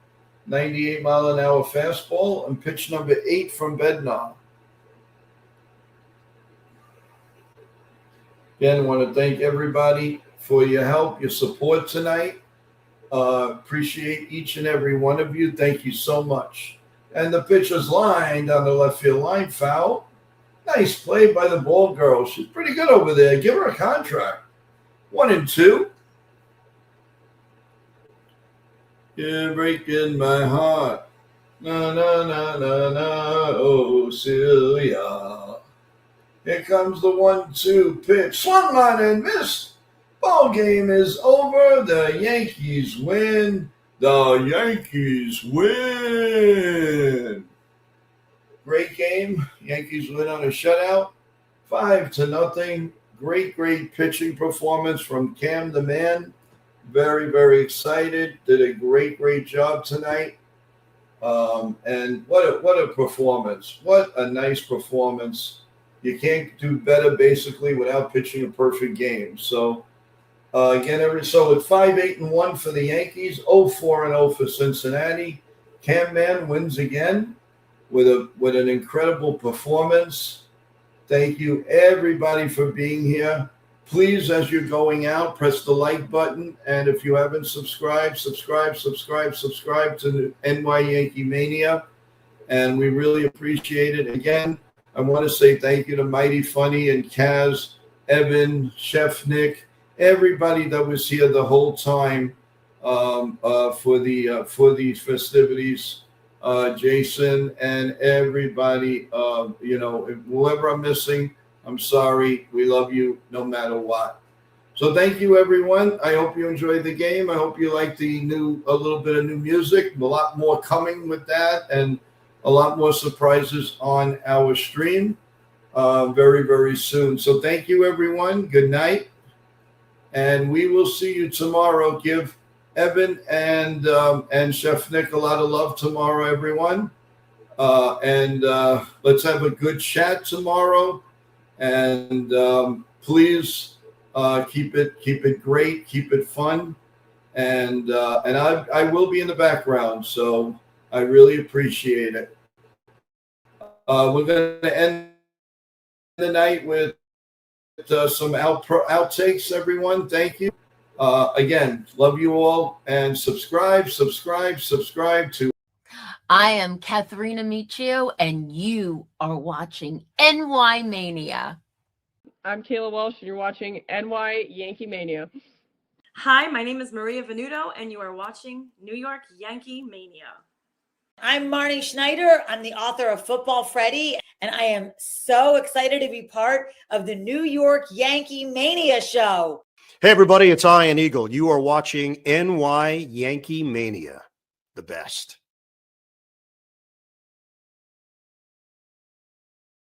98-mile-an-hour fastball and pitch number 8 from Bednar. Again, I want to thank everybody for your help, your support tonight. Appreciate each and every one of you. Thank you so much. And the pitcher's line down the left field line, foul. Nice play by the ball girl. She's pretty good over there. Give her a contract. 1-2. You're breaking my heart. Na, na, na, na, na. Oh, Celia. Here comes the 1-2 pitch. Swung on and missed. Ball game is over. The Yankees win. The Yankees win. Great game. Yankees win on a shutout, 5-0. Great pitching performance from Cam the Man. Very, very excited. Did a great job tonight. And what a performance. What a nice performance. You can't do better basically without pitching a perfect game. So again, it's 5-8-1 for the Yankees, 0-4-0 for Cincinnati. Cam Man wins again with an incredible performance. Thank you, everybody, for being here. Please, as you're going out, press the like button. And if you haven't subscribed to the NY Yankee Mania. And we really appreciate it. Again, I want to say thank you to Mighty Funny and Kaz, Evan, Chef Nick, everybody that was here the whole time for these festivities. Jason and everybody, whoever I'm missing, I'm sorry. We love you no matter what. So thank you, everyone. I hope you enjoyed the game. I hope you like a little bit of new music. A lot more coming with that, and a lot more surprises on our stream very, very soon. So thank you, everyone. Good night. And we will see you tomorrow. Give Evan and Chef Nick a lot of love tomorrow, everyone. And let's have a good chat tomorrow. And please keep it great, keep it fun. And I will be in the background, so I really appreciate it. We're going to end the night with some outtakes, everyone. Thank you. Again, love you all, and subscribe to. I am Katharina Michio, and you are watching NY Mania. I'm Kayla Walsh, and you're watching NY Yankee Mania. Hi, my name is Maria Venuto, and you are watching New York Yankee Mania. I'm Marnie Schneider. I'm the author of Football Freddy, and I am so excited to be part of the New York Yankee Mania show. Hey, everybody, it's Ian Eagle. You are watching NY Yankee Mania, the best.